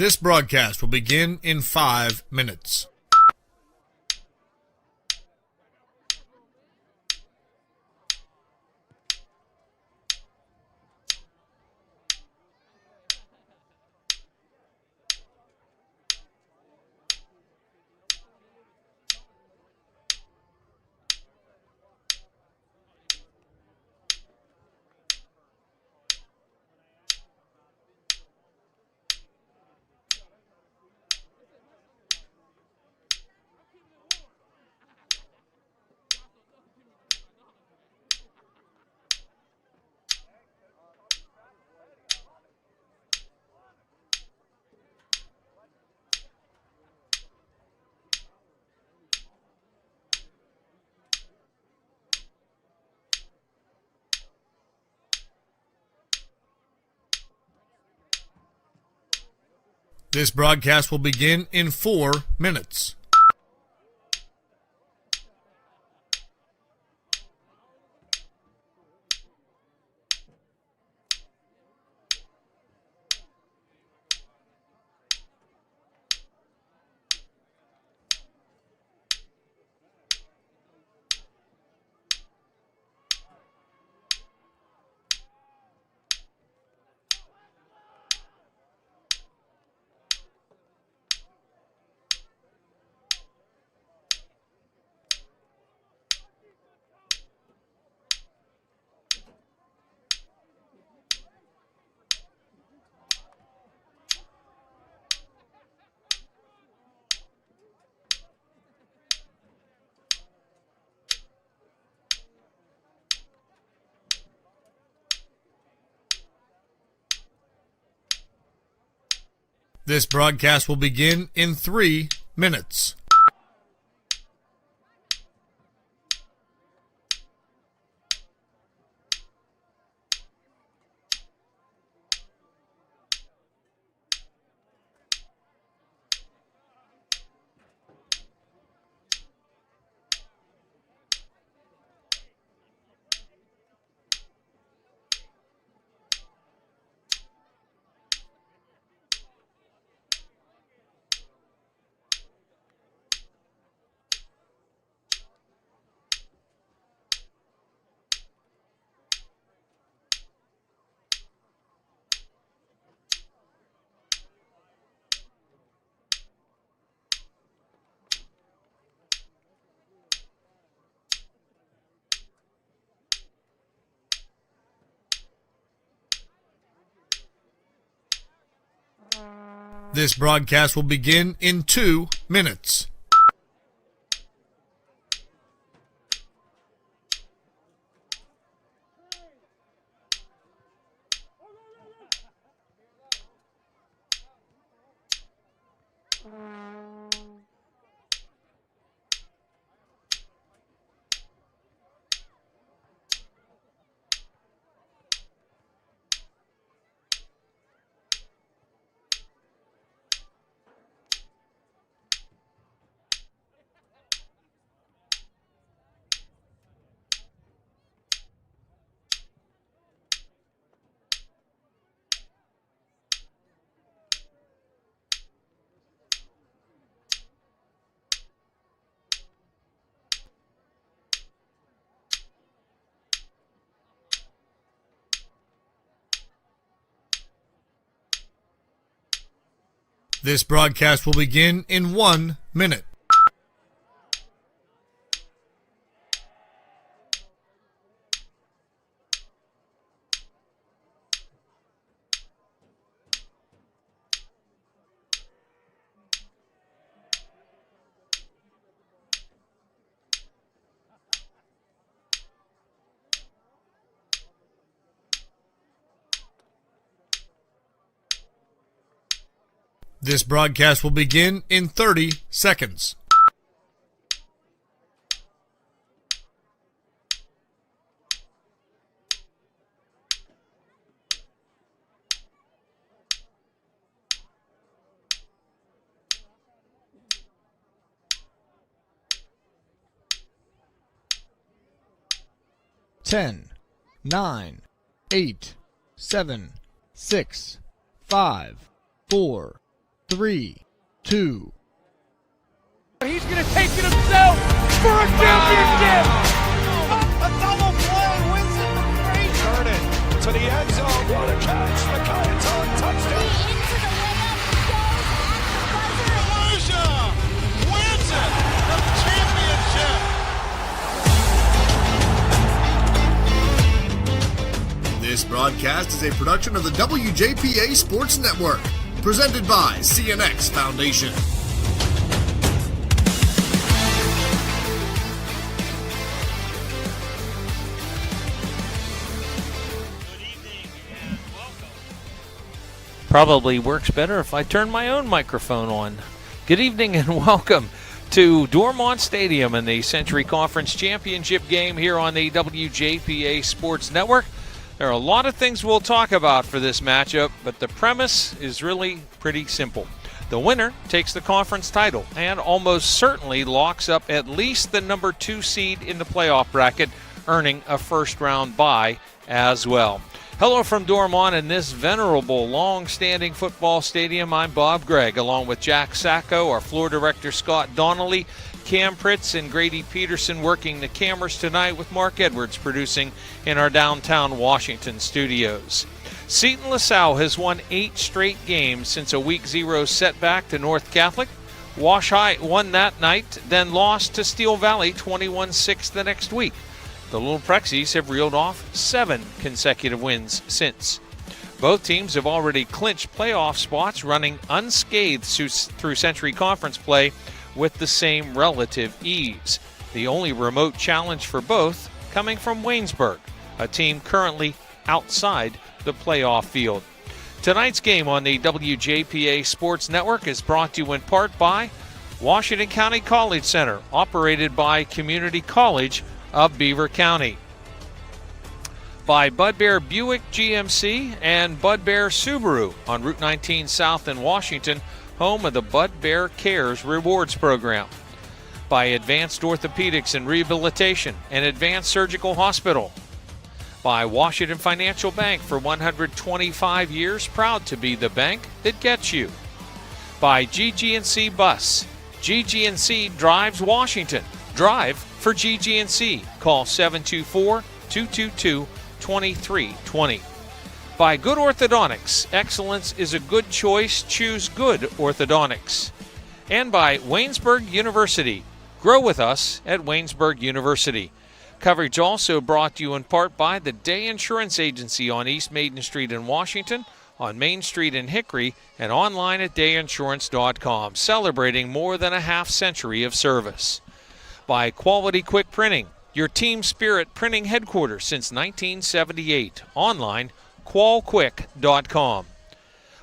This broadcast will begin in 5 minutes. This broadcast will begin in 4 minutes. This broadcast will begin in 3 minutes. This broadcast will begin in 2 minutes. This broadcast will begin in 1 minute. This broadcast will begin in 30 seconds. Ten, 9, 8, 7, 6, 5, 4, 3, 2. He's going to take it himself for a championship! A double play wins it from Frazier. Turn it to the end zone. What a catch. McKay, touchdown. Into the layup goes at the buzzer. Frazier wins it. The championship. This broadcast is a production of the WJPA Sports Network, presented by CNX Foundation. Good evening and welcome. Probably works better if I turn my own microphone on. Good evening and welcome to Dormont Stadium in the Century Conference Championship game here on the WJPA Sports Network. There are a lot of things we'll talk about for this matchup, but the premise is really pretty simple. The winner takes the conference title and almost certainly locks up at least the number 2 seed in the playoff bracket, earning a first-round bye as well. Hello from Dormont in this venerable, long-standing football stadium. I'm Bob Gregg, along with Jack Sacco, our floor director Scott Donnelly, Cam Pritz and Grady Peterson working the cameras tonight, with Mark Edwards producing in our downtown Washington studios. Seton LaSalle has won 8 straight games since a Week 0 setback to North Catholic. Wash High won that night, then lost to Steel Valley 21-6 the next week. The Little Prexies have reeled off 7 consecutive wins since. Both teams have already clinched playoff spots, running unscathed through Century Conference play with the same relative ease. The only remote challenge for both coming from Waynesburg, a team currently outside the playoff field. Tonight's game on the WJPA Sports Network is brought to you in part by Washington County College Center, operated by Community College of Beaver County. By Bud Bear Buick GMC and Bud Bear Subaru on Route 19 South in Washington, home of the Bud Bear Cares Rewards Program. By Advanced Orthopedics and Rehabilitation and Advanced Surgical Hospital. By Washington Financial Bank, for 125 years, proud to be the bank that gets you. By GG&C Bus. GG&C drives Washington. Drive for GG&C. Call 724-222-2320. By Good Orthodontics. Excellence is a good choice. Choose Good Orthodontics. And by Waynesburg University. Grow with us at Waynesburg University. Coverage also brought to you in part by the Day Insurance Agency on East Maiden Street in Washington, on Main Street in Hickory, and online at dayinsurance.com, celebrating more than a half-century of service. By Quality Quick Printing, your team spirit printing headquarters since 1978, online qualquick.com.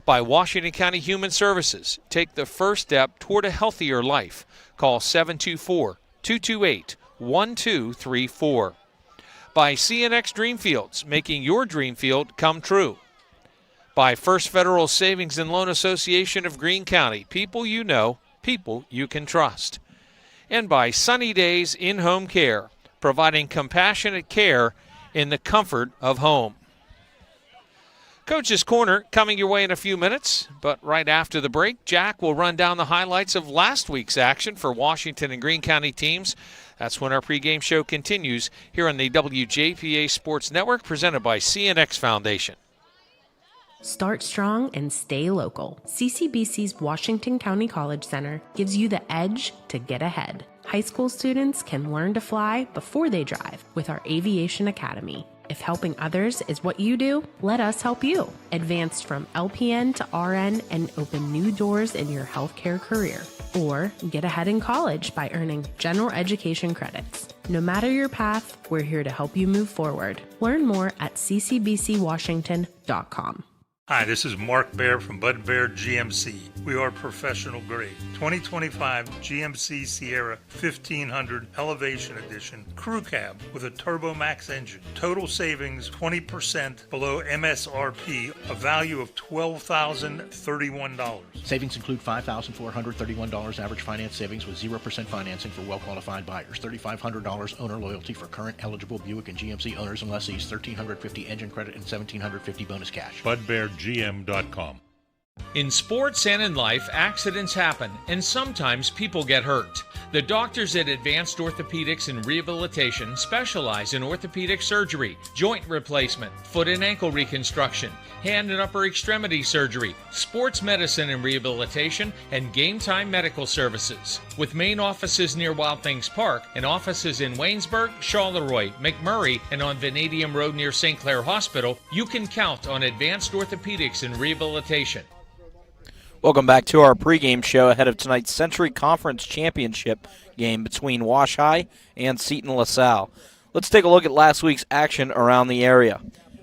By Washington County Human Services. Take the first step toward a healthier life. Call 724-228-1234. By CNX Dreamfields, making your dream field come true. By First Federal Savings and Loan Association of Greene County. People you know, people you can trust. And by Sunny Days In-Home Care, providing compassionate care in the comfort of home. Coach's Corner coming your way in a few minutes, but right after the break, Jack will run down the highlights of last week's action for Washington and Greene County teams. That's when our pregame show continues here on the WJPA Sports Network, presented by CNX Foundation. Start strong and stay local. CCBC's Washington County College Center gives you the edge to get ahead. High school students can learn to fly before they drive with our Aviation Academy. If helping others is what you do, let us help you. Advance from LPN to RN and open new doors in your healthcare career. Or get ahead in college by earning general education credits. No matter your path, we're here to help you move forward. Learn more at ccbcwashington.com. Hi, this is Mark Baer from Bud Bear GMC. We are professional grade. 2025 GMC Sierra 1500 Elevation Edition Crew Cab with a Turbo Max engine. Total savings 20% below MSRP, a value of $12,031. Savings include $5,431 average finance savings with 0% financing for well-qualified buyers. $3,500 owner loyalty for current eligible Buick and GMC owners and lessees. $1,350 engine credit and $1,750 bonus cash. BudBearGM.com. In sports and in life, accidents happen, and sometimes people get hurt. The doctors at Advanced Orthopedics and Rehabilitation specialize in orthopedic surgery, joint replacement, foot and ankle reconstruction, hand and upper extremity surgery, sports medicine and rehabilitation, and game time medical services. With main offices near Wild Things Park and offices in Waynesburg, Charleroi, McMurray, and on Vanadium Road near St. Clair Hospital, you can count on Advanced Orthopedics and Rehabilitation. Welcome back to our pregame show ahead of tonight's Century Conference Championship game between Wash High and Seton LaSalle. Let's take a look at last week's action around the area.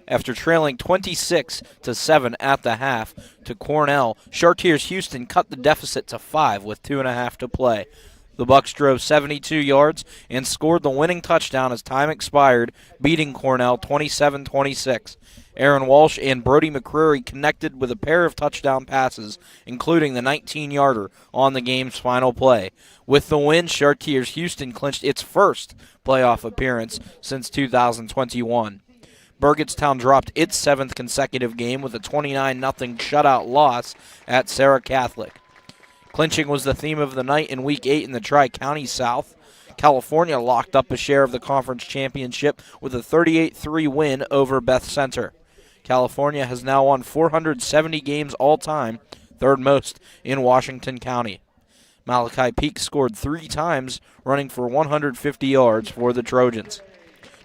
After trailing 26-7 at the half to Cornell, Chartiers Houston cut the deficit to 5 with 2.5 to play. The Bucks drove 72 yards and scored the winning touchdown as time expired, beating Cornell 27-26. Aaron Walsh and Brody McCreary connected with a pair of touchdown passes, including the 19-yarder on the game's final play. With the win, Chartiers Houston clinched its first playoff appearance since 2021. Burgettstown dropped its 7th consecutive game with a 29-0 shutout loss at Sarah Catholic. Clinching was the theme of the night in Week 8 in the Tri-County South. California locked up a share of the conference championship with a 38-3 win over Beth Center. California has now won 470 games all-time, third most in Washington County. Malachi Peak scored 3 times, running for 150 yards for the Trojans.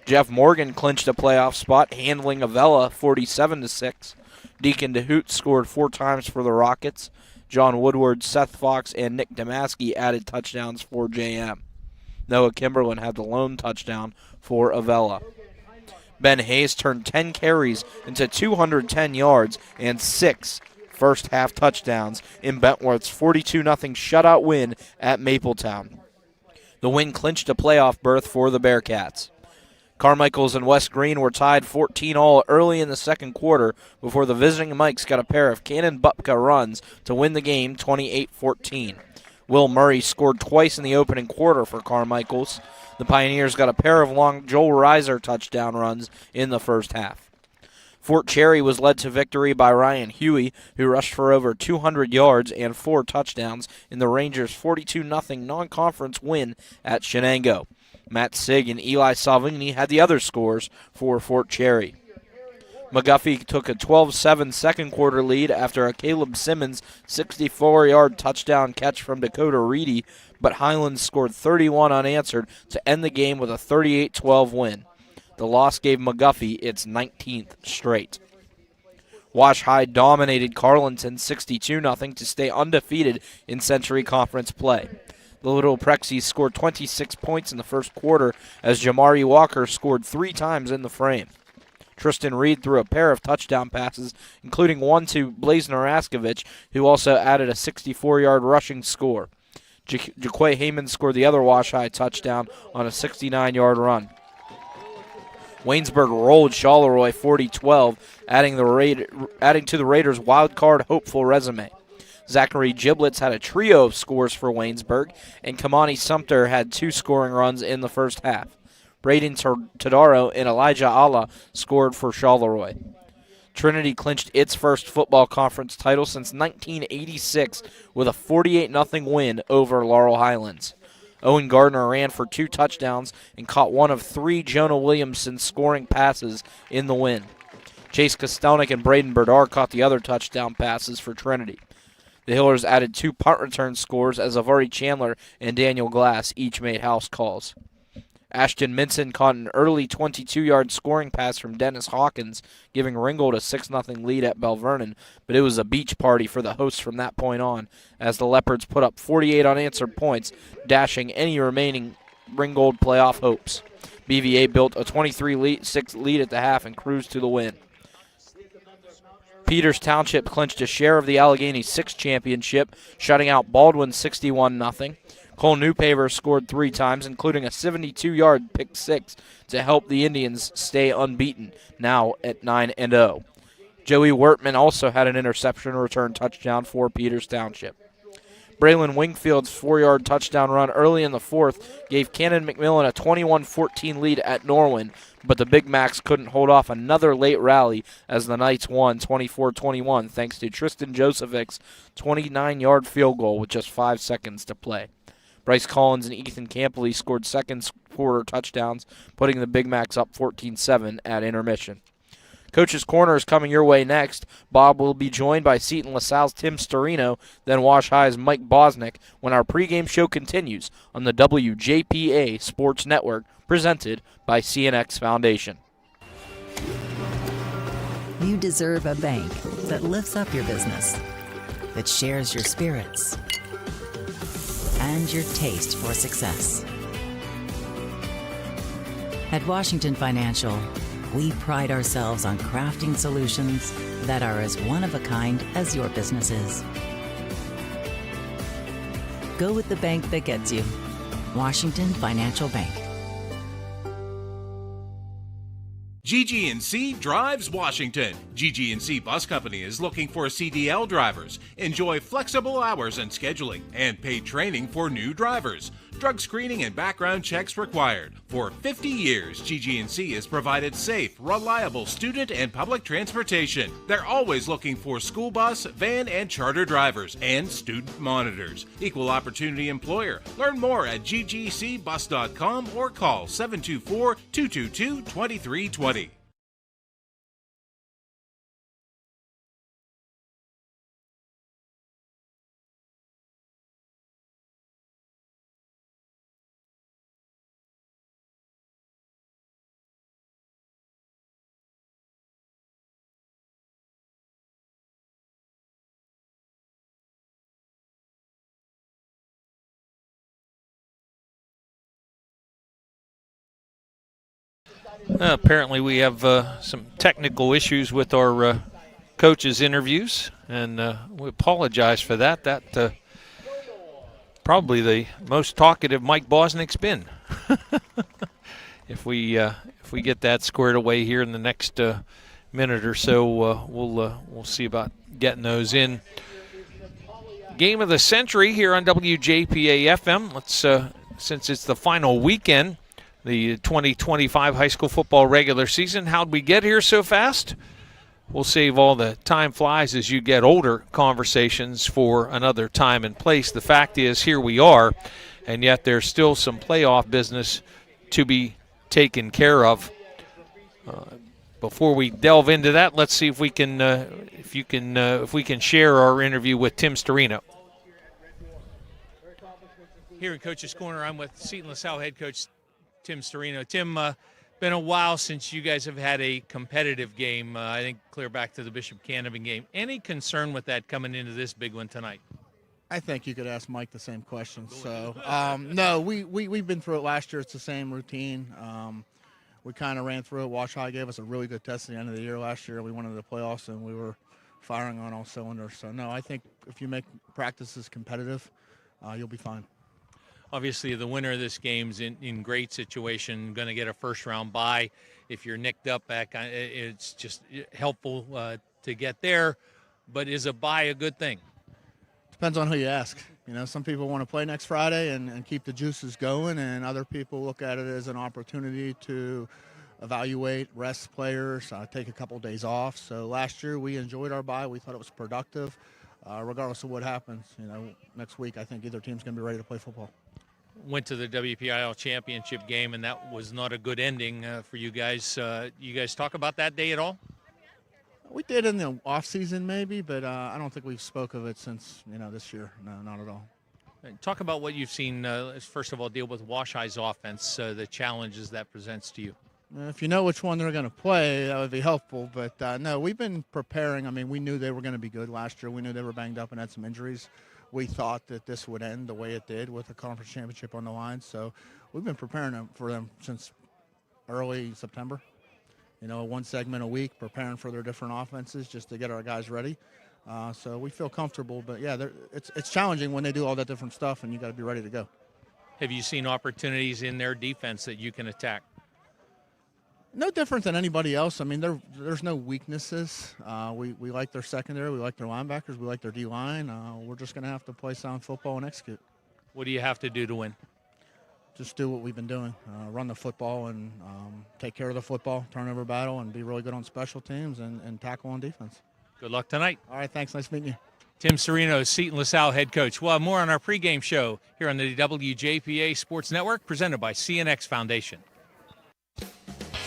Jeff Morgan clinched a playoff spot, handling Avella 47-6. Deacon DeHoot scored 4 times for the Rockets. John Woodward, Seth Fox, and Nick Damaski added touchdowns for JM. Noah Kimberlin had the lone touchdown for Avella. Ben Hayes turned 10 carries into 210 yards and 6 first-half touchdowns in Bentworth's 42-0 shutout win at Mapletown. The win clinched a playoff berth for the Bearcats. Carmichaels and West Green were tied 14-all early in the second quarter before the visiting Mikes got a pair of Cannon Bupka runs to win the game 28-14. Will Murray scored twice in the opening quarter for Carmichaels. The Pioneers got a pair of long Joel Reiser touchdown runs in the first half. Fort Cherry was led to victory by Ryan Huey, who rushed for over 200 yards and 4 touchdowns in the Rangers' 42-0 non-conference win at Shenango. Matt Sigg and Eli Salvini had the other scores for Fort Cherry. McGuffey took a 12-7 second quarter lead after a Caleb Simmons 64-yard touchdown catch from Dakota Reedy, but Highlands scored 31 unanswered to end the game with a 38-12 win. The loss gave McGuffey its 19th straight. Wash High dominated Carlinton 62-0 to stay undefeated in Century Conference play. The Little Prexies scored 26 points in the first quarter as Jamari Walker scored 3 times in the frame. Tristan Reed threw a pair of touchdown passes, including one to Blazner Askovich, who also added a 64-yard rushing score. Jaquay Heyman scored the other Wash High touchdown on a 69-yard run. Waynesburg rolled Charleroi 40-12, adding to the Raiders' wild-card hopeful resume. Zachary Giblets had a trio of scores for Waynesburg, and Kamani Sumter had 2 scoring runs in the first half. Braden Todaro and Elijah Allah scored for Charleroi. Trinity clinched its first football conference title since 1986 with a 48-0 win over Laurel Highlands. Owen Gardner ran for 2 touchdowns and caught one of 3 Jonah Williamson scoring passes in the win. Chase Kostelnik and Braden Berdar caught the other touchdown passes for Trinity. The Hillers added 2 punt return scores as Avari Chandler and Daniel Glass each made house calls. Ashton Minson caught an early 22-yard scoring pass from Dennis Hawkins, giving Ringgold a 6-0 lead at Bell Vernon, but it was a beach party for the hosts from that point on, as the Leopards put up 48 unanswered points, dashing any remaining Ringgold playoff hopes. BVA built a 23-6 lead at the half and cruised to the win. Peters Township clinched a share of the Allegheny 6 championship, shutting out Baldwin 61-0. Cole Newpaver scored 3 times, including a 72-yard pick six to help the Indians stay unbeaten, now at 9-0. Joey Wertman also had an interception return touchdown for Peters Township. Braylon Wingfield's 4-yard touchdown run early in the fourth gave Cannon McMillan a 21-14 lead at Norwin, but the Big Macs couldn't hold off another late rally as the Knights won 24-21 thanks to Tristan Josephick's 29-yard field goal with just 5 seconds to play. Bryce Collins and Ethan Campley scored second-quarter touchdowns, putting the Big Macs up 14-7 at intermission. Coach's Corner is coming your way next. Bob will be joined by Seton LaSalle's Tim Storino, then Wash High's Mike Bosnick when our pregame show continues on the WJPA Sports Network, presented by CNX Foundation. You deserve a bank that lifts up your business, that shares your spirits and your taste for success. At Washington Financial, we pride ourselves on crafting solutions that are as one-of-a-kind as your business is. Go with the bank that gets you. Washington Financial Bank. GG&C Drives Washington. GG&C Bus Company is looking for CDL drivers. Enjoy flexible hours and scheduling and paid training for new drivers. Drug screening and background checks required. For 50 years, GG&C has provided safe, reliable student and public transportation. They're always looking for school bus, van, and charter drivers and student monitors. Equal opportunity employer. Learn more at ggcbus.com or call 724-222-2320. Apparently we have some technical issues with our coaches' interviews, and we apologize for that. That probably the most talkative Mike Bosnick's been. If we get that squared away here in the next minute or so, we'll see about getting those in. Game of the century here on WJPA FM. Let's since it's the final weekend, the 2025 high school football regular season. How'd we get here so fast? We'll save all the time flies as you get older conversations for another time and place. The fact is, here we are, and yet there's still some playoff business to be taken care of. Before we delve into that, let's see if we can, if we can share our interview with Tim Storino. Here in Coach's Corner, I'm with Seton LaSalle head coach Tim Storino. Tim, been a while since you guys have had a competitive game. I think clear back to the Bishop Canevin game. Any concern with that coming into this big one tonight? I think you could ask Mike the same question. So, no, we've been through it last year. It's the same routine. We kind of ran through it. Wash High gave us a really good test at the end of the year last year. We went into the playoffs, and we were firing on all cylinders. So, no, I think if you make practices competitive, you'll be fine. Obviously, the winner of this game's in great situation, going to get a first-round bye. If you're nicked up back, it's just helpful to get there. But is a bye a good thing? Depends on who you ask. You know, some people want to play next Friday and keep the juices going, and other people look at it as an opportunity to evaluate, rest players, take a couple days off. So last year we enjoyed our bye. We thought it was productive. Regardless of what happens, you know, next week I think either team's going to be ready to play football. Went to the WPIL championship game, and that was not a good ending for you guys. You guys talk about that day at all? We did in the off season maybe, but I don't think we've spoke of it since, you know, this year. No, not at all. Talk about what you've seen, first of all, deal with Wash High's offense, the challenges that presents to you. If you know which one they're going to play, that would be helpful. But, no, we've been preparing. I mean, we knew they were going to be good last year. We knew they were banged up and had some injuries. We thought that this would end the way it did with the conference championship on the line. So we've been preparing for them since early September. one segment a week, preparing for their different offenses just to get our guys ready. So we feel comfortable, but yeah, it's challenging when they do all that different stuff, and you got to be ready to go. Have you seen opportunities in their defense that you can attack? No different than anybody else. I mean, there's no weaknesses. We like their secondary. We like their linebackers. We like their D-line. We're just going to have to play sound football and execute. What do you have to do to win? Just do what we've been doing. Run the football and take care of the football, turnover battle, and be really good on special teams and tackle on defense. Good luck tonight. All right, thanks. Nice meeting you. Tim Serino, Seton LaSalle head coach. We'll have more on our pregame show here on the WJPA Sports Network, presented by CNX Foundation.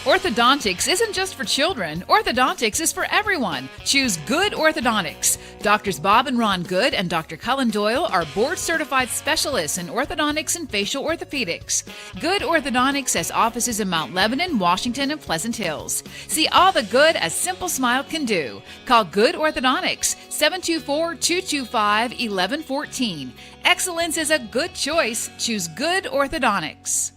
Orthodontics isn't just for children. Orthodontics is for everyone. Choose Good Orthodontics. Doctors Bob and Ron Good and Dr. Cullen Doyle are board-certified specialists in orthodontics and facial orthopedics. Good Orthodontics has offices in Mount Lebanon, Washington, and Pleasant Hills. See all the good a simple smile can do. Call Good Orthodontics, 724-225-1114. Excellence is a good choice. Choose Good Orthodontics.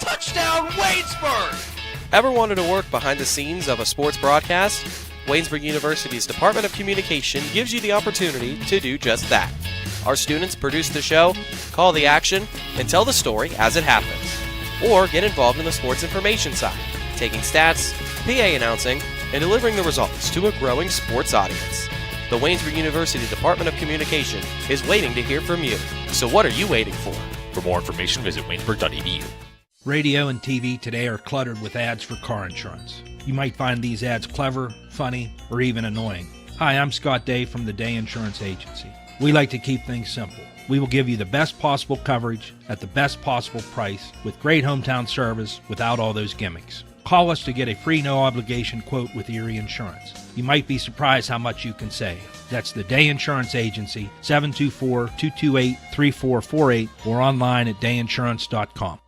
Touchdown, Waynesburg! Ever wanted to work behind the scenes of a sports broadcast? Waynesburg University's Department of Communication gives you the opportunity to do just that. Our students produce the show, call the action, and tell the story as it happens. Or get involved in the sports information side, taking stats, PA announcing, and delivering the results to a growing sports audience. The Waynesburg University Department of Communication is waiting to hear from you. So what are you waiting for? For more information, visit waynesburg.edu. Radio and TV today are cluttered with ads for car insurance. You might find these ads clever, funny, or even annoying. Hi, I'm Scott Day from the Day Insurance Agency. We like to keep things simple. We will give you the best possible coverage at the best possible price with great hometown service without all those gimmicks. Call us to get a free no-obligation quote with Erie Insurance. You might be surprised how much you can save. That's the Day Insurance Agency, 724-228-3448, or online at dayinsurance.com.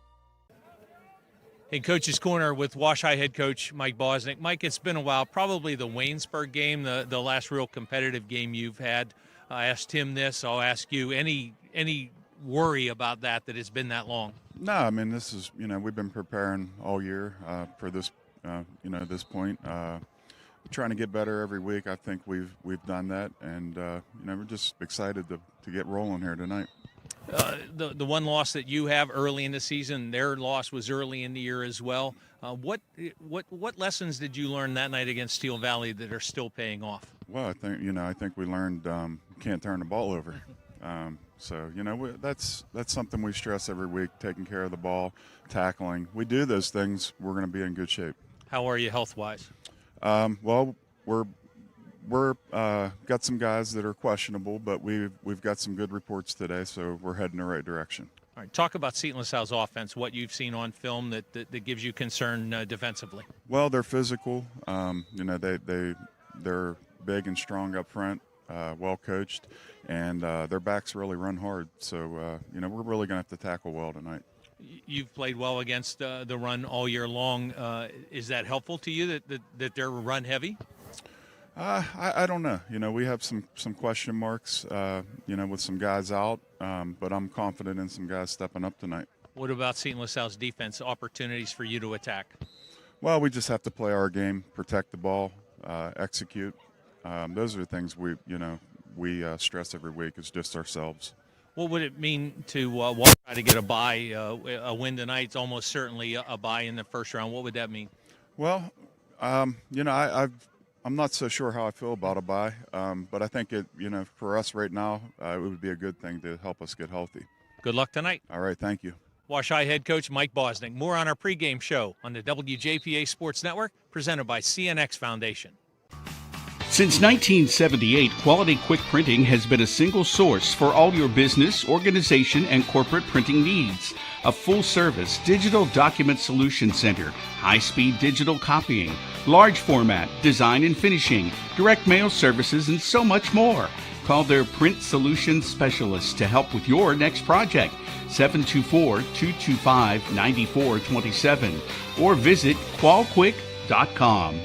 In Coach's Corner with Wash High head coach Mike Bosnick. Mike, it's been a while. Probably the Waynesburg game, the last real competitive game you've had. I asked him this. I'll ask you. Any worry about that it's been that long? No, I mean, this is, we've been preparing all year for this, this point. We're trying to get better every week. I think we've done that, and we're just excited to get rolling here tonight. The one loss that you have early in the season, their loss was early in the year as well. What lessons did you learn that night against Steel Valley that are still paying off? Well, I think we learned can't turn the ball over. So that's something we stress every week: taking care of the ball, tackling. We do those things, we're going to be in good shape. How are you health-wise? Well, we're got some guys that are questionable, but we've got some good reports today, so we're heading the right direction. All right, talk about Seton LaSalle's offense. What you've seen on film that gives you concern defensively? Well, they're physical. They're big and strong up front, well coached, and their backs really run hard. So we're really going to have to tackle well tonight. You've played well against the run all year long. Is that helpful to you that they're run heavy? I don't know. We have some question marks, with some guys out, but I'm confident in some guys stepping up tonight. What about Seton LaSalle's defense, opportunities for you to attack? Well, we just have to play our game, protect the ball, execute. Those are the things we stress every week. It's just ourselves. What would it mean to try to get a bye? A win tonight's almost certainly a bye in the first round. What would that mean? Well, I'm not so sure how I feel about a bye, but I think for us right now, it would be a good thing to help us get healthy. Good luck tonight. All right, thank you. Wash High head coach Mike Bosnick. More on our pregame show on the WJPA Sports Network, presented by CNX Foundation. Since 1978, Quality Quick Printing has been a single source for all your business, organization, and corporate printing needs. A full-service digital document solution center, high-speed digital copying, large format, design and finishing, direct mail services, and so much more. Call their print solutions specialists to help with your next project. 724-225-9427 or visit qualquick.com.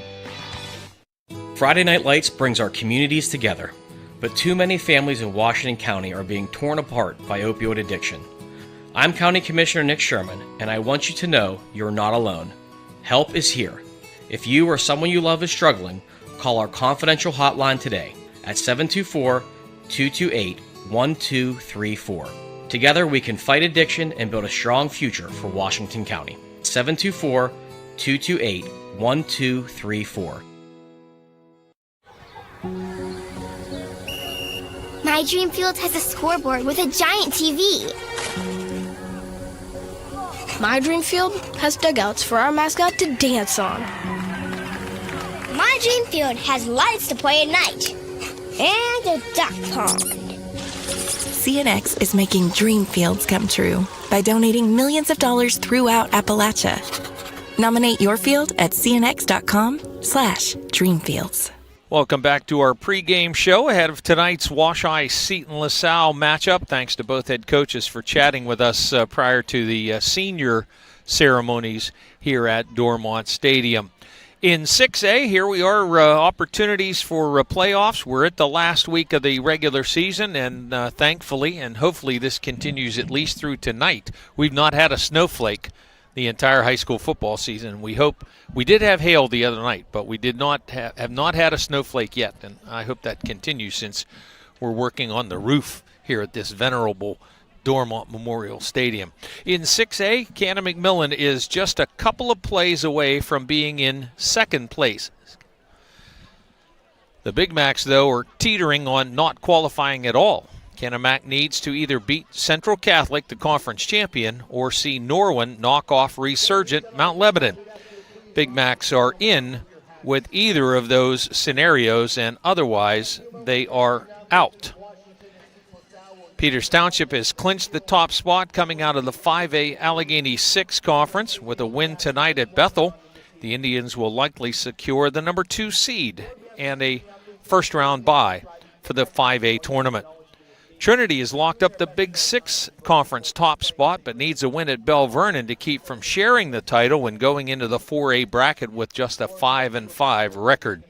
Friday Night Lights brings our communities together, but too many families in Washington County are being torn apart by opioid addiction. I'm County Commissioner Nick Sherman, and I want you to know you're not alone. Help is here. If you or someone you love is struggling, call our confidential hotline today at 724-228-1234. Together we can fight addiction and build a strong future for Washington County. 724-228-1234. My dream field has a scoreboard with a giant TV. My dream field has dugouts for our mascot to dance on. My dream field has lights to play at night. And a duck pond. CNX is making dream fields come true by donating millions of dollars throughout Appalachia. Nominate your field at cnx.com/dreamfields. Welcome back to our pregame show ahead of tonight's Seton LaSalle matchup. Thanks to both head coaches for chatting with us prior to the senior ceremonies here at Dormont Stadium. In 6A, here we are, opportunities for playoffs. We're at the last week of the regular season, and thankfully, and hopefully this continues at least through tonight, we've not had a snowflake the entire high school football season. We hope we did have hail the other night, but we did not have not had a snowflake yet, and I hope that continues since we're working on the roof here at this venerable Dormont Memorial Stadium. In 6A, Cannon-McMillan is just a couple of plays away from being in second place. The Big Macs, though, are teetering on not qualifying at all. Cannon-Mac needs to either beat Central Catholic, the conference champion, or see Norwin knock off resurgent Mount Lebanon. Big Macs are in with either of those scenarios, and otherwise they are out. Peters Township has clinched the top spot coming out of the 5A Allegheny 6 conference. With a win tonight at Bethel, the Indians will likely secure the number 2 seed and a first-round bye for the 5A tournament. Trinity has locked up the Big 6 conference top spot, but needs a win at Bell Vernon to keep from sharing the title when going into the 4A bracket with just a 5-5 record.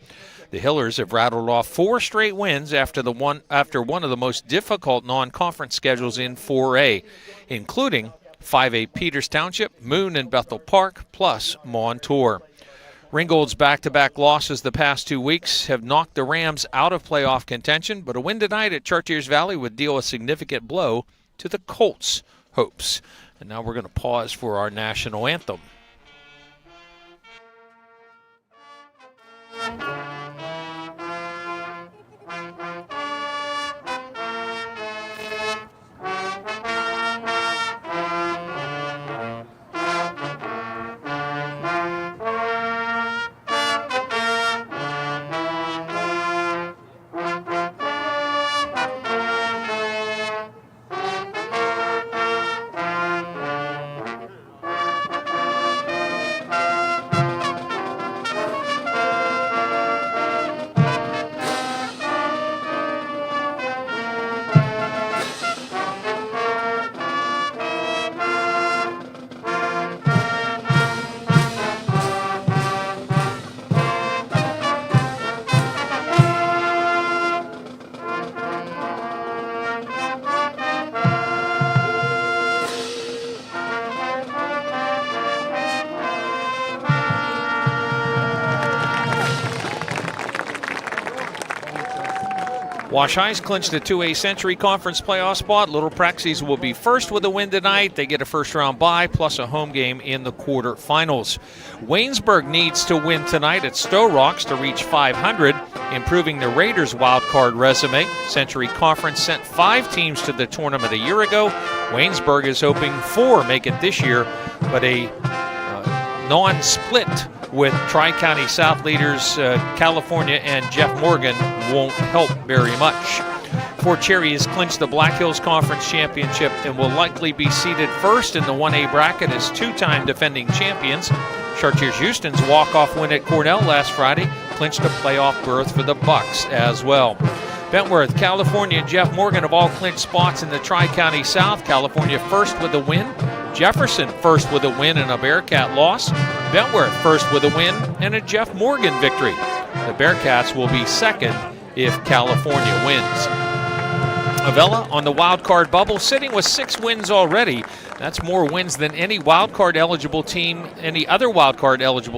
The Hillers have rattled off 4 straight wins after one of the most difficult non-conference schedules in 4A, including 5A Peters Township, Moon and Bethel Park, plus Montour. Ringgold's back-to-back losses the past 2 weeks have knocked the Rams out of playoff contention, but a win tonight at Chartiers Valley would deal a significant blow to the Colts' hopes. And now we're going to pause for our national anthem. Wash High's clinched the 2A Century Conference playoff spot. Little Praxies will be first with a win tonight. They get a first-round bye plus a home game in the quarterfinals. Waynesburg needs to win tonight at Stowe Rocks to reach 500, improving the Raiders' wild-card resume. Century Conference sent 5 teams to the tournament a year ago. Waynesburg is hoping 4 make it this year, but a non-split with Tri-County South leaders California and Jeff Morgan won't help very much. Fort Cherry has clinched the Black Hills Conference Championship and will likely be seated first in the 1A bracket as 2-time defending champions. Chartiers Houston's walk-off win at Cornell last Friday clinched a playoff berth for the Bucks as well. Bentworth, California, and Jeff Morgan have all clinched spots in the Tri-County South. California first with a win. Jefferson first with a win and a Bearcat loss. Bentworth first with a win and a Jeff Morgan victory. The Bearcats will be second if California wins. Avella on the wild card bubble, sitting with 6 wins already. That's more wins than any other wild card eligible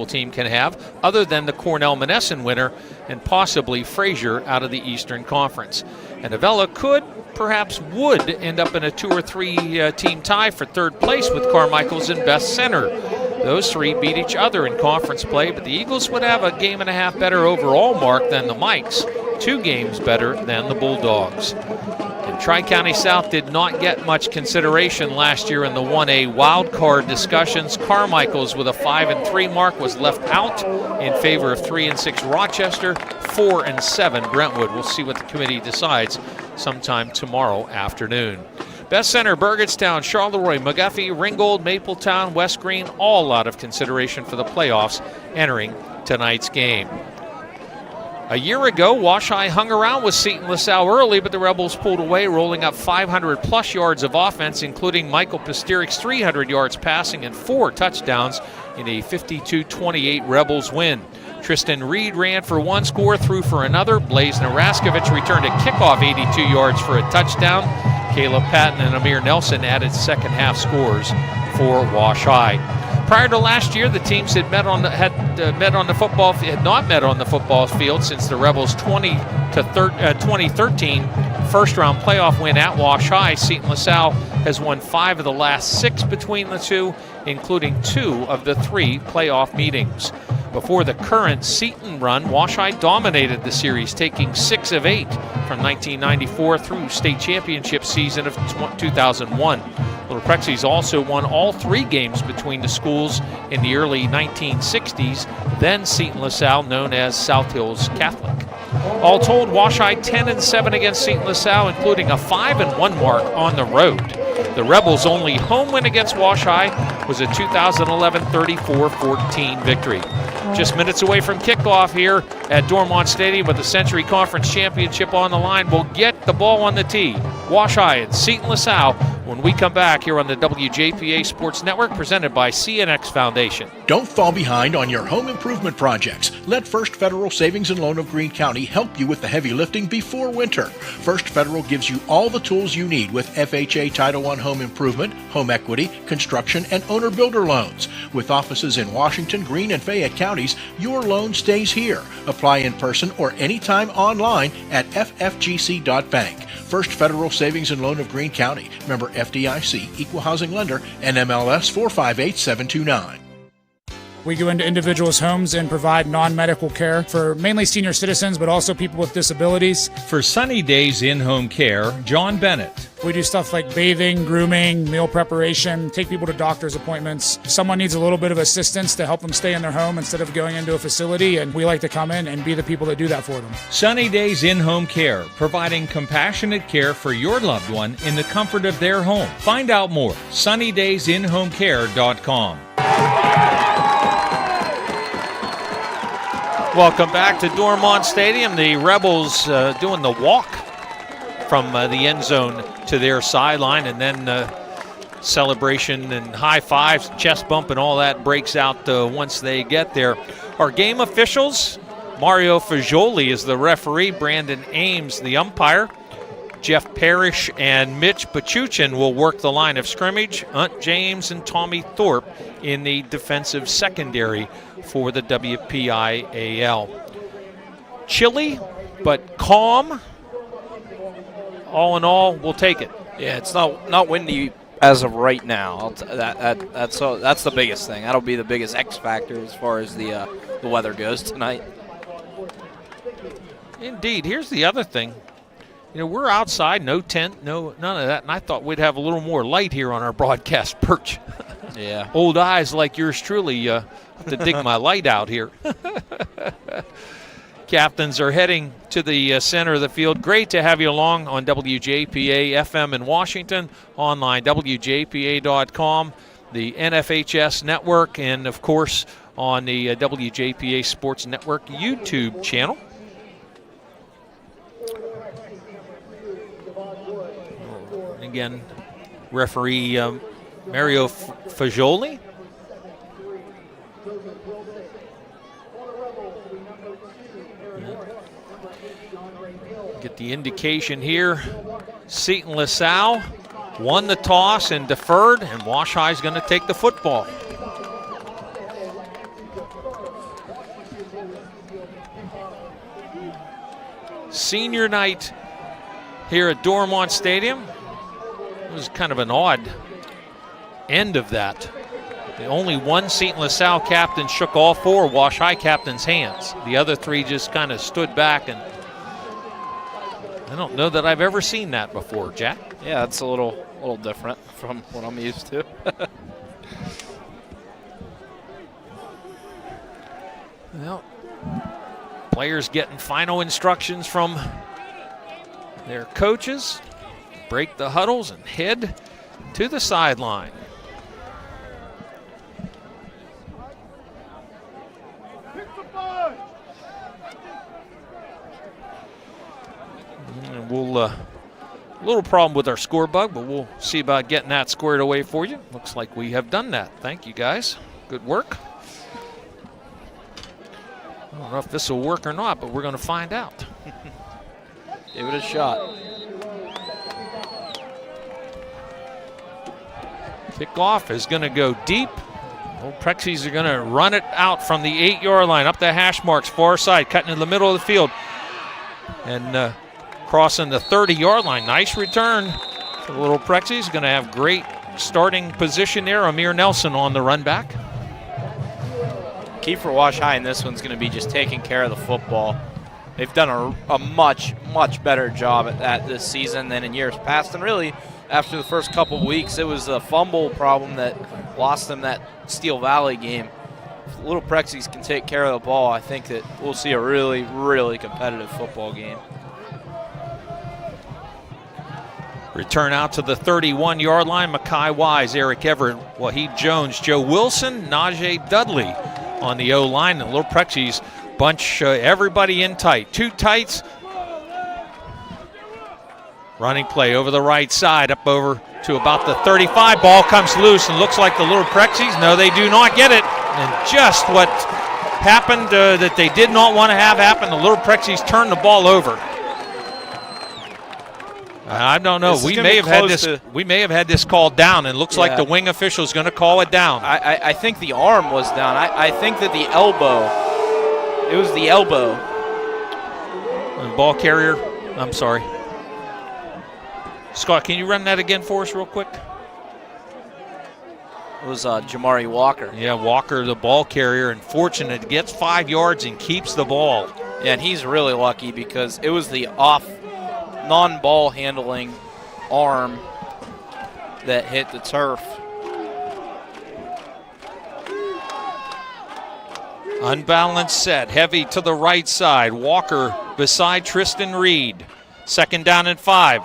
team can have, other than the Cornell-Monessen winner and possibly Frazier out of the Eastern Conference. And Avella would end up in a 2 or 3 team tie for third place with Carmichael's and Best Center. Those 3 beat each other in conference play, but the Eagles would have a 1.5 game better overall mark than the Mikes, 2 games better than the Bulldogs. And Tri-County South did not get much consideration last year in the 1A wild card discussions. Carmichael's with a 5-3 mark was left out in favor of 3-6 Rochester, 4-7 Brentwood. We'll see what the committee decides sometime tomorrow afternoon. Best Center, Burgettstown, Charleroi, McGuffey, Ringgold, Mapletown, West Green, all out of consideration for the playoffs entering tonight's game. A year ago, Wash High hung around with Seton LaSalle early, but the Rebels pulled away, rolling up 500-plus yards of offense, including Michael Pasterik's 300 yards passing and 4 touchdowns in a 52-28 Rebels win. Tristan Reed ran for 1 score, threw for another. Blaze Naraskovic returned a kickoff 82 yards for a touchdown. Caleb Patton and Amir Nelson added second-half scores for Wash High. Prior to last year, the teams had not met on the football field since the Rebels' 2013 first-round playoff win at Wash High. Seton LaSalle has won 5 of the last 6 between the two, including 2 of the 3 playoff meetings. Before the current Seton run, Wash High dominated the series, taking 6 of 8 from 1994 through state championship season of 2001. Little Prexies also won all 3 games between the schools in the early 1960s, then Seton LaSalle, known as South Hills Catholic. All told, Wash High 10-7 against Seton LaSalle, including a 5-1 mark on the road. The Rebels' only home win against Wash High was a 2011 34-14 victory. Just minutes away from kickoff here at Dormont Stadium with the Century Conference Championship on the line. We'll get the ball on the tee. Wash High and Seton LaSalle when we come back here on the WJPA Sports Network, presented by CNX Foundation. Don't fall behind on your home improvement projects. Let First Federal Savings and Loan of Greene County help you with the heavy lifting before winter. First Federal gives you all the tools you need with FHA Title I home improvement, home equity, construction, and owner-builder loans. With offices in Washington, Greene, and Fayette counties, your loan stays here. Apply in person or anytime online at ffgc.bank. First Federal Savings and Loan of Greene County. Member FDIC, Equal Housing Lender, NMLS 458729. We go into individuals' homes and provide non-medical care for mainly senior citizens, but also people with disabilities. For Sunny Days In-Home Care, John Bennett. We do stuff like bathing, grooming, meal preparation, take people to doctor's appointments. If someone needs a little bit of assistance to help them stay in their home instead of going into a facility, and we like to come in and be the people that do that for them. Sunny Days In-Home Care, providing compassionate care for your loved one in the comfort of their home. Find out more, sunnydaysinhomecare.com. Welcome back to Dormont Stadium. The Rebels doing the walk from the end zone to their sideline, and then celebration and high fives, chest bump, and all that breaks out once they get there. Our game officials: Mario Fagioli is the referee, Brandon Ames the umpire, Jeff Parrish and Mitch Pachuchin will work the line of scrimmage, Hunt James and Tommy Thorpe in the defensive secondary for the WPIAL. Chilly, but calm. All in all, we'll take it. Yeah, it's not windy as of right now. That's the biggest thing. That'll be the biggest X factor as far as the weather goes tonight. Indeed. Here's the other thing. You know, we're outside, no tent, none of that, and I thought we'd have a little more light here on our broadcast perch. Yeah. Old eyes like yours truly have to dig my light out here. Captains are heading to the center of the field. Great to have you along on WJPA FM in Washington, online WJPA.com, the NFHS network, and of course on the WJPA Sports Network YouTube channel. Again, referee Mario Fagioli. Get the indication here Seton LaSalle won the toss and deferred, and Wash High is going to take the football. Senior night here at Dormont Stadium. It was kind of an odd end of that. The only one Seton LaSalle captain shook all four Wash High captains' hands. The other three just kind of stood back, and I don't know that I've ever seen that before, Jack. Yeah, it's a little different from what I'm used to. Well, players getting final instructions from their coaches. Break the huddles and head to the sideline. And we'll a little problem with our score bug, but we'll see about getting that squared away for you. Looks like we have done that. Thank you, guys. Good work. I don't know if this will work or not, but we're going to find out. Give it a shot. Kickoff is going to go deep. Old Prexies are going to run it out from the 8-yard line up the hash marks, far side, cutting in the middle of the field. And crossing the 30-yard line. Nice return for the Little Prexies. Going to have great starting position there. Amir Nelson on the run back. Key for Wash High in this one's going to be just taking care of the football. They've done a much, much better job at that this season than in years past. And really, after the first couple of weeks, it was a fumble problem that lost them that Steel Valley game. If Little Prexies can take care of the ball, I think that we'll see a really, really competitive football game. Return out to the 31-yard line. Mackay Wise, Eric Everett, Wahid Jones, Joe Wilson, Najee Dudley on the O-line. And Little Prexies bunch everybody in tight. Two tights. Running play over the right side, up over to about the 35. Ball comes loose and looks like the Little Prexies. No, they do not get it. And just what happened that they did not want to have happen, the Little Prexies turned the ball over. I don't know. We may have had this called down, and it looks like the wing official is going to call it down. I think the arm was down. I think that the elbow, it was the elbow. The ball carrier, I'm sorry. Scott, can you run that again for us real quick? It was Jamari Walker. Yeah, Walker, the ball carrier, and fortunate, gets 5 yards and keeps the ball. Yeah, and he's really lucky because it was the non-ball handling arm that hit the turf. Unbalanced set, heavy to the right side. Walker beside Tristan Reed. 2nd down and 5.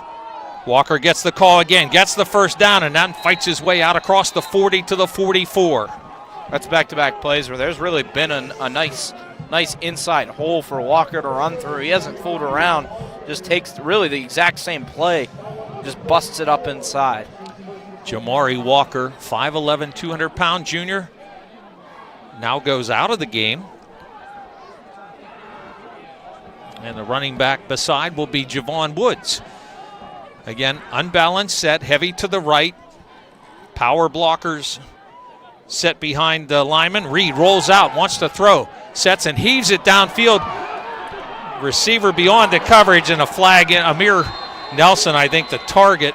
Walker gets the call again, gets the first down, and then fights his way out across the 40 to the 44. That's back-to-back plays where there's really been a nice inside hole for Walker to run through. He hasn't fooled around, just takes really the exact same play, just busts it up inside. Jamari Walker, 5'11", 200-pound junior, now goes out of the game. And the running back beside will be Javon Woods. Again, unbalanced set, heavy to the right. Power blockers set behind the lineman. Reed rolls out, wants to throw. Sets and heaves it downfield. Receiver beyond the coverage and a flag. Amir Nelson, I think, the target.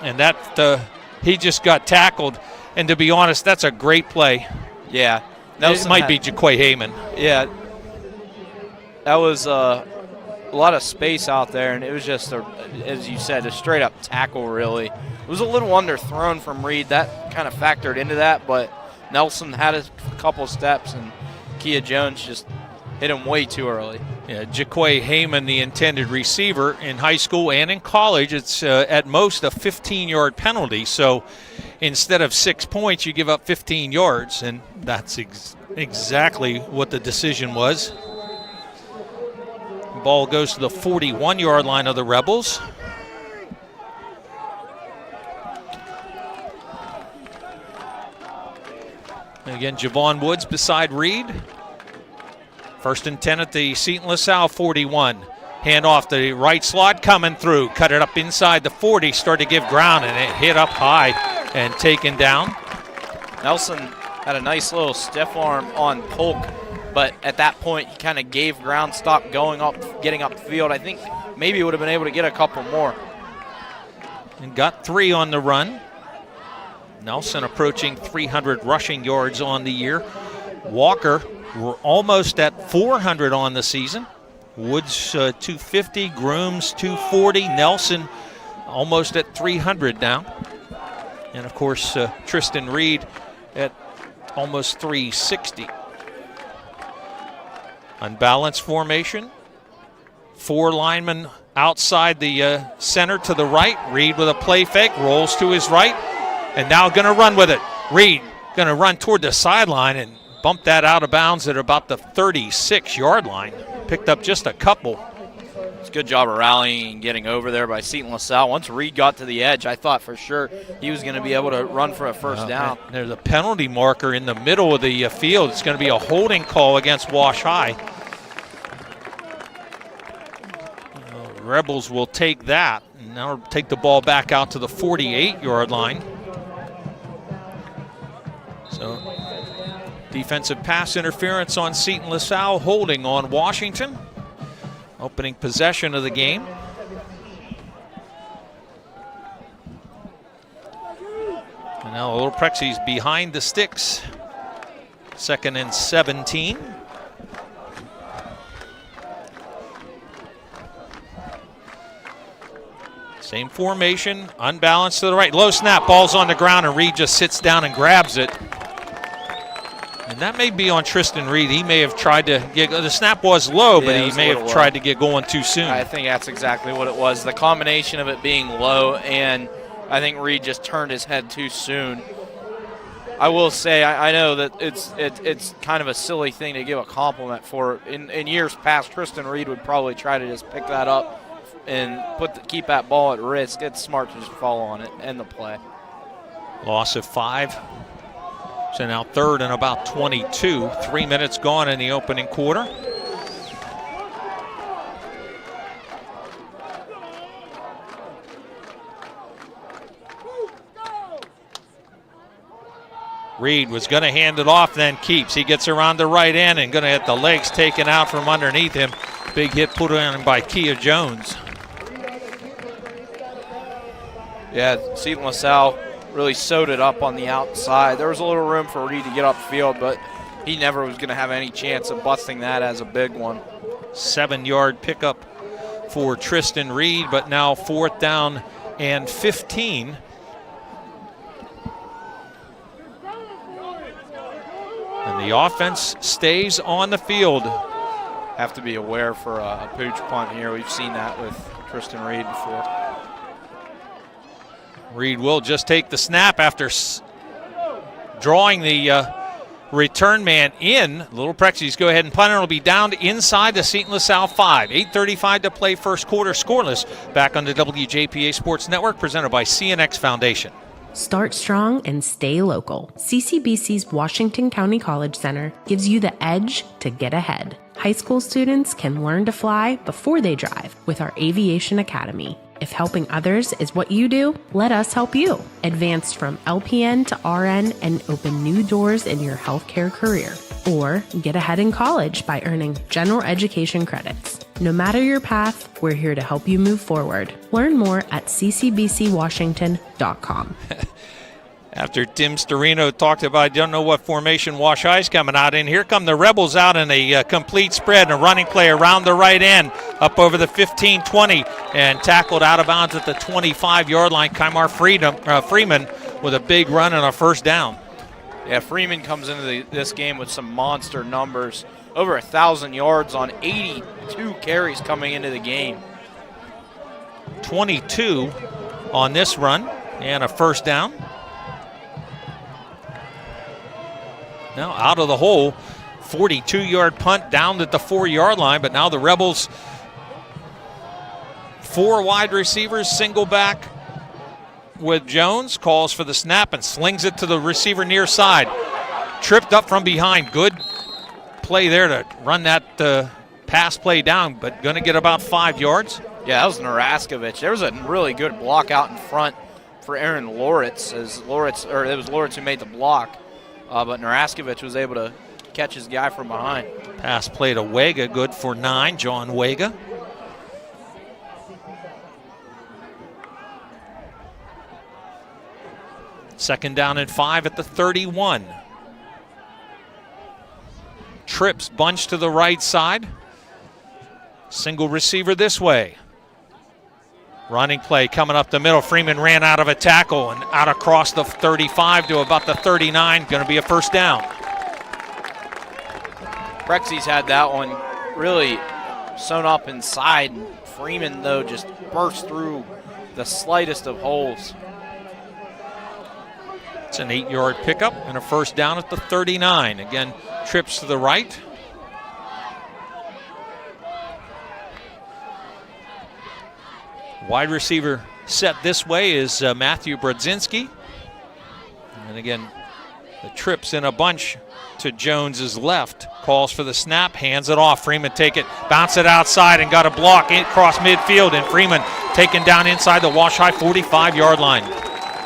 And that he just got tackled. And to be honest, that's a great play. Yeah. Nelson might be Jaquay Heyman. Yeah. That was a lot of space out there, and it was just, as you said, a straight-up tackle, really. It was a little underthrown from Reed. That kind of factored into that, but Nelson had a couple steps, and Kia Jones just hit him way too early. Yeah, Jaquay Heyman, the intended receiver in high school and in college, it's at most a 15-yard penalty. So instead of 6 points, you give up 15 yards, and that's exactly what the decision was. Ball goes to the 41-yard line of the Rebels. Again, Javon Woods beside Reed. 1st and 10 at the Seton LaSalle 41. Hand off the right slot, coming through. Cut it up inside the 40, start to give ground, and it hit up high and taken down. Nelson had a nice little stiff arm on Polk, but at that point he kind of gave ground, stopped going up, getting up the field. I think maybe he would have been able to get a couple more. And got 3 on the run. Nelson approaching 300 rushing yards on the year. Walker, we're almost at 400 on the season. Woods 250, Grooms 240, Nelson almost at 300 now. And of course Tristan Reed at almost 360. Unbalanced formation. 4 linemen outside the center to the right. Reed with a play fake, rolls to his right, and now going to run with it. Reed going to run toward the sideline and bump that out of bounds at about the 36-yard line. Picked up just a couple. It's a good job of rallying and getting over there by Seton LaSalle. Once Reed got to the edge, I thought for sure he was going to be able to run for a first down. There's a penalty marker in the middle of the field. It's going to be a holding call against Wash High. Rebels will take that. And now take the ball back out to the 48-yard line. So defensive pass interference on Seton LaSalle, holding on Washington. Opening possession of the game. And now Little Prexy's behind the sticks. 2nd and 17. Same formation, unbalanced to the right. Low snap, ball's on the ground, and Reed just sits down and grabs it. And that may be on Tristan Reed. He may have tried to get, the snap was low, but he may have tried to get going too soon. I think that's exactly what it was. The combination of it being low, and I think Reed just turned his head too soon. I will say, I know that it's kind of a silly thing to give a compliment for. In years past, Tristan Reed would probably try to just pick that up and keep that ball at risk. It's smart to just fall on it, end the play. Loss of 5. So now 3rd and about 22. 3 minutes gone in the opening quarter. Reed was going to hand it off, then keeps. He gets around the right end and going to get the legs taken out from underneath him. Big hit put on by Kia Jones. Yeah, Seton LaSalle really sewed it up on the outside. There was a little room for Reed to get upfield, but he never was going to have any chance of busting that as a big one. 7-yard pickup for Tristan Reed, but now 4th down and 15. And the offense stays on the field. Have to be aware for a pooch punt here. We've seen that with Tristan Reed before. Reed will just take the snap after drawing the return man in. Little Prexy's go ahead and punt. It'll be down to inside the Seton LaSalle 5. 8:35 to play, first quarter, scoreless. Back on the WJPA Sports Network, presented by CNX Foundation. Start strong and stay local. CCBC's Washington County College Center gives you the edge to get ahead. High school students can learn to fly before they drive with our Aviation Academy. If helping others is what you do, let us help you. Advance from LPN to RN and open new doors in your healthcare career. Or get ahead in college by earning general education credits. No matter your path, we're here to help you move forward. Learn more at ccbcwashington.com. After Tim Storino talked about, I don't know what formation Wash High's coming out in. Here come the Rebels out in a complete spread and a running play around the right end, up over the 15-20, and tackled out of bounds at the 25-yard line. Kymar Freeman with a big run and a first down. Yeah, Freeman comes into this game with some monster numbers. Over 1,000 yards on 82 carries coming into the game. 22 on this run and a first down. Now out of the hole, 42-yard punt down at the 4-yard line, but now the Rebels, 4 wide receivers, single back with Jones, calls for the snap and slings it to the receiver near side. Tripped up from behind. Good play there to run that pass play down, but going to get about 5 yards. Yeah, that was Naraskovich. There was a really good block out in front for Aaron Loritz. It was Loritz who made the block, but Naraskovich was able to catch his guy from behind. Pass play to Wega, good for 9, John Wega. Second down and 5 at the 31. Trips bunch to the right side. Single receiver this way. Running play coming up the middle. Freeman ran out of a tackle and out across the 35 to about the 39. Going to be a first down. Prexy's had that one really sewn up inside. Freeman, though, just burst through the slightest of holes. It's an 8-yard pickup and a first down at the 39. Again, trips to the right. Wide receiver set this way is Matthew Brodzinski. And again, the trips in a bunch to Jones's left. Calls for the snap, hands it off. Freeman take it, bounce it outside, and got a block across midfield. And Freeman taken down inside the Wash High 45-yard line.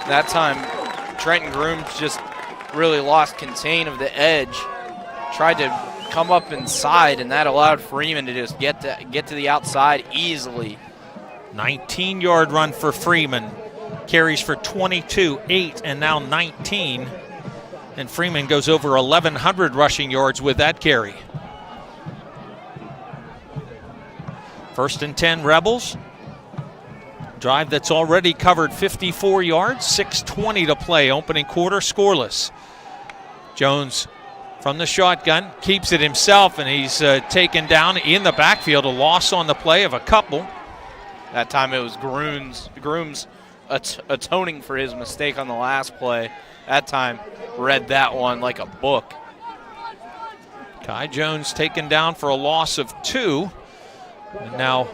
That time, Trenton Grooms just really lost contain of the edge. Tried to come up inside, and that allowed Freeman to just get to the outside easily. 19-yard run for Freeman. Carries for 22, 8, and now 19. And Freeman goes over 1,100 rushing yards with that carry. First and 10 Rebels. Drive that's already covered 54 yards, 6:20 to play, opening quarter, scoreless. Jones from the shotgun, keeps it himself, and he's taken down in the backfield, a loss on the play of a couple. That time it was Grooms atoning for his mistake on the last play. That time read that one like a book. Kai Jones taken down for a loss of 2. And now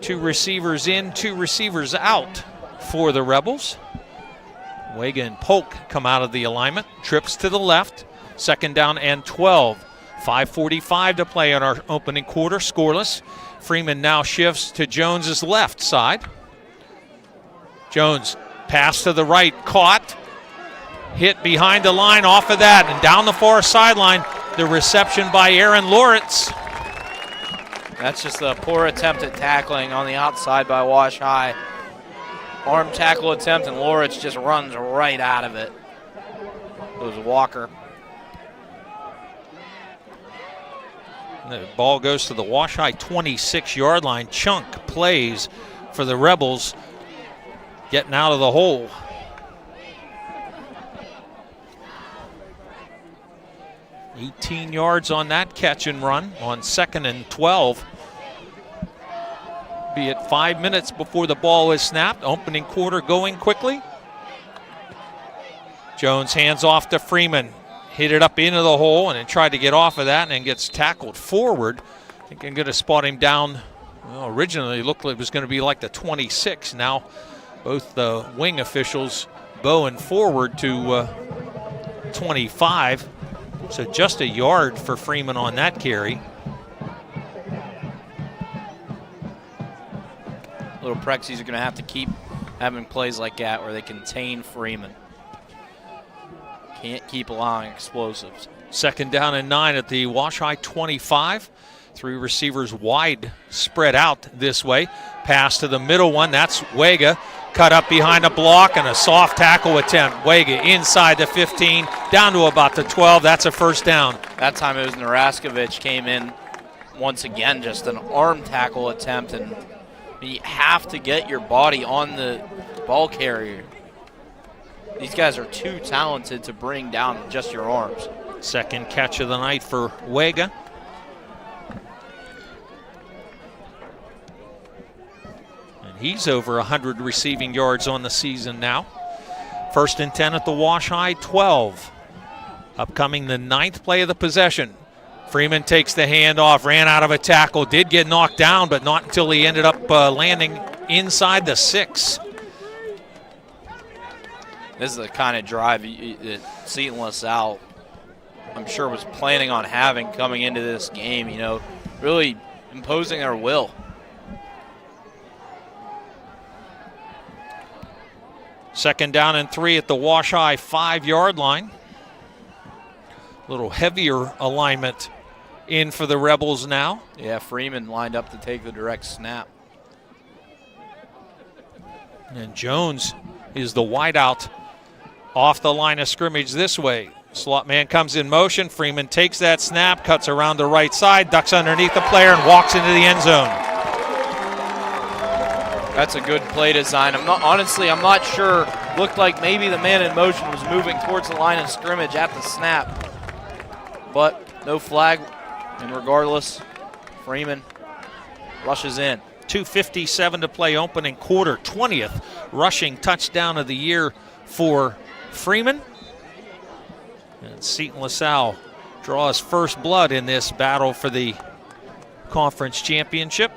2 receivers in, 2 receivers out for the Rebels. Wega and Polk come out of the alignment. Trips to the left. Second down and 12. 5:45 to play on our opening quarter, scoreless. Freeman now shifts to Jones's left side. Jones pass to the right, caught. Hit behind the line off of that, and down the far sideline, the reception by Aaron Loritz. That's just a poor attempt at tackling on the outside by Wash High. Arm tackle attempt, and Loritz just runs right out of it. It was Walker. The ball goes to the Wash High 26-yard line. Chunk plays for the Rebels, getting out of the hole. $18 yards on that catch and run on 2nd and 12. Be it 5 minutes before the ball is snapped. Opening quarter going quickly. Jones hands off to Freeman. Hit it up into the hole and then tried to get off of that and then gets tackled forward. I think I'm going to spot him down. Well, originally it looked like it was going to be like the 26. Now both the wing officials bowing forward to 25. So just a yard for Freeman on that carry. Little Prexies are going to have to keep having plays like that where they contain Freeman. Can't keep allowing explosives. Second down and 9 at the Wash High 25. 3 receivers wide spread out this way. Pass to the middle one. That's Wega. Cut up behind a block and a soft tackle attempt. Wega inside the 15, down to about the 12. That's a first down. That time it was Naraskovich came in once again, just an arm tackle attempt. And you have to get your body on the ball carrier. These guys are too talented to bring down just your arms. Second catch of the night for Wega. And he's over 100 receiving yards on the season now. First and 10 at the Wash High 12. Upcoming the 9th play of the possession. Freeman takes the handoff, ran out of a tackle, did get knocked down, but not until he ended up landing inside the 6. This is the kind of drive that Seton LaSalle, I'm sure, was planning on having coming into this game. You know, really imposing their will. Second down and 3 at the Wash High 5-yard line. A little heavier alignment in for the Rebels now. Yeah, Freeman lined up to take the direct snap. And Jones is the wideout off the line of scrimmage this way. Slot man comes in motion. Freeman takes that snap, cuts around the right side, ducks underneath the player, and walks into the end zone. That's a good play design. I'm not sure. Looked like maybe the man in motion was moving towards the line of scrimmage at the snap. But no flag, and regardless, Freeman rushes in. 2:57 to play opening quarter. 20th rushing touchdown of the year for Freeman. And Seton LaSalle draws first blood in this battle for the conference championship.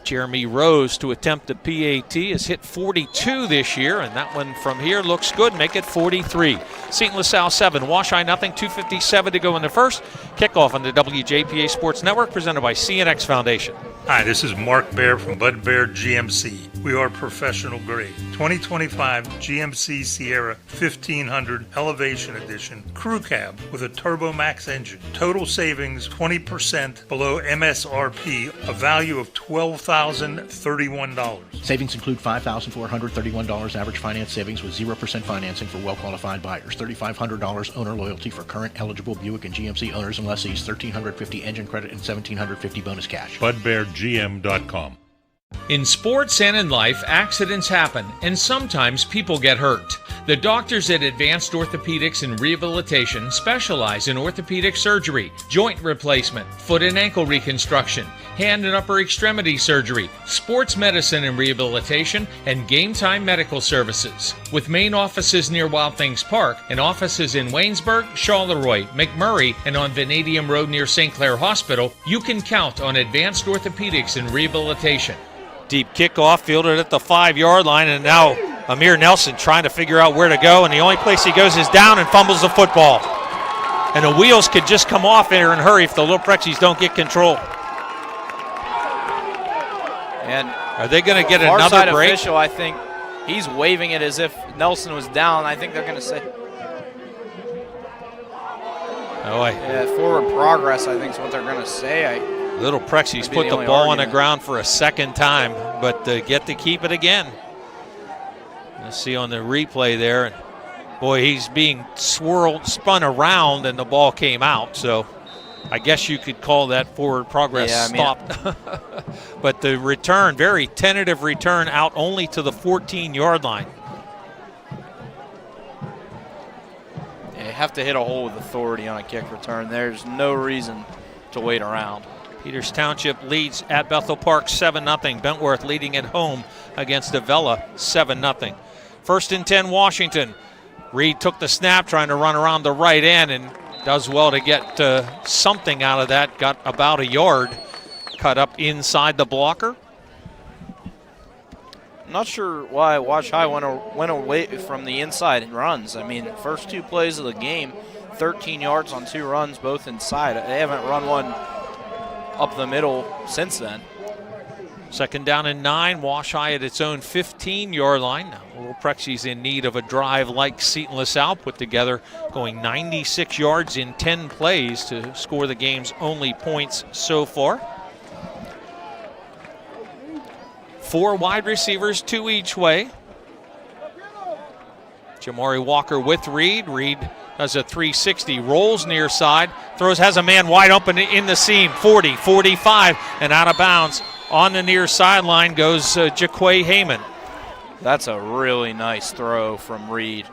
Jeremy Rose to attempt a PAT has hit 42 this year, and that one from here looks good. Make it 43. Seton LaSalle 7, Wash High nothing. 2:57 to go in the first. Kickoff on the WJPA Sports Network, presented by CNX Foundation. Hi, this is Mark Baer from Bud Baer GMC. We are professional grade. 2025 GMC Sierra 1500 Elevation Edition Crew Cab with a Turbo Max engine. Total savings 20% below MSRP, a value of $12,031. Savings include $5,431 average finance savings with 0% financing for well-qualified buyers. $3,500 owner loyalty for current eligible Buick and GMC owners and lessees. $1,350 engine credit and $1,750 bonus cash. BudBearGM.com. In sports and in life, accidents happen, and sometimes people get hurt. The doctors at Advanced Orthopedics and Rehabilitation specialize in orthopedic surgery, joint replacement, foot and ankle reconstruction, hand and upper extremity surgery, sports medicine and rehabilitation, and game time medical services. With main offices near Wild Things Park and offices in Waynesburg, Charleroi, McMurray, and on Vanadium Road near St. Clair Hospital, you can count on Advanced Orthopedics and Rehabilitation. Deep kickoff fielded at the 5-yard line, and now Amir Nelson trying to figure out where to go, and the only place he goes is down and fumbles the football. And the wheels could just come off here in a hurry if the Little Prexies don't get control. And are they going to get another another break? Official, I think he's waving it as if Nelson was down. I think they're going to say, forward progress, I think is what they're going to say. Little Prexies put the ball on the ground for a second time, but get to keep it again. Let's see on the replay there. And boy, he's being spun around, and the ball came out. So I guess you could call that forward progress stopped. But the return, very tentative return, out only to the 14-yard line. Yeah, you have to hit a hole with authority on a kick return. There's no reason to wait around. Peters Township leads at Bethel Park 7-0. Bentworth leading at home against Avella 7-0. First and 10, Washington. Reed took the snap, trying to run around the right end, and does well to get something out of that. Got about a yard, cut up inside the blocker. I'm not sure why Wash High went away from the inside runs. I mean, first 2 plays of the game, 13 yards on 2 runs, both inside. They haven't run one up the middle since then. Second down and 9, Wash High at its own 15-yard line. Now, Little Prexies in need of a drive like Seton LaSalle put together, going 96 yards in 10 plays to score the game's only points so far. 4 wide receivers, 2 each way. Jamari Walker with Reed. Reed does a 360, rolls near side, throws, has a man wide open in the seam, 40, 45, and out of bounds. On the near sideline goes Jaquay Heyman. That's a really nice throw from Reed.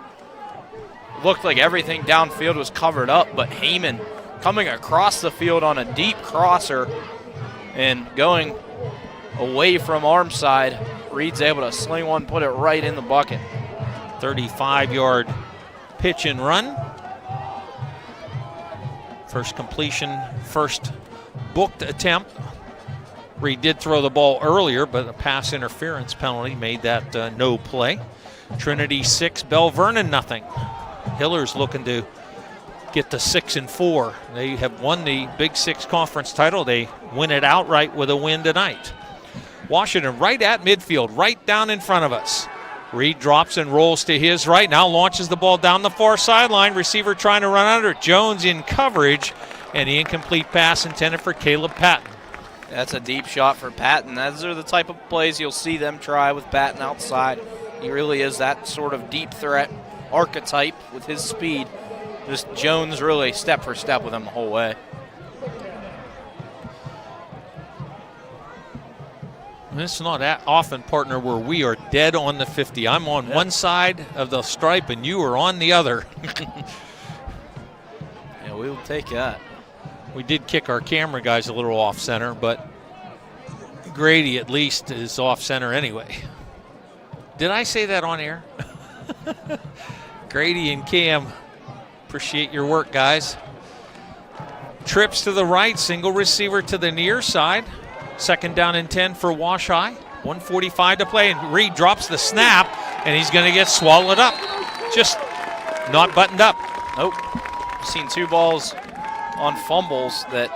Looked like everything downfield was covered up, but Heyman coming across the field on a deep crosser and going away from arm side. Reed's able to sling one, put it right in the bucket. 35-yard pitch and run. First completion, first booked attempt. Reed did throw the ball earlier, but a pass interference penalty made that no play. Trinity 6, Bell Vernon nothing. Hiller's looking to get to 6-4. They have won the Big Six Conference title. They win it outright with a win tonight. Washington right at midfield, right down in front of us. Reed drops and rolls to his right. Now launches the ball down the far sideline. Receiver trying to run under it. Jones in coverage, and the incomplete pass intended for Caleb Patton. That's a deep shot for Patton. Those are the type of plays you'll see them try with Patton outside. He really is that sort of deep threat archetype with his speed. Just Jones really step for step with him the whole way. It's not that often, partner, where we are dead on the 50. I'm on one side of the stripe and you are on the other. Yeah, we'll take that. We did kick our camera guys a little off center, but Grady at least is off center anyway. Did I say that on air? Grady and Cam, appreciate your work, guys. Trips to the right, single receiver to the near side. 2nd down and 10 for Wash High. 1:45 to play, and Reed drops the snap, and he's going to get swallowed up. Just not buttoned up. Nope. I've seen 2 balls on fumbles that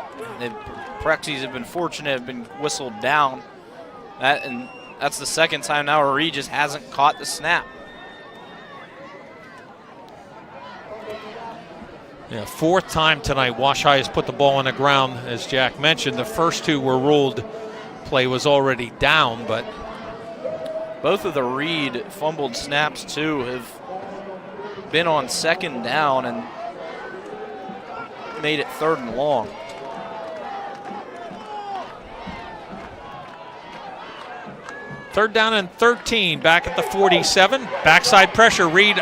Prexies have been fortunate, have been whistled down. And that's the 2nd time now where Reed just hasn't caught the snap. Yeah, 4th time tonight Wash High has put the ball on the ground. As Jack mentioned, the first 2 were ruled. Play was already down, but both of the Reed fumbled snaps too have been on 2nd down and made it 3rd and long. Third down and 13, back at the 47. Backside pressure, Reed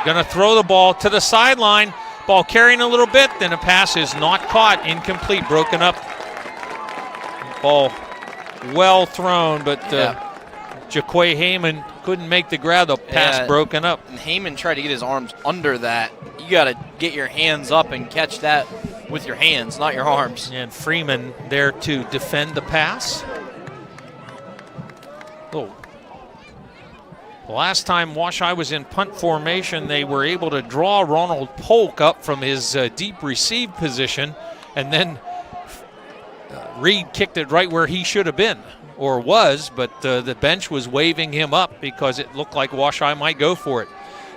going to throw the ball to the sideline. Ball carrying a little bit, then a pass is not caught, incomplete, broken up. Ball well thrown, but Jaquay Heyman couldn't make the grab, the pass broken up. And Heyman tried to get his arms under that. You got to get your hands up and catch that with your hands, not your arms. And Freeman there to defend the pass. Oh. Last time Wash High was in punt formation, they were able to draw Ronald Polk up from his deep receive position, and then Reed kicked it right where he should have been, or was, but the bench was waving him up because it looked like Wash High might go for it.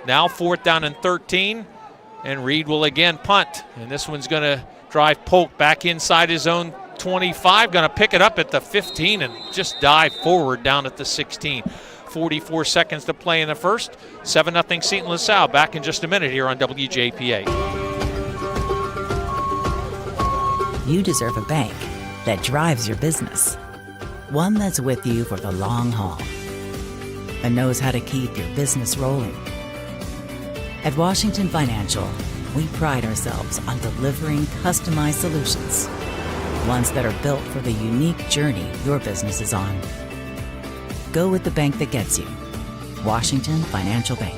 Now 4th down and 13, and Reed will again punt, and this one's going to drive Polk back inside his own 25, going to pick it up at the 15 and just dive forward down at the 16. 44 seconds to play in the first. 7-0 Seton LaSalle. Back in just a minute here on WJPA. You deserve a bank that drives your business. One that's with you for the long haul and knows how to keep your business rolling. At Washington Financial, we pride ourselves on delivering customized solutions, ones that are built for the unique journey your business is on. Go with the bank that gets you. Washington Financial Bank.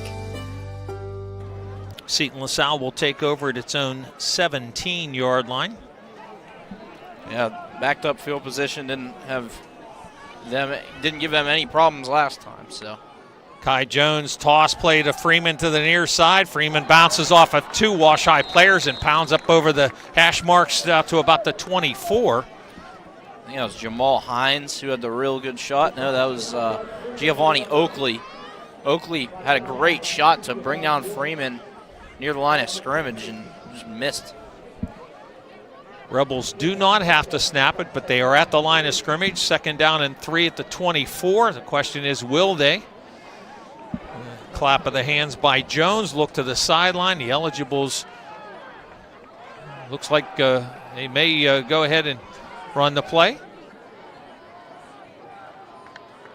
Seton LaSalle will take over at its own 17-yard line. Yeah, backed up field position didn't give them any problems last time. So Kai Jones toss play to Freeman to the near side. Freeman bounces off of 2 Wash High players and pounds up over the hash marks out to about the 24. I think that was Jamal Hines who had the real good shot. No, that was Giovanni Oakley. Oakley had a great shot to bring down Freeman near the line of scrimmage and just missed. Rebels do not have to snap it, but they are at the line of scrimmage. 2nd down and 3 at the 24. The question is, will they? Clap of the hands by Jones. Look to the sideline. The eligibles looks like they may go ahead and run the play.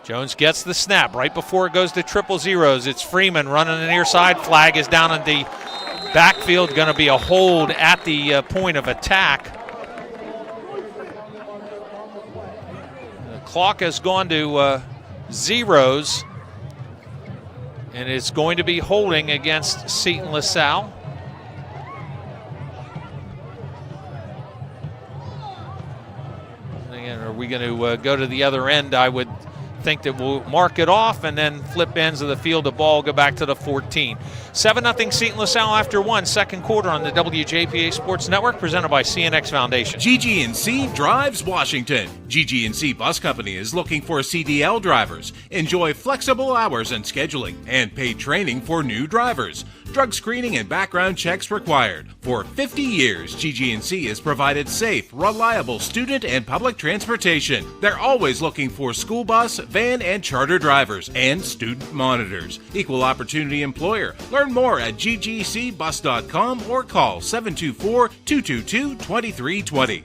Jones gets the snap right before it goes to 000. It's Freeman running the near side. Flag is down in the backfield. Going to be a hold at the point of attack. The clock has gone to zeros, and it's going to be holding against Seton LaSalle. Are we going to go to the other end? I would think that we'll mark it off and then flip ends of the field. The ball go back to the 14. 7-0 Seton LaSalle after one. Second quarter on the WJPA Sports Network, presented by CNX Foundation. GG&C drives Washington. GG&C Bus Company is looking for CDL drivers. Enjoy flexible hours and scheduling and paid training for new drivers. Drug screening and background checks required. For 50 years, GG&C has provided safe, reliable student and public transportation. They're always looking for school bus, van, and charter drivers and student monitors. Equal opportunity employer. Learn more at ggcbus.com or call 724-222-2320.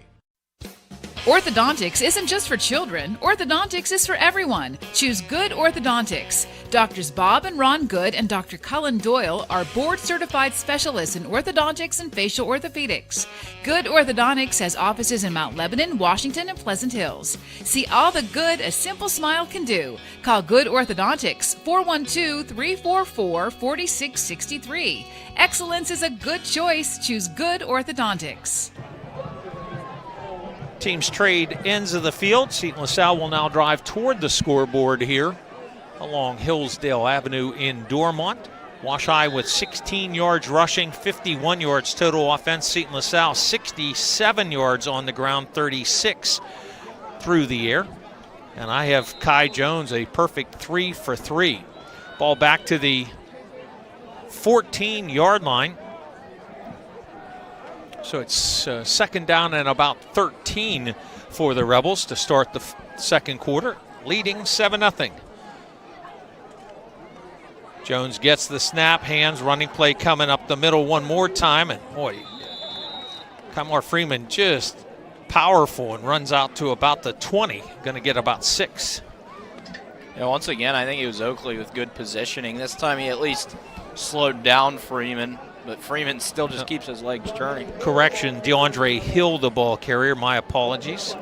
Orthodontics isn't just for children. Orthodontics is for everyone. Choose Good Orthodontics. Doctors Bob and Ron Good and Dr. Cullen Doyle are board-certified specialists in orthodontics and facial orthopedics. Good Orthodontics has offices in Mount Lebanon, Washington, and Pleasant Hills. See all the good a simple smile can do. Call Good Orthodontics, 412-344-4663. Excellence is a good choice. Choose Good Orthodontics. Teams trade ends of the field. Seton LaSalle will now drive toward the scoreboard here along Hillsdale Avenue in Dormont. Wash High with 16 yards rushing, 51 yards total offense. Seton LaSalle 67 yards on the ground, 36 through the air. And I have Kai Jones a perfect 3 for 3. Ball back to the 14-yard line. So it's second down and about 13 for the Rebels to start the second quarter, leading 7-0. Jones gets the snap, hands, running play coming up the middle one more time. And boy, Kymar Freeman just powerful and runs out to about the 20. Going to get about 6. Yeah, once again, I think it was Oakley with good positioning. This time he at least slowed down Freeman. But Freeman still just keeps his legs turning. Correction, DeAndre Hill, the ball carrier. My apologies.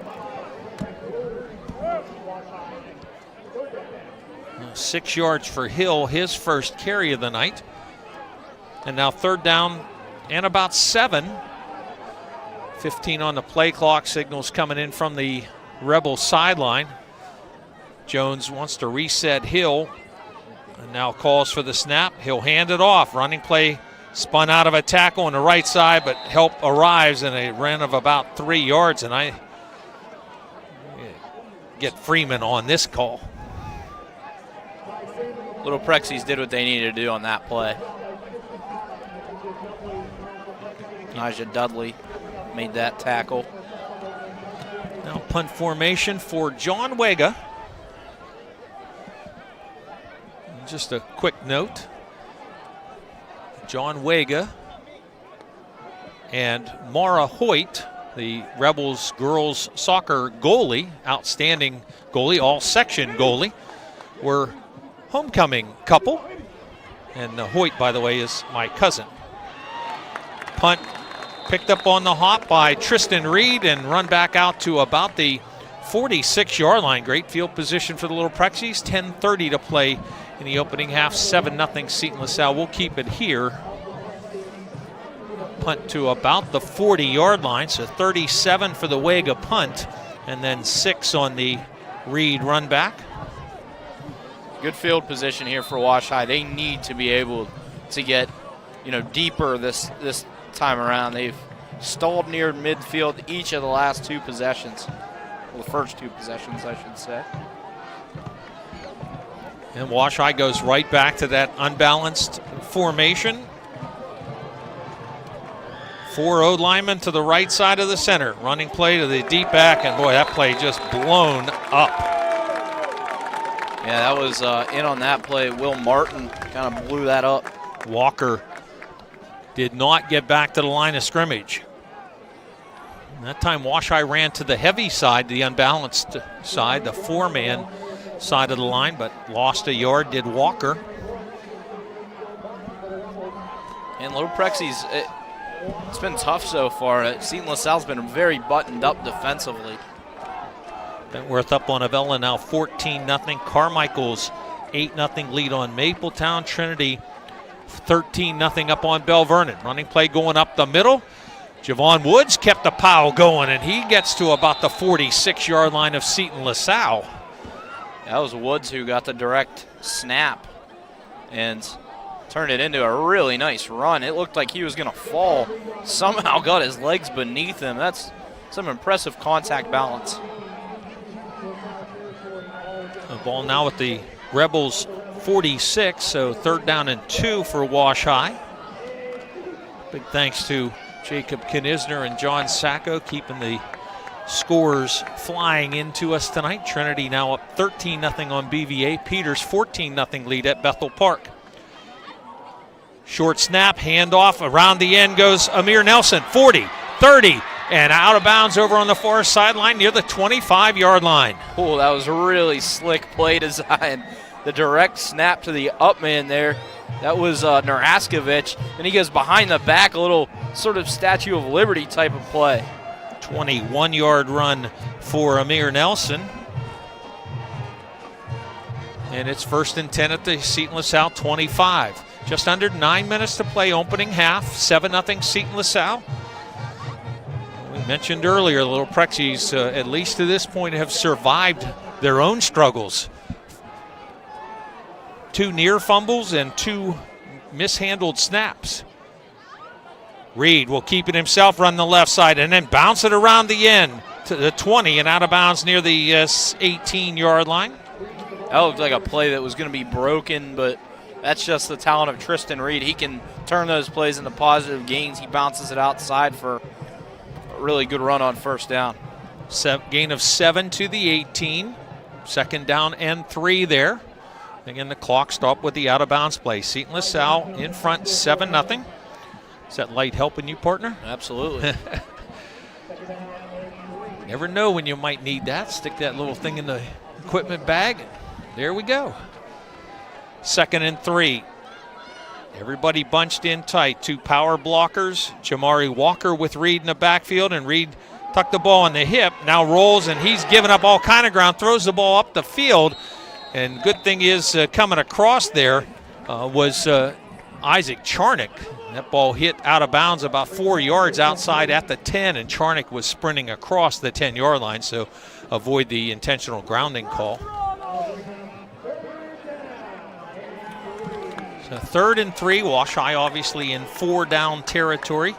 6 yards for Hill, his first carry of the night. And now third down and about 7. 15 on the play clock. Signals coming in from the Rebel sideline. Jones wants to reset Hill and now calls for the snap. He'll hand it off. Running play spun out of a tackle on the right side, but help arrives in a run of about 3 yards, and I get Freeman on this call. Little Prexies did what they needed to do on that play. Elijah Dudley made that tackle. Now punt formation for John Wega. Just a quick note. John Wega and Mara Hoyt, the Rebels girls soccer goalie, outstanding goalie, all-section goalie, were homecoming couple. And Hoyt, by the way, is my cousin. Punt picked up on the hop by Tristan Reed and run back out to about the 46-yard line. Great field position for the Little Prexies. 10:30 to play in the opening half. 7-0 Seton LaSalle. We'll keep it here. Punt to about the 40-yard line. So 37 for the Wega punt, and then 6 on the Reed run back. Good field position here for Wash High. They need to be able to get, deeper this time around. They've stalled near midfield each of the last 2 possessions. Well, the first 2 possessions, I should say. And Wash High goes right back to that unbalanced formation. 4 O linemen to the right side of the center. Running play to the deep back, and boy, that play just blown up. Yeah, that was in on that play. Will Martin kind of blew that up. Walker did not get back to the line of scrimmage. And that time Wash High ran to the heavy side, the unbalanced side, the 4-man side of the line, but lost a yard, did Walker. And Little Prexies, it's been tough so far. Seton LaSalle's been very buttoned up defensively. Bentworth up on Avella now 14-0. Carmichael's 8-0 lead on Mapletown. Trinity 13-0 up on Bell Vernon. Running play going up the middle. Javon Woods kept the pile going, and he gets to about the 46-yard line of Seton LaSalle. That was Woods who got the direct snap and turned it into a really nice run. It looked like he was going to fall. Somehow got his legs beneath him. That's some impressive contact balance. The ball now with the Rebels 46, so 3rd down and 2 for Wash High. Big thanks to Jacob Knisner and John Sacco keeping the scores flying into us tonight. Trinity now up 13-0 on BVA. Peters 14-0 lead at Bethel Park. Short snap, handoff, around the end goes Amir Nelson, 40, 30, and out of bounds over on the far sideline near the 25-yard line. Oh, that was really slick play design. The direct snap to the up man there. That was Naraskovic, and he goes behind the back, a little sort of Statue of Liberty type of play. 21-yard run for Amir Nelson. And it's 1st and 10 at the Seton LaSalle 25. Just under 9 minutes to play opening half. 7-0 Seton LaSalle. We mentioned earlier, the Little Prexies, at least to this point, have survived their own struggles. 2 near fumbles and 2 mishandled snaps. Reed will keep it himself, run the left side, and then bounce it around the end to the 20 and out of bounds near the 18-yard line. That looked like a play that was going to be broken, but that's just the talent of Tristan Reed. He can turn those plays into positive gains. He bounces it outside for a really good run on 1st down. Gain of 7 to the 18. 2nd down and 3 there. Again, the clock stopped with the out-of-bounds play. Seton LaSalle in front, 7-0. Is that light helping you, partner? Absolutely. Never know when you might need that. Stick that little thing in the equipment bag. There we go. 2nd and 3. Everybody bunched in tight. 2 power blockers. Jamari Walker with Reed in the backfield, and Reed tucked the ball on the hip. Now rolls, and he's giving up all kind of ground. Throws the ball up the field. And good thing is coming across there was Isaac Charnick. That ball hit out of bounds about 4 yards outside at the 10, and Charnick was sprinting across the 10-yard line, so avoid the intentional grounding call. So 3rd and 3, Wash High obviously in 4-down territory.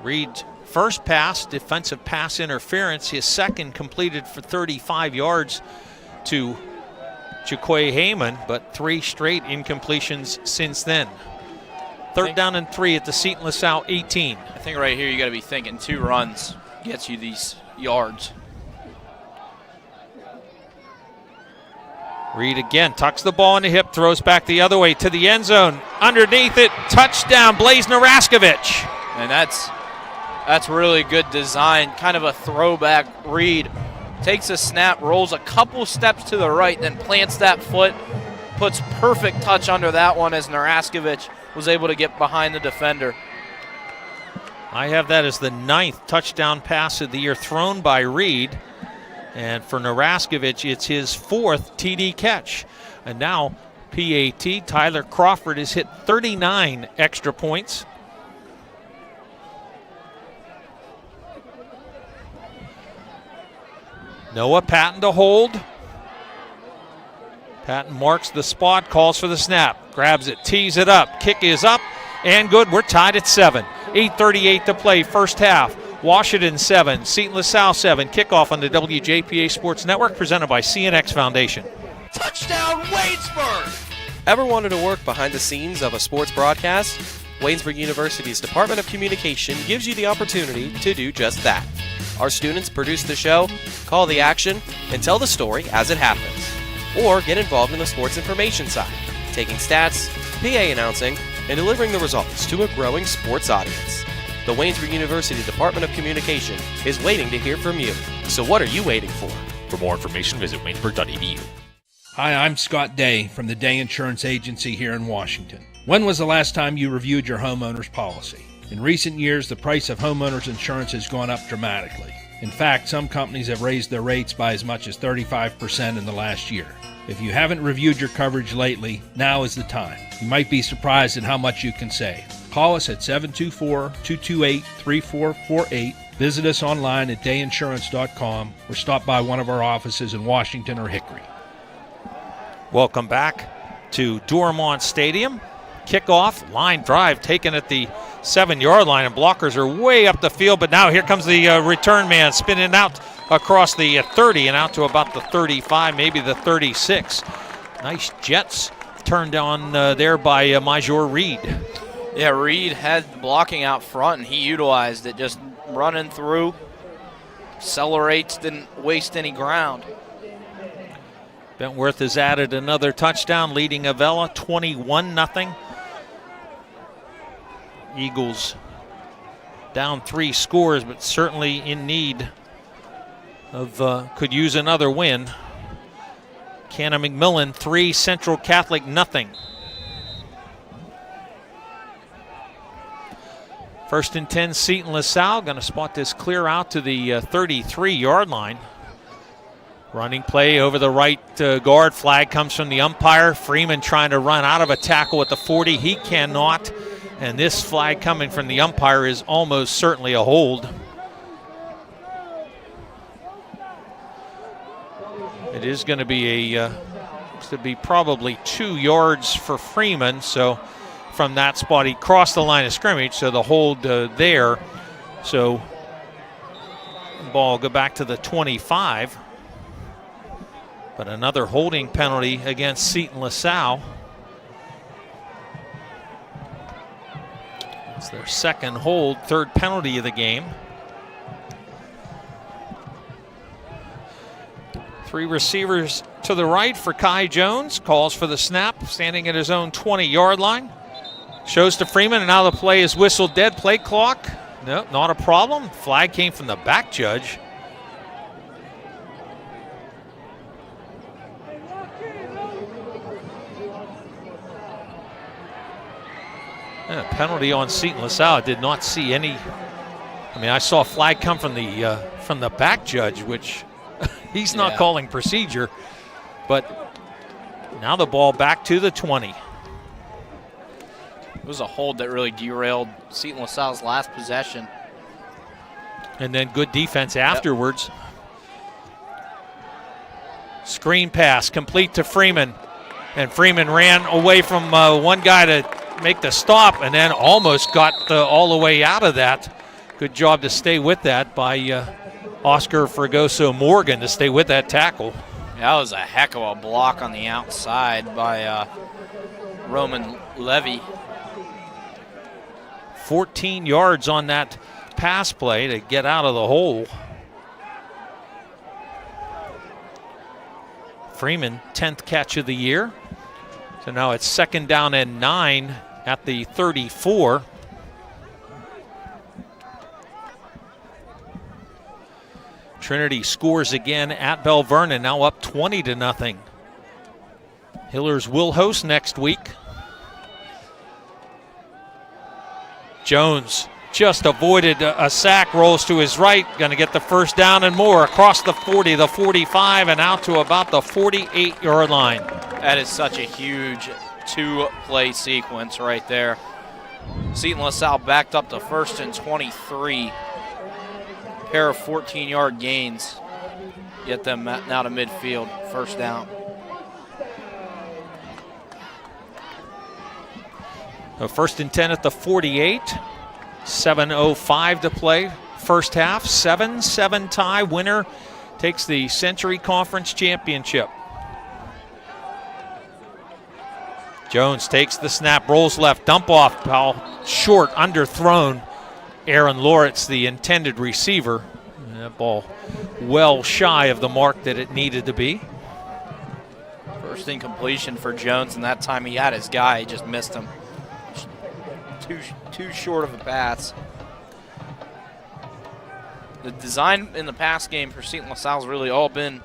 Reed's first pass, defensive pass interference, his second completed for 35 yards to Jaquay Heyman, but 3 straight incompletions since then. 3rd down and 3 at the Seton LaSalle 18. I think right here you got to be thinking 2 runs gets you these yards. Reed again tucks the ball in the hip, throws back the other way to the end zone. Underneath it, touchdown, Blaze Naraskovic. And that's really good design, kind of a throwback. Reed takes a snap, rolls a couple steps to the right, then plants that foot, puts perfect touch under that one as Naraskovic was able to get behind the defender. I have that as the 9th touchdown pass of the year thrown by Reed. And for Naraskovic, it's his 4th TD catch. And now PAT, Tyler Crawford has hit 39 extra points. Noah Patton to hold. Patton marks the spot, calls for the snap, grabs it, tees it up, kick is up, and good. We're tied at 7. 8:38 to play, first half. Washington 7, Seton LaSalle 7. Kickoff on the WJPA Sports Network, presented by CNX Foundation. Touchdown, Waynesburg! Ever wanted to work behind the scenes of a sports broadcast? Waynesburg University's Department of Communication gives you the opportunity to do just that. Our students produce the show, call the action, and tell the story as it happens. Or get involved in the sports information side, taking stats, PA announcing, and delivering the results to a growing sports audience. The Waynesburg University Department of Communication is waiting to hear from you. So what are you waiting for? For more information, visit waynesburg.edu. Hi, I'm Scott Day from the Day Insurance Agency here in Washington. When was the last time you reviewed your homeowner's policy? In recent years, the price of homeowners insurance has gone up dramatically. In fact, some companies have raised their rates by as much as 35% in the last year. If you haven't reviewed your coverage lately, now is the time. You might be surprised at how much you can save. Call us at 724-228-3448. Visit us online at dayinsurance.com or stop by one of our offices in Washington or Hickory. Welcome back to Dormont Stadium. Kickoff, line drive taken at the 7-yard line, and blockers are way up the field, but now here comes the return man spinning out across the 30 and out to about the 35, maybe the 36. Nice jets turned on there by Major Reed. Yeah, Reed had the blocking out front, and he utilized it, just running through, accelerates, didn't waste any ground. Bentworth has added another touchdown, leading Avella 21-0. Eagles down 3 scores, but certainly in need of, could use another win. Canna McMillan 3, Central Catholic 0. First and 10, Seton LaSalle. Going to spot this clear out to the 33-yard line. Running play over the right guard. Flag comes from the umpire. Freeman trying to run out of a tackle at the 40. He cannot. And this flag coming from the umpire is almost certainly a hold. It is going to be probably 2 yards for Freeman. So from that spot, he crossed the line of scrimmage. So the hold there. So the ball will go back to the 25. But another holding penalty against Seton LaSalle. It's their second hold, third penalty of the game. 3 receivers to the right for Kai Jones. Calls for the snap, standing at his own 20-yard line. Shows to Freeman, and now the play is whistled dead. Play clock. No, not a problem. Flag came from the back judge. Yeah, penalty on Seton LaSalle. I did not see any. I mean, I saw a flag come from the back judge, which he's not calling procedure. But now the ball back to the 20. It was a hold that really derailed Seton LaSalle's last possession. And then good defense afterwards. Screen pass complete to Freeman. And Freeman ran away from one guy to make the stop, and then almost got all the way out of that. Good job to stay with that by Oscar Fragoso Morgan to stay with that tackle. That was a heck of a block on the outside by Roman Levy. 14 yards on that pass play to get out of the hole. Freeman, 10th catch of the year. So now it's 2nd down and 9 at the 34. Trinity scores again at Bell Vernon, now up 20-0. Hillers will host next week. Jones just avoided a sack, rolls to his right, going to get the first down and more across the 40, the 45, and out to about the 48-yard line. That is such a huge 2-play sequence right there. Seton LaSalle backed up to 1st and 23. Pair of 14-yard gains. Get them now to midfield, first down. So 1st and 10 at the 48. 7:05 to play. First half, 7-7 tie. Winner takes the Century Conference Championship. Jones takes the snap, rolls left, dump off, ball short, underthrown. Aaron Loritz, the intended receiver. And that ball well shy of the mark that it needed to be. First incompletion for Jones, and that time he had his guy, he just missed him. Too short of a pass. The design in the pass game for Seton LaSalle has really all been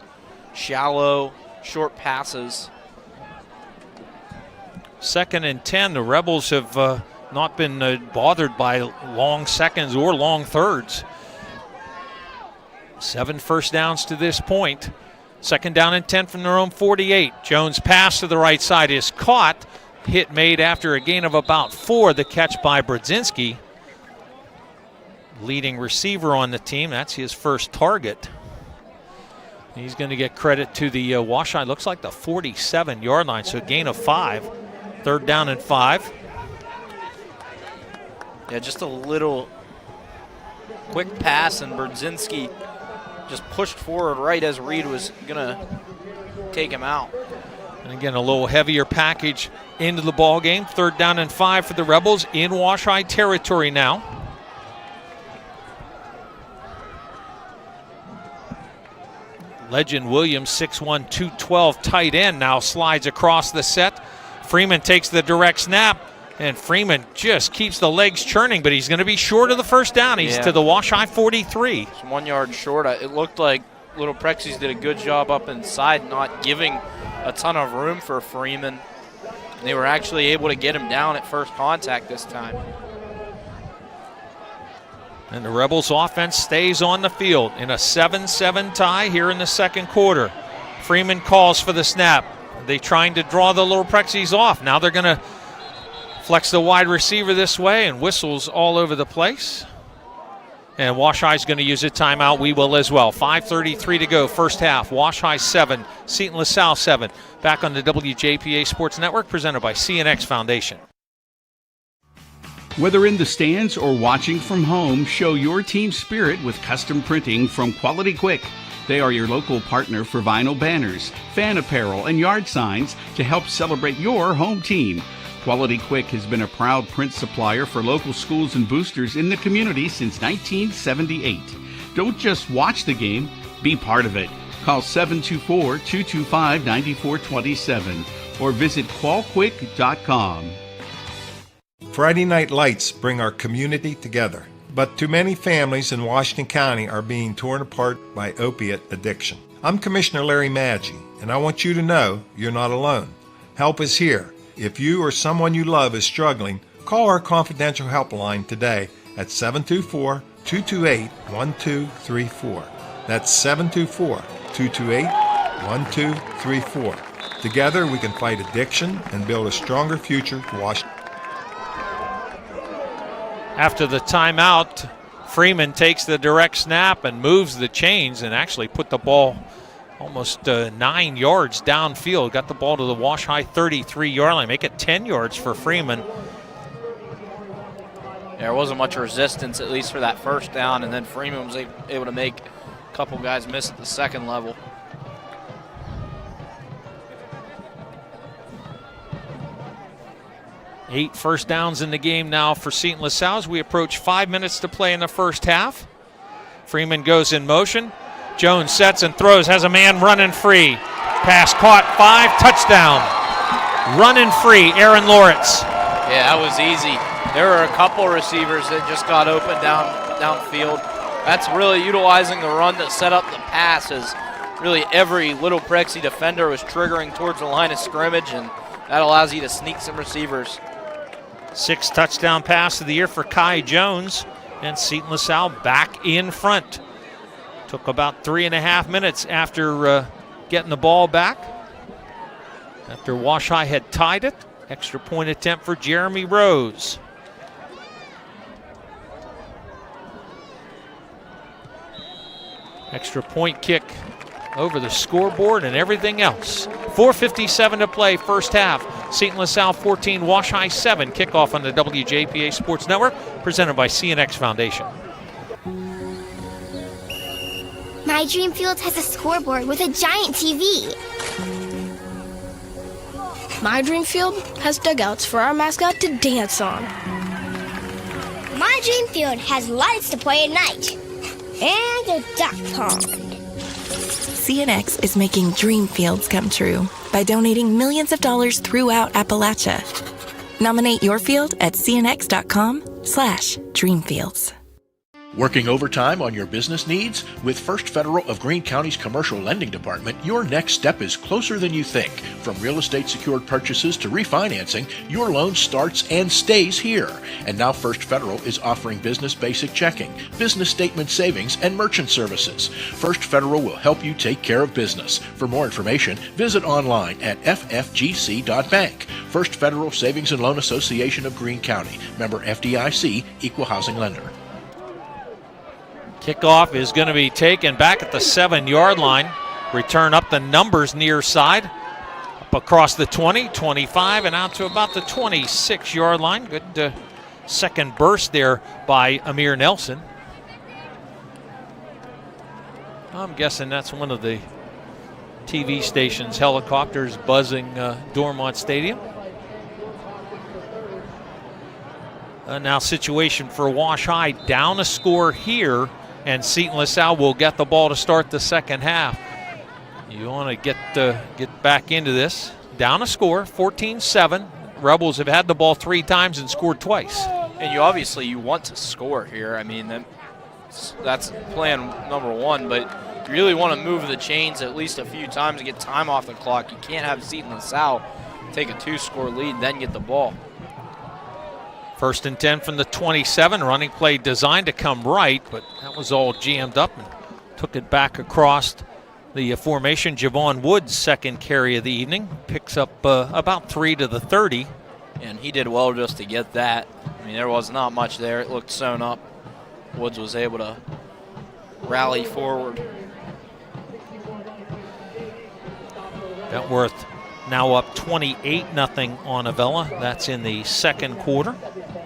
shallow, short passes. 2nd and 10, the Rebels have not been bothered by long seconds or long thirds. 7 first downs to this point. Second down and 10 from their own 48. Jones' pass to the right side is caught. Hit made after a gain of about 4. The catch by Brodzinski. Leading receiver on the team. That's his first target. He's going to get credit to the Washai. Looks like the 47-yard line, so a gain of 5. Third down and 5. Yeah, just a little quick pass, and Brodzinski just pushed forward right as Reed was going to take him out. And again, a little heavier package into the ball game. Third down and 5 for the Rebels in Washai territory now. Legend Williams, 6'1", 212 tight end, now slides across the set. Freeman takes the direct snap, and Freeman just keeps the legs churning, but he's going to be short of the first down. He's to the Washai 43. It's 1 yard short. It looked like Little Prexies did a good job up inside, not giving a ton of room for Freeman. They were actually able to get him down at first contact this time. And the Rebels offense stays on the field in a 7-7 tie here in the second quarter. Freeman calls for the snap. They trying to draw the Little Prexies off. Now they're going to flex the wide receiver this way, and whistles all over the place. And Washai's going to use a timeout. We will as well. 5:33 to go, first half. Washai 7, Seton LaSalle 7. Back on the WJPA Sports Network, presented by CNX Foundation. Whether in the stands or watching from home, show your team spirit with custom printing from Quality Quick. They are your local partner for vinyl banners, fan apparel, and yard signs to help celebrate your home team. Quality Quick has been a proud print supplier for local schools and boosters in the community since 1978. Don't just watch the game, be part of it. Call 724-225-9427 or visit qualquick.com. Friday night lights bring our community together, but too many families in Washington County are being torn apart by opiate addiction. I'm Commissioner Larry Maggi, and I want you to know you're not alone. Help is here. If you or someone you love is struggling, call our confidential helpline today at 724-228-1234. That's 724-228-1234. Together we can fight addiction and build a stronger future for Washington. After the timeout, Freeman takes the direct snap and moves the chains and actually put the ball almost 9 yards downfield. Got the ball to the Washai 33-yard line. Make it 10 yards for Freeman. There wasn't much resistance, at least for that first down, and then Freeman was able to make a couple guys miss at the second level. Eight first downs in the game now for Seton LaSalle as we approach 5 minutes to play in the first half. Freeman goes in motion. Jones sets and throws, has a man running free. Pass caught, 5, touchdown. Running free, Aaron Loritz. Yeah, that was easy. There were a couple receivers that just got open downfield. That's really utilizing the run that set up the pass, as really every Little Prexy defender was triggering towards the line of scrimmage, and that allows you to sneak some receivers. 6th touchdown pass of the year for Kai Jones, and Seton LaSalle back in front. Took about 3.5 minutes after getting the ball back. After Washai had tied it, extra point attempt for Jeremy Rose. Extra point kick over the scoreboard and everything else. 4:57 to play, first half. Seton LaSalle 14, Washai 7. Kickoff on the WJPA Sports Network, presented by CNX Foundation. My Dream Field has a scoreboard with a giant TV. My Dream Field has dugouts for our mascot to dance on. My Dream Field has lights to play at night. And a duck pond. CNX is making dream fields come true by donating millions of dollars throughout Appalachia. Nominate your field at cnx.com/dreamfields. Working overtime on your business needs? With First Federal of Greene County's Commercial Lending Department, your next step is closer than you think. From real estate secured purchases to refinancing, your loan starts and stays here. And now First Federal is offering business basic checking, business statement savings, and merchant services. First Federal will help you take care of business. For more information, visit online at ffgc.bank. First Federal Savings and Loan Association of Greene County. Member FDIC, Equal Housing Lender. Kickoff is going to be taken back at the 7-yard line. Return up the numbers near side. Up across the 20, 25, and out to about the 26-yard line. Good second burst there by Amir Nelson. I'm guessing that's one of the TV station's helicopters buzzing Dormont Stadium. Now situation for Wash High, down a score here, and Seton LaSalle will get the ball to start the second half. You want to get back into this. Down a score, 14-7. Rebels have had the ball 3 times and scored twice. And you want to score here. I mean, that's plan number one, but you really want to move the chains at least a few times to get time off the clock. You can't have Seton LaSalle take a 2-score lead, then get the ball. 1st and 10 from the 27. Running play designed to come right, but that was all jammed up and took it back across the formation. Javon Woods' second carry of the evening. Picks up about 3 to the 30. And he did well just to get that. I mean, there was not much there. It looked sewn up. Woods was able to rally forward. Bentworth now up 28-0 on Avella. That's in the second quarter.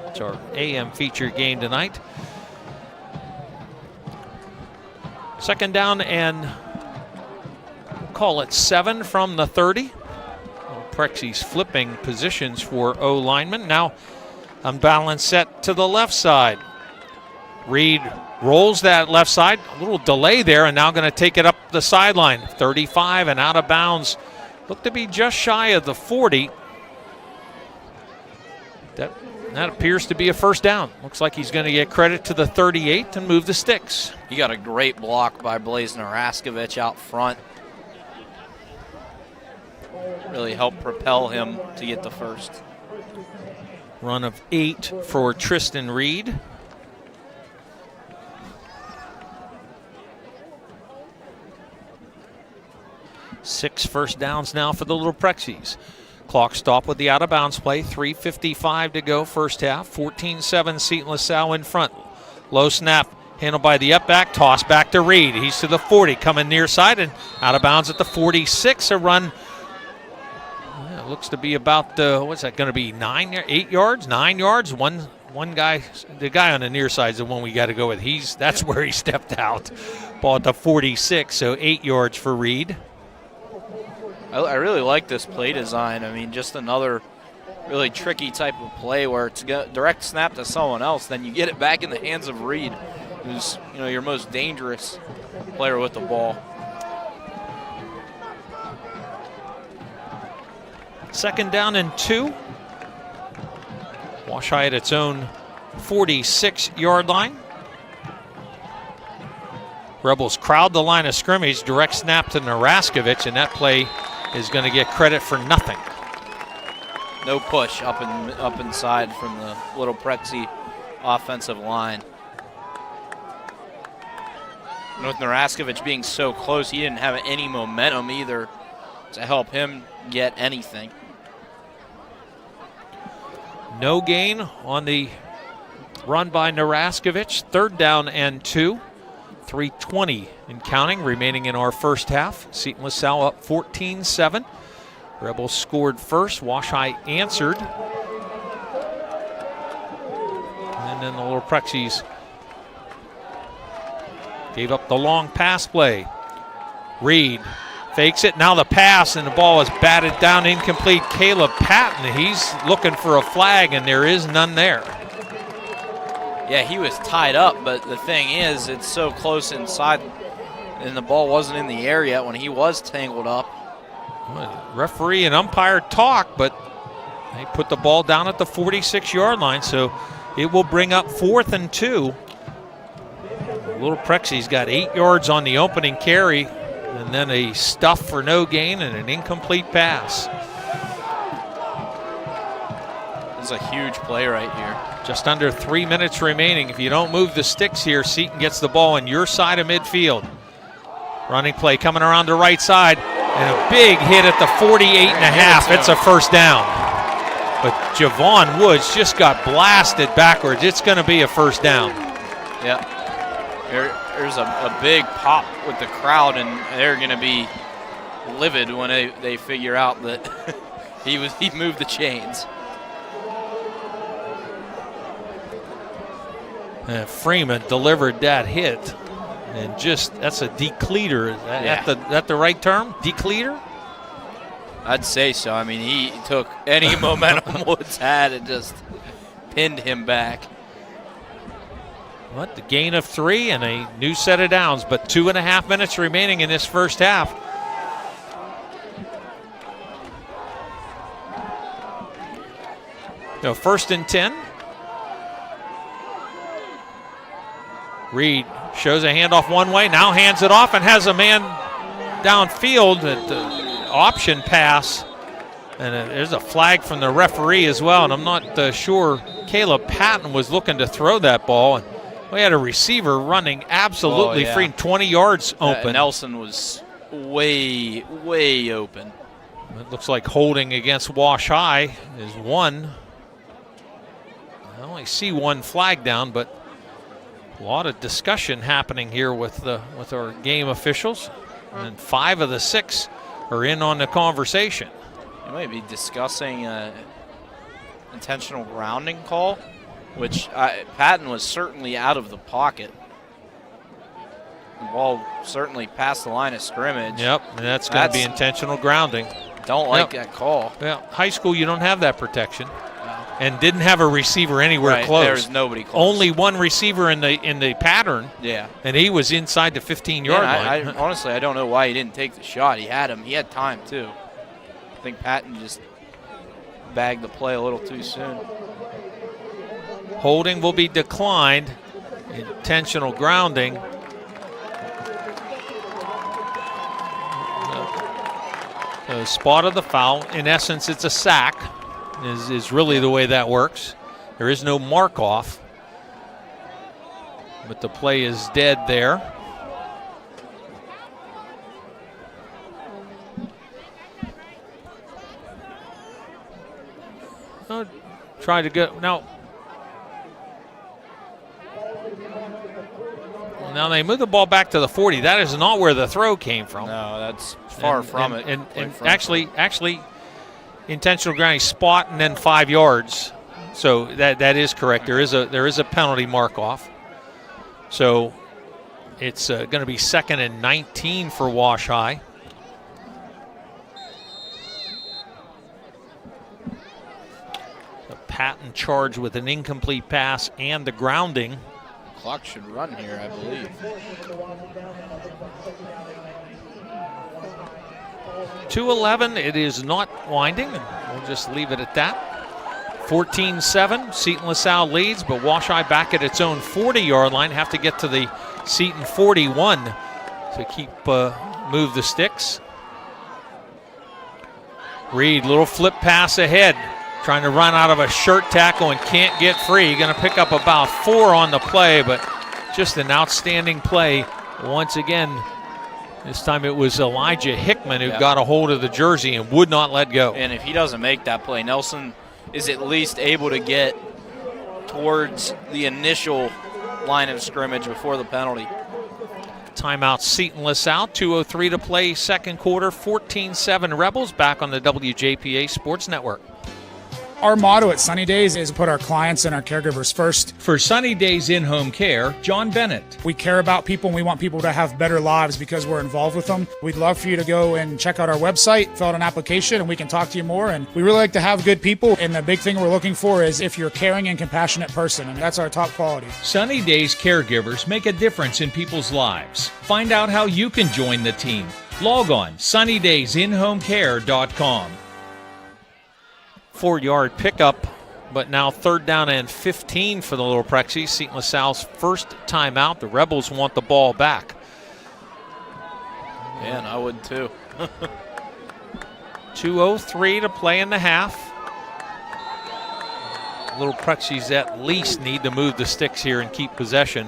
It's our AM feature game tonight. Second down and call it 7 from the 30. Prexy's flipping positions for O lineman. Now unbalanced set to the left side. Reed rolls that left side. A little delay there, and now going to take it up the sideline. 35 and out of bounds. Looked to be just shy of the 40. That appears to be a first down. Looks like he's going to get credit to the 38 and move the sticks. He got a great block by Blaze Naraskovich out front. Really helped propel him to get the first. Run of 8 for Tristan Reed. Six first downs now for the Little Prexies. Clock stop with the out-of-bounds play. 3:55 to go first half. 14-7 Seton LaSalle in front. Low snap handled by the up back. Toss back to Reed. He's to the 40, coming near side and out of bounds at the 46. A run. It looks to be about, what's that going to be, 8 yards? 9 yards? One guy, the guy on the near side is the one we got to go with. That's where he stepped out. Ball at the 46, so 8 yards for Reed. I really like this play design. I mean, just another really tricky type of play where it's a direct snap to someone else, then you get it back in the hands of Reed, who's your most dangerous player with the ball. Second down and 2. Wash High at its own 46-yard line. Rebels crowd the line of scrimmage. Direct snap to Naraskovich, and that play is going to get credit for nothing. No push up inside from the Little Prexy offensive line. And with Naraskovich being so close, he didn't have any momentum either to help him get anything. No gain on the run by Naraskovich. 3rd down and 2. 3:20 and counting remaining in our first half. Seton LaSalle up 14-7. Rebels scored first. Wash High answered. And then the Little Prexies gave up the long pass play. Reed fakes it. Now the pass, and the ball is batted down, incomplete. Caleb Patton, he's looking for a flag, and there is none there. Yeah, he was tied up, but the thing is, it's so close inside, and the ball wasn't in the air yet when he was tangled up. Well, referee and umpire talk, but they put the ball down at the 46-yard line, so it will bring up 4th and 2. Little Prexy's got 8 yards on the opening carry, and then a stuff for no gain and an incomplete pass. This is a huge play right here. Just under 3 minutes remaining. If you don't move the sticks here, Seton gets the ball on your side of midfield. Running play coming around the right side, and a big hit at the 48.5. It's a first down. But Javon Woods just got blasted backwards. It's going to be a first down. Yeah. There's a big pop with the crowd, and they're going to be livid when they figure out that he moved the chains. Freeman delivered that hit, and that's a decleater. Is that the right term? Decleter? I'd say so. I mean, he took any momentum Woods had and just pinned him back. What, the gain of 3 and a new set of downs, but 2.5 minutes remaining in this first half. So 1st and 10. Reed shows a handoff one way, now hands it off and has a man downfield at the option pass. And there's a flag from the referee as well, and I'm not sure Caleb Patton was looking to throw that ball. And we had a receiver running absolutely free, 20 yards open. Nelson was way, way open. It looks like holding against Wash High is one. I only see one flag down, but a lot of discussion happening here with our game officials, and 5 of the 6 are in on the conversation. You might be discussing intentional grounding call, which Patton was certainly out of the pocket. The ball certainly passed the line of scrimmage. Yep, and that's going to be intentional grounding. Don't like that call. Yeah, high school you don't have that protection. And didn't have a receiver anywhere close. There's nobody close. Only one receiver in the pattern. Yeah. And he was inside the 15-yard line. Honestly, I don't know why he didn't take the shot. He had him. He had time, too. I think Patton just bagged the play a little too soon. Holding will be declined. Intentional grounding. The spot of the foul. In essence, it's a sack. Is really the way that works. There is no mark off, but the play is dead there. Try to go now. Now they move the ball back to the 40. That is not where the throw came from. No, that's far from it. And actually. Intentional grounding spot and then 5 yards, so that is correct. There is a penalty mark off, so it's going to be 2nd and 19 for Wash High. The Patton charged with an incomplete pass and the grounding. Clock should run here, I believe. 2:11, it is not winding, and we'll just leave it at that. 14-7, Seton LaSalle leads, but Wash High back at its own 40-yard line. Have to get to the Seton 41 to move the sticks. Reed, little flip pass ahead, trying to run out of a shirt tackle and can't get free. Going to pick up about 4 on the play, but just an outstanding play once again. This time it was Elijah Hickman who got a hold of the jersey and would not let go. And if he doesn't make that play, Nelson is at least able to get towards the initial line of scrimmage before the penalty. Timeout Seton LaSalle, 2:03 to play second quarter, 14-7 Rebels, back on the WJPA Sports Network. Our motto at Sunny Days is put our clients and our caregivers first. For Sunny Days In-Home Care, John Bennett. We care about people and we want people to have better lives because we're involved with them. We'd love for you to go and check out our website, fill out an application, and we can talk to you more. And we really like to have good people, and the big thing we're looking for is if you're a caring and compassionate person, and that's our top quality. Sunny Days caregivers make a difference in people's lives. Find out how you can join the team. Log on sunnydaysinhomecare.com. 4-yard pickup But now 3rd down and 15 for the Little Prexies. Seton LaSalle's first timeout. The Rebels want the ball back. Yeah, and I would too. 2:03 to play in the half. Little Prexies at least need to move the sticks here and keep possession.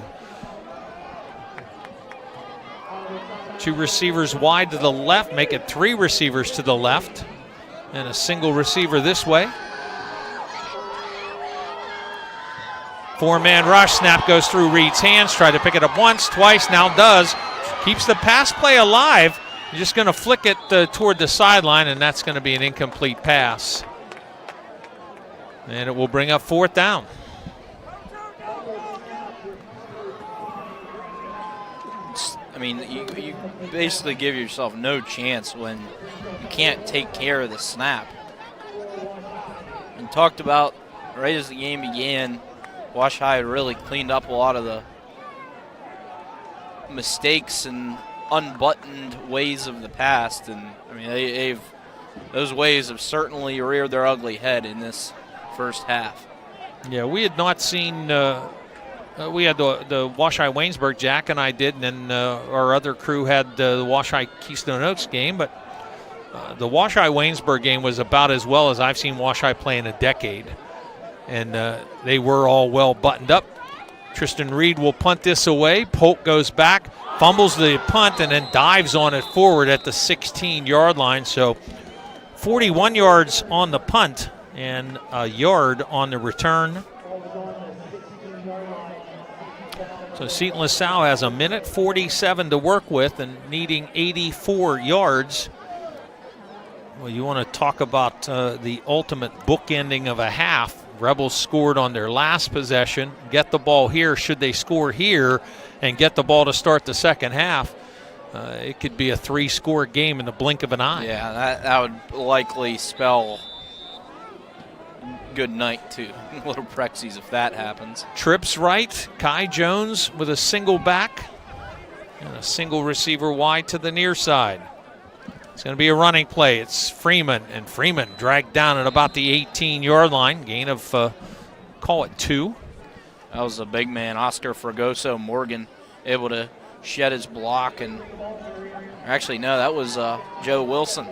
2 receivers wide to the left, make it 3 receivers to the left, and a single receiver this way. 4-man rush, snap goes through Reed's hands, tried to pick it up once, twice, now does. Keeps the pass play alive. You're just going to flick it toward the sideline, and that's going to be an incomplete pass. And it will bring up 4th down. I mean, you basically give yourself no chance when you can't take care of the snap. And talked about right as the game began, Wash High really cleaned up a lot of the mistakes and unbuttoned ways of the past. And, I mean, those ways have certainly reared their ugly head in this first half. Yeah, we had not seen we had the Wash High Waynesburg, Jack and I did, and then our other crew had the Wash High Keystone Oaks game. But the Wash High Waynesburg game was about as well as I've seen Wash High play in a decade. And they were all well buttoned up. Tristan Reed will punt this away. Polk goes back, fumbles the punt, and then dives on it forward at the 16-yard line. So 41 yards on the punt and a yard on the return. So Seton LaSalle has 1:47 to work with and needing 84 yards. Well, you want to talk about the ultimate bookending of a half. Rebels scored on their last possession. Get the ball here. Should they score here and get the ball to start the second half, it could be a 3-score game in the blink of an eye. Yeah, that would likely spell good night to Little Prexies if that happens. Trips right. Kai Jones with a single back and a single receiver wide to the near side. It's going to be a running play. It's Freeman, and Freeman dragged down at about the 18-yard line. Gain of, call it 2. That was a big man, Oscar Fragoso Morgan, able to shed his block. And actually, no, that was Joe Wilson.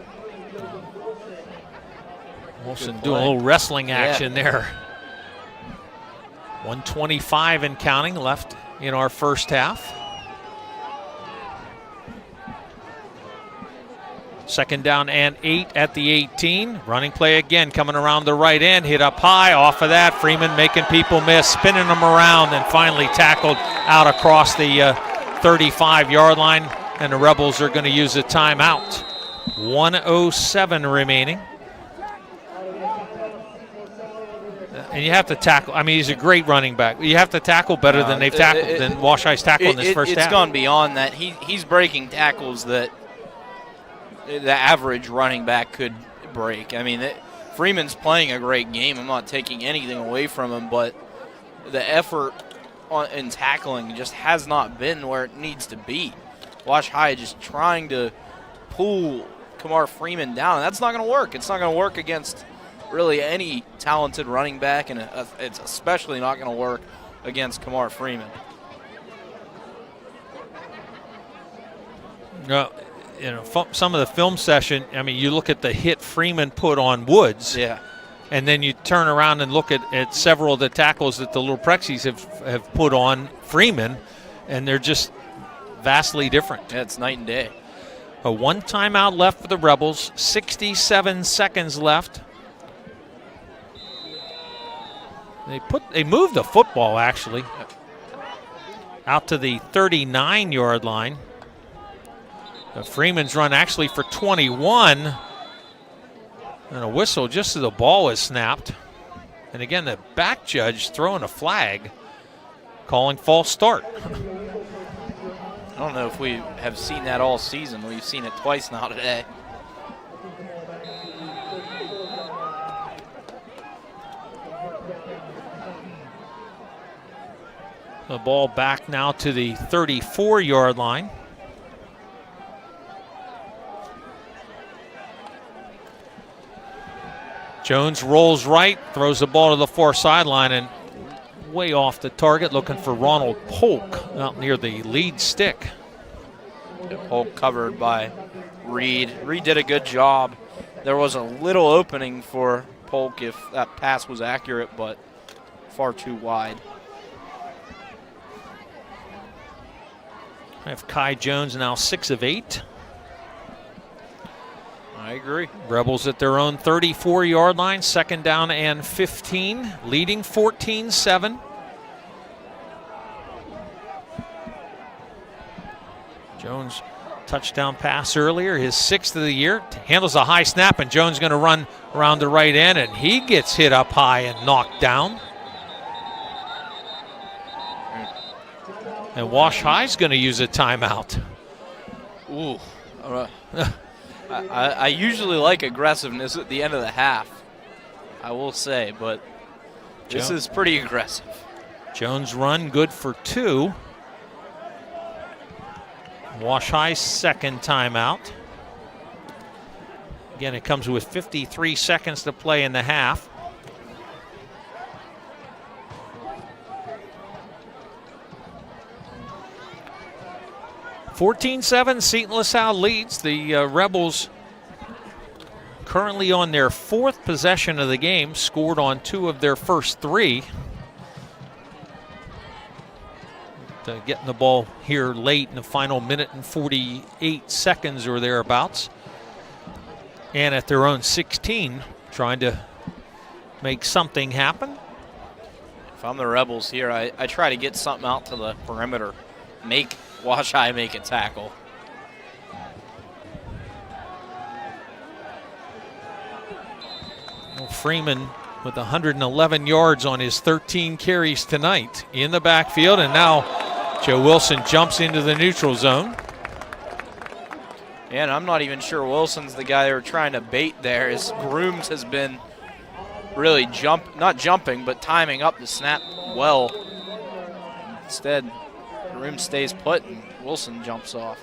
Wilson doing a little wrestling action there. 1:25 and counting left in our first half. 2nd down and 8 at the 18. Running play again, coming around the right end, hit up high. Off of that, Freeman making people miss, spinning them around, and finally tackled out across the 35-yard line. And the Rebels are going to use a timeout. 1:07 remaining. And you have to tackle. I mean, he's a great running back. You have to tackle better than they've tackled, than Wash High's tackled in this first half. It's gone beyond that. He's breaking tackles that the average running back could break. I mean, Freeman's playing a great game. I'm not taking anything away from him, but the effort in tackling just has not been where it needs to be. Wash High just trying to pull Kamar Freeman down, and that's not going to work. It's not going to work against really any talented running back, and it's especially not going to work against Kamar Freeman. No. You know, some of the film session, I mean, you look at the hit Freeman put on Woods. Yeah. And then you turn around and look at several of the tackles that the Little Prexies have put on Freeman, and they're just vastly different. Yeah, it's night and day. A 1 timeout left for the Rebels, 67 seconds left. They moved the football, actually, out to the 39-yard line. Freeman's run actually for 21. And a whistle just as the ball is snapped. And again, the back judge throwing a flag, calling false start. I don't know if we have seen that all season. We've seen it twice now today. The ball back now to the 34-yard line. Jones rolls right, throws the ball to the far sideline, and way off the target, looking for Ronald Polk out near the lead stick. Polk covered by Reed. Reed did a good job. There was a little opening for Polk if that pass was accurate, but far too wide. I have Kai Jones now 6 of 8. I agree. Rebels at their own 34-yard line, 2nd down and 15, leading 14-7. Jones touchdown pass earlier, his 6th of the year. Handles a high snap, and Jones going to run around the right end, and he gets hit up high and knocked down. And Wash High's going to use a timeout. Ooh. I usually like aggressiveness at the end of the half, I will say, but this is pretty aggressive. Jones run good for 2. Wash High's 2nd timeout. Again, it comes with 53 seconds to play in the half. (14-7), Seton LaSalle leads. The Rebels currently on their 4th possession of the game, scored on 2 of their first 3. Getting the ball here late in the final minute and 48 seconds or thereabouts. And at their own 16, trying to make something happen. If I'm the Rebels here, I try to get something out to the perimeter. Make Wash High make a tackle. Well, Freeman with 111 yards on his 13 carries tonight in the backfield, and now Joe Wilson jumps into the neutral zone. And I'm not even sure Wilson's the guy they were trying to bait there, as Grooms has been really not jumping, but timing up the snap well. Instead, Grooms stays put and Wilson jumps off.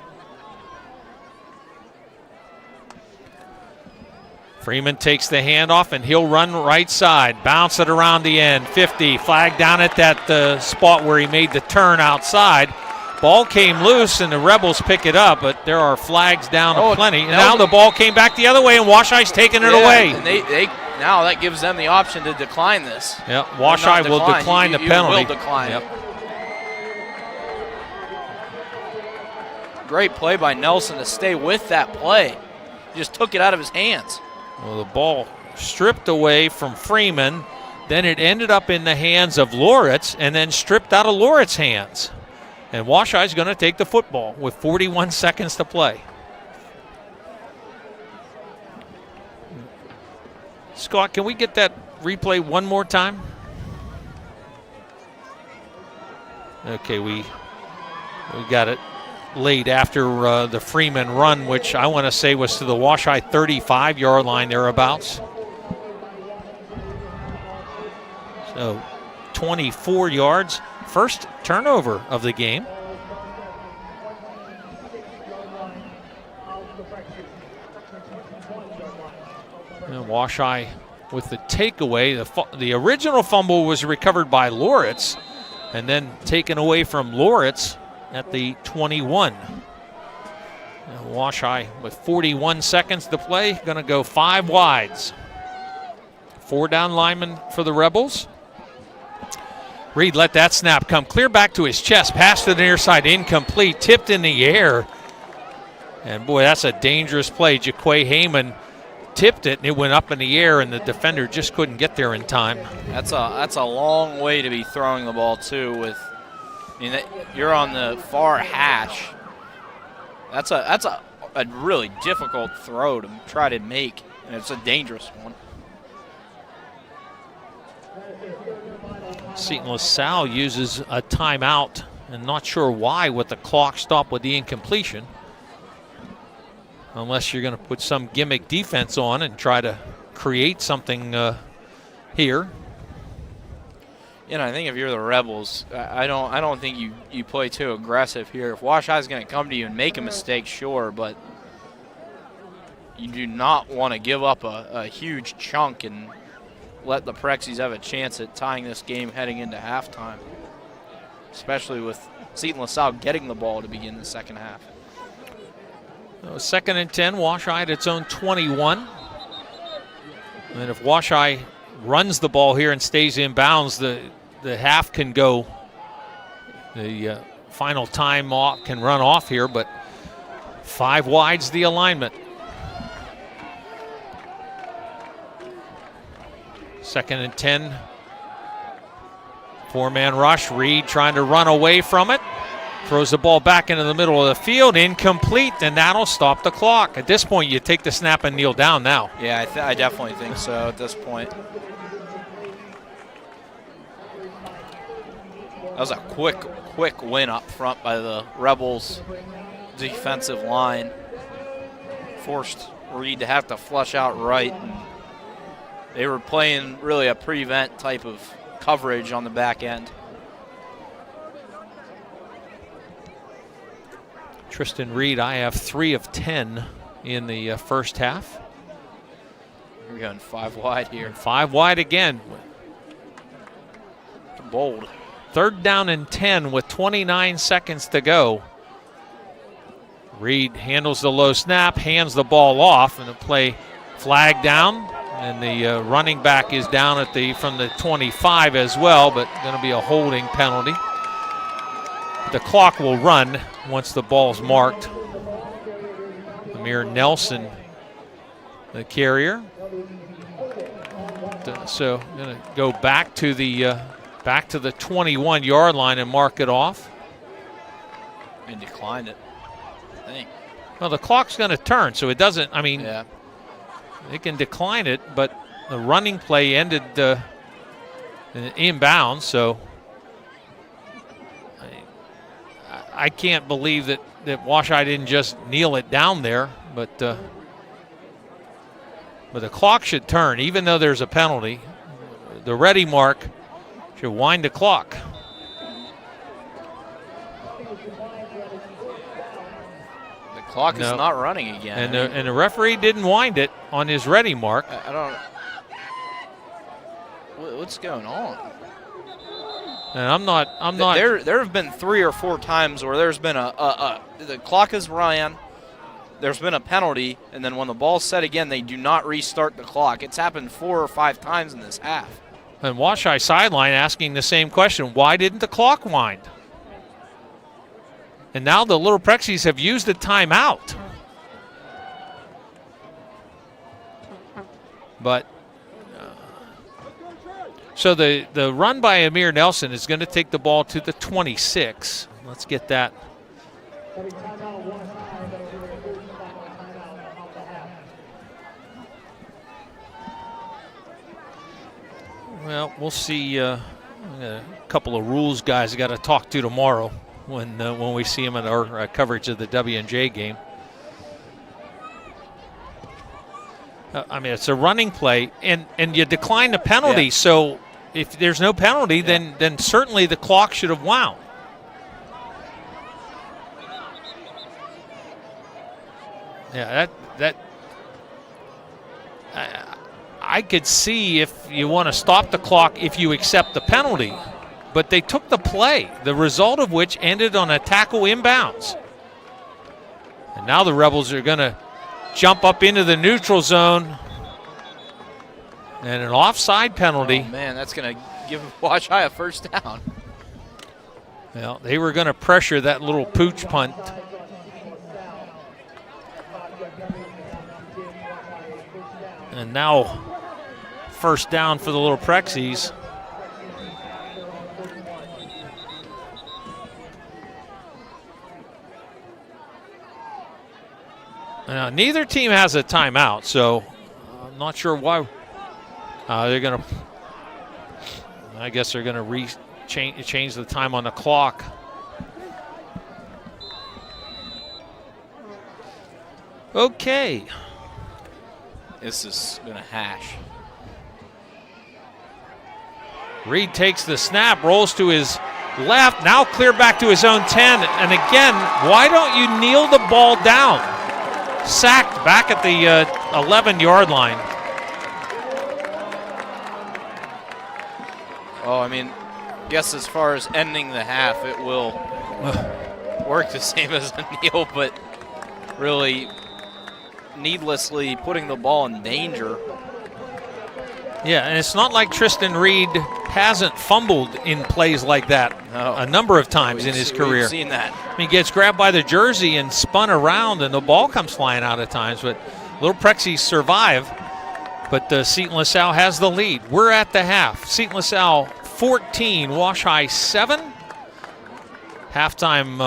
Freeman takes the handoff, and he'll run right side, bounce it around the end. 50, flag down at that spot where he made the turn outside. Ball came loose, and the Rebels pick it up, but there are flags down plenty. And now the ball came back the other way, and Wash High's taking it away. And now that gives them the option to decline this. Yep, Wash High will decline the penalty. You will decline it. Great play by Nelson to stay with that play. He just took it out of his hands. Well, the ball stripped away from Freeman, then it ended up in the hands of Loritz, and then stripped out of Loritz's hands. And Wash High's going to take the football with 41 seconds to play. Scott, can we get that replay one more time? Okay, we got it late after the Freeman run, which I want to say was to the Wash High 35-yard line thereabouts. So 24 yards, first turnover of the game. And Wash High with the takeaway. The original fumble was recovered by Loritz and then taken away from Loritz at the 21. Wash High with 41 seconds to play, going to go 5 wides. 4 down linemen for the Rebels. Reed let that snap come clear back to his chest, pass to the near side, incomplete, tipped in the air. And boy, that's a dangerous play. Jaquay Heyman tipped it, and it went up in the air, and the defender just couldn't get there in time. That's a long way to be throwing the ball too. You're on the far hash. That's a really difficult throw to try to make, and it's a dangerous one. Seton LaSalle uses a timeout, and not sure why with the clock stopped with the incompletion. Unless you're going to put some gimmick defense on and try to create something here. I think if you're the Rebels, I don't think you play too aggressive here. If Wash High's going to come to you and make a mistake, sure, but you do not want to give up a huge chunk and let the Prexies have a chance at tying this game heading into halftime, especially with Seton LaSalle getting the ball to begin the second half. 2nd and 10, Washai at its own 21. And if Washai runs the ball here and stays in bounds, the half can go. The final time off can run off here, but 5 wide's the alignment. 2nd and 10. 4-man rush. Reed trying to run away from it. Throws the ball back into the middle of the field. Incomplete, and that'll stop the clock. At this point, you take the snap and kneel down now. Yeah, I definitely think so at this point. That was a quick win up front by the Rebels defensive line. Forced Reed to have to flush out right. And they were playing really a prevent type of coverage on the back end. Tristan Reed, I have 3 of 10 in the first half. We're going 5 wide here. 5 wide again. Bold. 3rd down and 10 with 29 seconds to go. Reed handles the low snap, hands the ball off, and the play flag down. And the running back is down at from the 25 as well, but going to be a holding penalty. The clock will run once the ball's marked. Amir Nelson, the carrier. So going to go back to the 21-yard line and mark it off. And declined it, I think. Well, the clock's going to turn, so it doesn't. I mean, yeah. It can decline it, but the running play ended inbounds, so I can't believe that Washai didn't just kneel it down there, but the clock should turn, even though there's a penalty. The ready mark should wind the clock. The clock is not running again. And the referee didn't wind it on his ready mark. I don't. What's going on? And I'm not. There have been 3 or 4 times where there's been the clock is ran. There's been a penalty, and then when the ball's set again, they do not restart the clock. It's happened 4 or 5 times in this half. And Washai sideline asking the same question: why didn't the clock wind? And now the Little Prexies have used the timeout. But so the run by Amir Nelson is going to take the ball to the 26. Let's get that. Well, we'll see. A couple of rules guys got to talk to tomorrow when we see them in our coverage of the W&J game. I mean, it's a running play, and you decline the penalty. Yeah. So if there's no penalty, then certainly the clock should have wound. Yeah, I could see if you want to stop the clock if you accept the penalty, but they took the play, the result of which ended on a tackle inbounds. And now the Rebels are going to jump up into the neutral zone, and an offside penalty. Oh man, that's going to give Washai a first down. Well, they were going to pressure that little pooch punt. And now first down for the Little Prexies. Neither team has a timeout, so I'm not sure why they're going to. I guess they're going to change the time on the clock. Okay. This is going to hash. Reed takes the snap, rolls to his left, now clear back to his own 10. And again, why don't you kneel the ball down? Sacked back at the 11-yard line. Oh, I mean, I guess as far as ending the half, it will work the same as a kneel, but really needlessly putting the ball in danger. Yeah, and it's not like Tristan Reed hasn't fumbled in plays like that a number of times in his career. We've seen that. I mean, he gets grabbed by the jersey and spun around, and the ball comes flying out at times. But Little Prexies survive, but Seton LaSalle has the lead. We're at the half. Seton LaSalle 14, Wash High 7. Halftime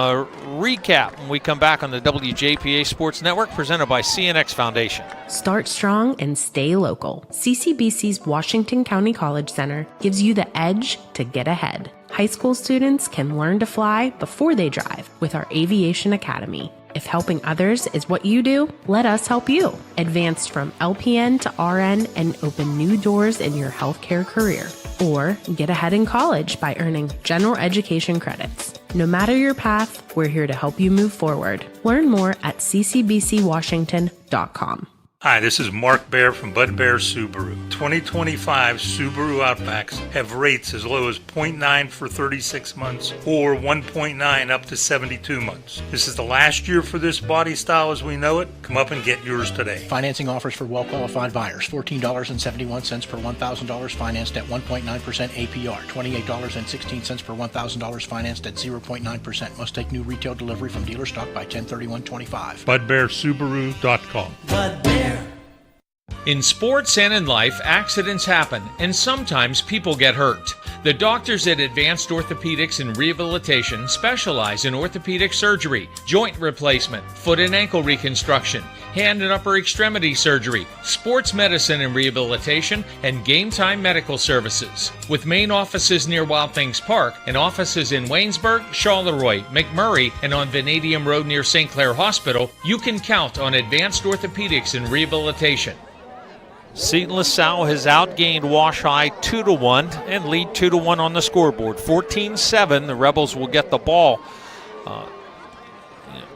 recap when we come back on the WJPA Sports Network, presented by CNX Foundation. Start strong and stay local. CCBC's Washington County College Center gives you the edge to get ahead. High school students can learn to fly before they drive with our Aviation Academy. If helping others is what you do, let us help you. Advance from LPN to RN and open new doors in your healthcare career. Or get ahead in college by earning general education credits. No matter your path, we're here to help you move forward. Learn more at ccbcwashington.com. Hi, this is Mark Baer from Bud Bear Subaru. 2025 Subaru Outbacks have rates as low as 0.9 for 36 months or 1.9 up to 72 months. This is the last year for this body style as we know it. Come up and get yours today. Financing offers for well-qualified buyers. $14.71 per $1,000 financed at 1.9% APR. $28.16 per $1,000 financed at 0.9%. Must take new retail delivery from dealer stock by 10/31/25. BudBearSubaru.com. Bud Bear. In sports and in life, accidents happen, and sometimes people get hurt. The doctors at Advanced Orthopedics and Rehabilitation specialize in orthopedic surgery, joint replacement, foot and ankle reconstruction, hand and upper extremity surgery, sports medicine and rehabilitation, and game time medical services. With main offices near Wild Things Park and offices in Waynesburg, Charleroi, McMurray, and on Vanadium Road near St. Clair Hospital, you can count on Advanced Orthopedics and Rehabilitation. Seton LaSalle has outgained Wash High 2-1 and lead 2-1 on the scoreboard. 14-7, the Rebels will get the ball. A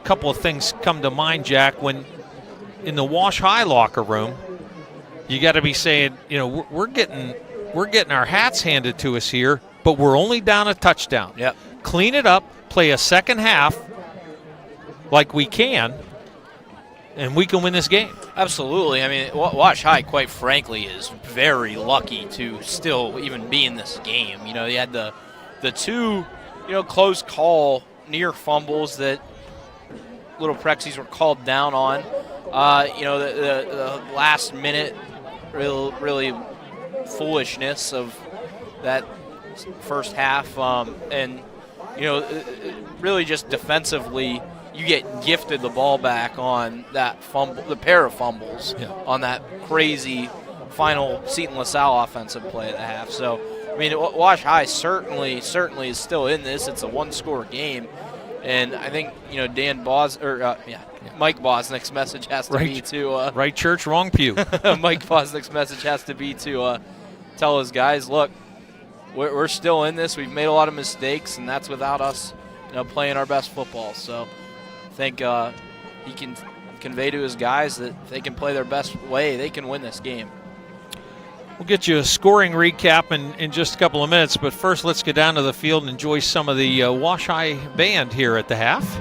couple of things come to mind, Jack. When in the Wash High locker room, you got to be saying, we're getting our hats handed to us here, but we're only down a touchdown. Yep. Clean it up, play a second half like we can, and we can win this game. Absolutely. I mean, Wash High, quite frankly, is very lucky to still even be in this game. You had the two, close call near fumbles that Little Prexies were called down on. The last minute, really foolishness of that first half, and really just defensively. You get gifted the ball back on that fumble, the pair of fumbles on that crazy final Seton LaSalle offensive play at the half. So, I mean, Wash High certainly is still in this. It's a one-score game, and I think Mike Bosnick's message has to be to right church, wrong pew. Mike Bosnick's message has to be to tell his guys, look, we're still in this. We've made a lot of mistakes, and that's without us, playing our best football. So. I think he can convey to his guys that if they can play their best way, they can win this game. We'll get you a scoring recap in just a couple of minutes, but first let's get down to the field and enjoy some of the Wash High band here at the half.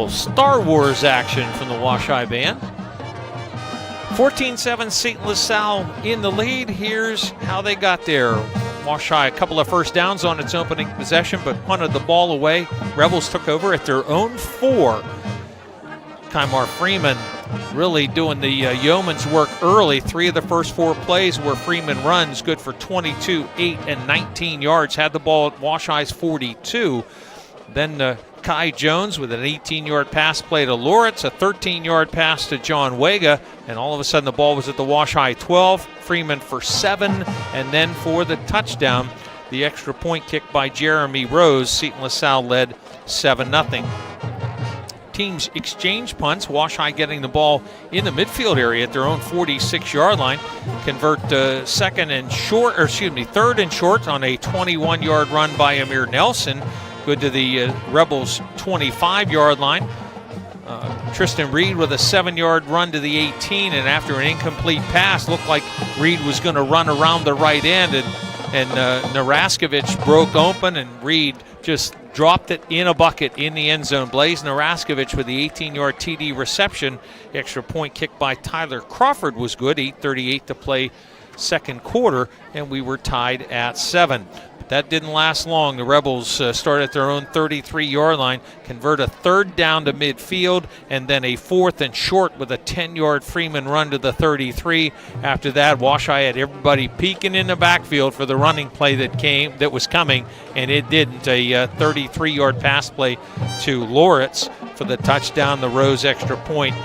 Star Wars action from the Wash High band. 14-7 Seton LaSalle in the lead. Here's how they got there. Wash High a couple of first downs on its opening possession, but punted the ball away. Rebels took over at their own 4. Kymar Freeman really doing the yeoman's work early. 3 of the first 4 plays were Freeman runs, good for 22, 8, and 19 yards. Had the ball at Wash High's 42. Then Kai Jones with an 18-yard pass play to Loritz, a 13-yard pass to John Wega, and all of a sudden the ball was at the Wash High 12. Freeman for 7, and then for the touchdown, the extra point kick by Jeremy Rose. Seton LaSalle led 7-0. Teams exchange punts. Wash High getting the ball in the midfield area at their own 46-yard line. Convert third and short on a 21-yard run by Amir Nelson. Good to the Rebels' 25-yard line. Tristan Reed with a 7-yard run to the 18, and after an incomplete pass, looked like Reed was going to run around the right end, and Naraskovich broke open, and Reed just dropped it in a bucket in the end zone. Blaze Naraskovich with the 18-yard TD reception. The extra point kick by Tyler Crawford was good. 8:38 to play second quarter, and we were tied at 7. That didn't last long. The Rebels start at their own 33-yard line, convert a third down to midfield, and then a 4th and short with a 10-yard Freeman run to the 33. After that, Wash High had everybody peeking in the backfield for the running play that was coming, and it didn't. A 33-yard pass play to Loritz for the touchdown. The Rose extra point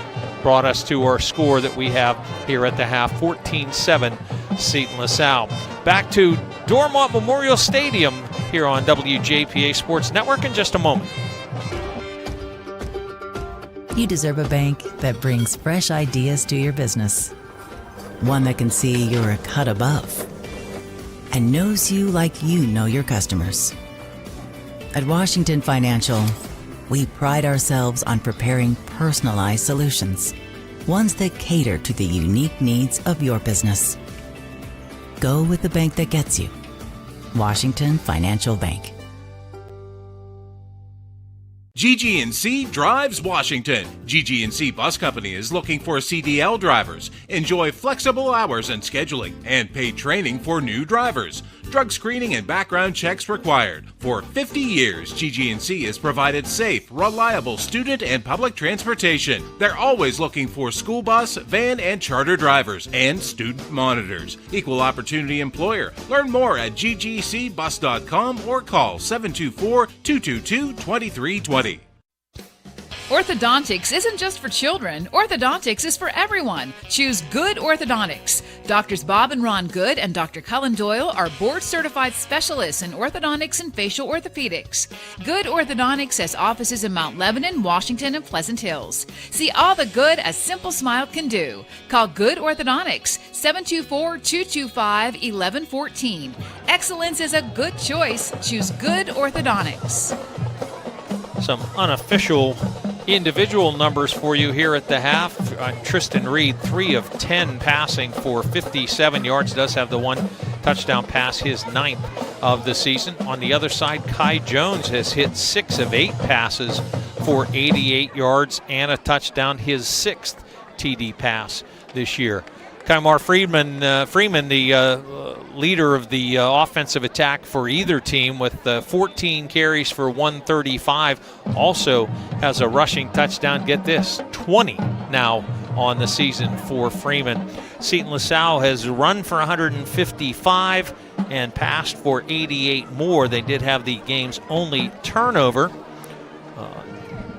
brought us to our score that we have here at the half, 14-7, Seton LaSalle. Back to Dormont Memorial Stadium here on WJPA Sports Network in just a moment. You deserve a bank that brings fresh ideas to your business. One that can see you're a cut above and knows you like you know your customers. At Washington Financial, we pride ourselves on preparing personalized solutions, ones that cater to the unique needs of your business. Go with the bank that gets you. Washington Financial Bank. GG&C Drives Washington. GG&C Bus Company is looking for CDL drivers. Enjoy flexible hours and scheduling and paid training for new drivers. Drug screening and background checks required. For 50 years, GG&C has provided safe, reliable student and public transportation. They're always looking for school bus, van, and charter drivers and student monitors. Equal opportunity employer. Learn more at ggcbus.com or call 724-222-2320. Orthodontics isn't just for children. Orthodontics is for everyone. Choose Good Orthodontics. Doctors Bob and Ron Good and Dr. Cullen Doyle are board-certified specialists in orthodontics and facial orthopedics. Good Orthodontics has offices in Mount Lebanon, Washington, and Pleasant Hills. See all the good a simple smile can do. Call Good Orthodontics, 724-225-1114. Excellence is a good choice. Choose Good Orthodontics. Some unofficial individual numbers for you here at the half. Tristan Reed, 3 of 10 passing for 57 yards. Does have the one touchdown pass, his 9th of the season. On the other side, Kai Jones has hit 6 of 8 passes for 88 yards and a touchdown, his 6th TD pass this year. Kymar Freeman, the leader of the offensive attack for either team with 14 carries for 135, also has a rushing touchdown. Get this, 20 now on the season for Freeman. Seton LaSalle has run for 155 and passed for 88 more. They did have the game's only turnover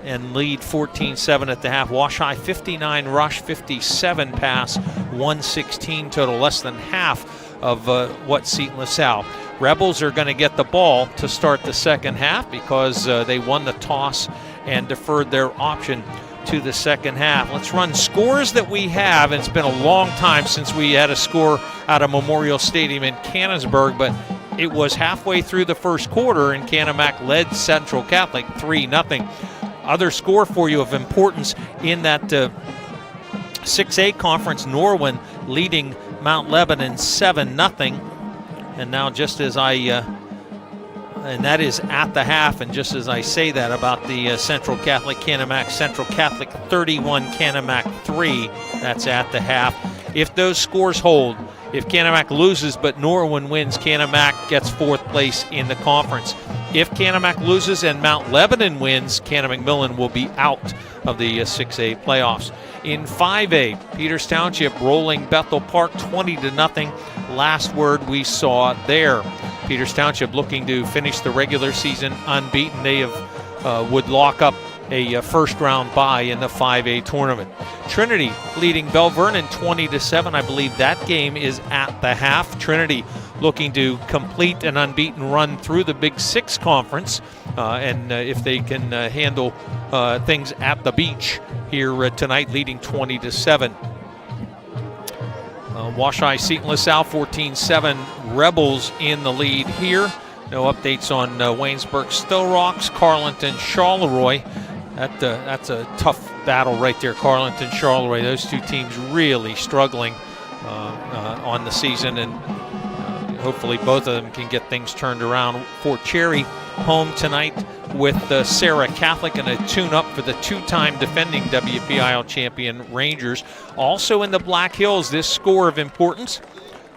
and lead 14-7 at the half. Wash High 59 rush, 57 pass, 116 total, less than half of what Seton LaSalle. Rebels are going to get the ball to start the second half because they won the toss and deferred their option to the second half. Let's run scores that we have. It's been a long time since we had a score out of Memorial Stadium in Canonsburg, but it was halfway through the first quarter and Canemak led Central Catholic 3-0. Other score for you of importance in that 6A conference, Norwin leading Mount Lebanon 7-0. And now just as and that is at the half, and just as I say that about the Central Catholic Canemak, Central Catholic 31, Canemak 3, that's at the half. If those scores hold, if Canemak loses but Norwin wins, Canemak gets 4th place in the conference. If Canemak loses and Mount Lebanon wins, Canemak-Millen will be out of the 6A playoffs. In 5A, Peters Township rolling Bethel Park 20-0. Last word we saw there. Peters Township looking to finish the regular season unbeaten. They would lock up a first-round bye in the 5A tournament. Trinity leading Bell Vernon 20-7. I believe that game is at the half. Trinity looking to complete an unbeaten run through the Big Six Conference, and if they can handle things at the beach here tonight, leading 20-7. Wash-High Seton LaSalle 14-7. Rebels in the lead here. No updates on Waynesburg Still Rocks, Carleton Charleroi. That's a tough battle right there, Carleton Charleroi. Those two teams really struggling on the season, and hopefully both of them can get things turned around. Fort Cherry home tonight with Sarah Catholic and a tune-up for the two-time defending WPIL champion Rangers. Also in the Black Hills, this score of importance: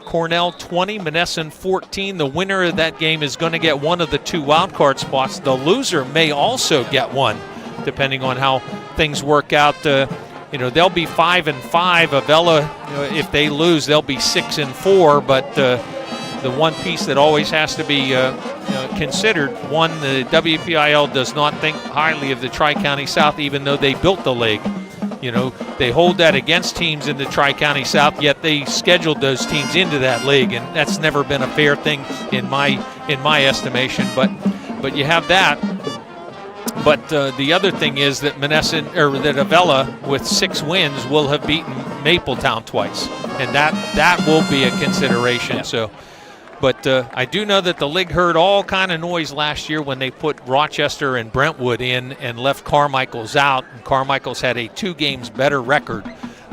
Cornell 20, Monessen 14. The winner of that game is going to get one of the two wildcard spots. The loser may also get one, depending on how things work out. They'll be 5-5. Avella, if they lose, they'll be 6-4. But the one piece that always has to be considered, one, the WPIL does not think highly of the Tri-County South, even though they built the league. They hold that against teams in the Tri-County South, yet they scheduled those teams into that league, and that's never been a fair thing in my estimation. But you have that. But the other thing is that that Avella, with 6 wins, will have beaten Mapletown twice, and that will be a consideration. Yeah. So. But I do know that the league heard all kind of noise last year when they put Rochester and Brentwood in and left Carmichael's out. And Carmichael's had a 2 games better record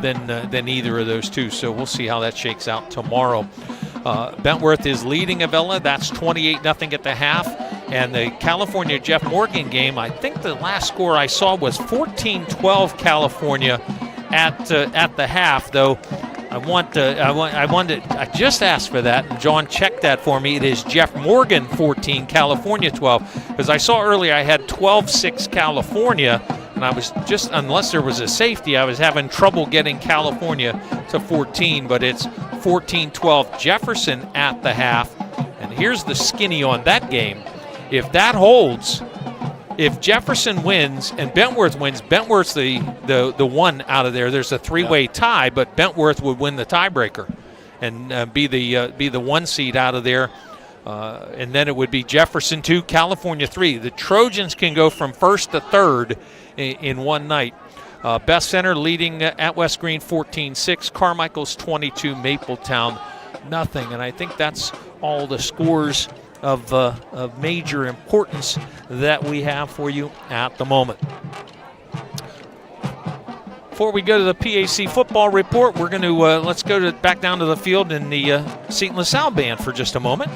than either of those two. So we'll see how that shakes out tomorrow. Bentworth is leading Avella. That's 28-0 at the half. And the California Jeff Morgan game, I think the last score I saw was 14-12 California at the half, though. I just asked for that, and John checked that for me. It is Jeff Morgan 14, California 12. Because I saw earlier I had 12-6 California, and I was just, unless there was a safety, I was having trouble getting California to 14, but it's 14-12 Jefferson at the half. And here's the skinny on that game. If that holds, if Jefferson wins and Bentworth wins, Bentworth's the one out of there. There's a 3-way tie, but Bentworth would win the tiebreaker and be the 1 seed out of there. And then it would be Jefferson 2, California 3. The Trojans can go from 1st to 3rd in one night. Best Center leading at West Green 14-6. Carmichael's 22, Mapletown nothing. And I think that's all the scores of major importance that we have for you at the moment. Before we go to the PAC football report, we're going to let's go back down to the field in the Seton LaSalle band for just a moment.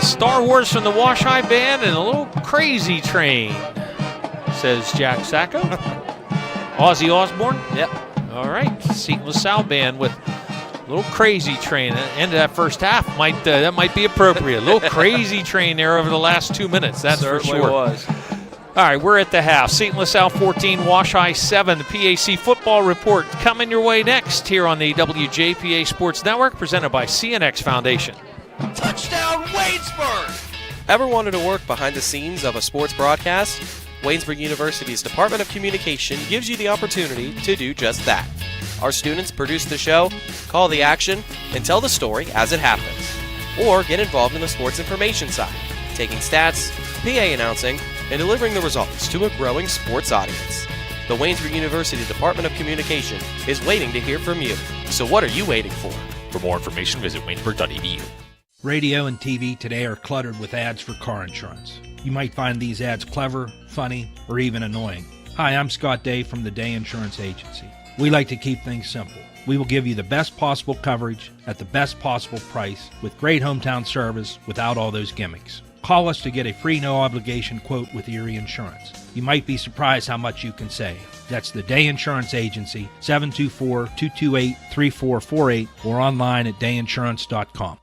Star Wars from the Wash High Band and a little crazy train, says Jack Sacco. Ozzy Osbourne? Yep. All right. Seton LaSalle Band with a little crazy train. At the end of that first half, that might be appropriate. A little crazy train there over the last 2 minutes, that's for sure. Was. All right, we're at the half. Seton LaSalle 14, Wash High 7. The PAC football report coming your way next here on the WJPA Sports Network, presented by CNX Foundation. Touchdown, Waynesburg! Ever wanted to work behind the scenes of a sports broadcast? Waynesburg University's Department of Communication gives you the opportunity to do just that. Our students produce the show, call the action, and tell the story as it happens. or get involved in the sports information side, taking stats, PA announcing, and delivering the results to a growing sports audience. The Waynesburg University Department of Communication is waiting to hear from you. So what are you waiting for? For more information, visit waynesburg.edu. Radio and TV today are cluttered with ads for car insurance. You might find these ads clever, funny, or even annoying. Hi, I'm Scott Day from the Day Insurance Agency. We like to keep things simple. We will give you the best possible coverage at the best possible price with great hometown service without all those gimmicks. Call us to get a free no-obligation quote with Erie Insurance. You might be surprised how much you can save. That's the Day Insurance Agency, 724-228-3448, or online at dayinsurance.com.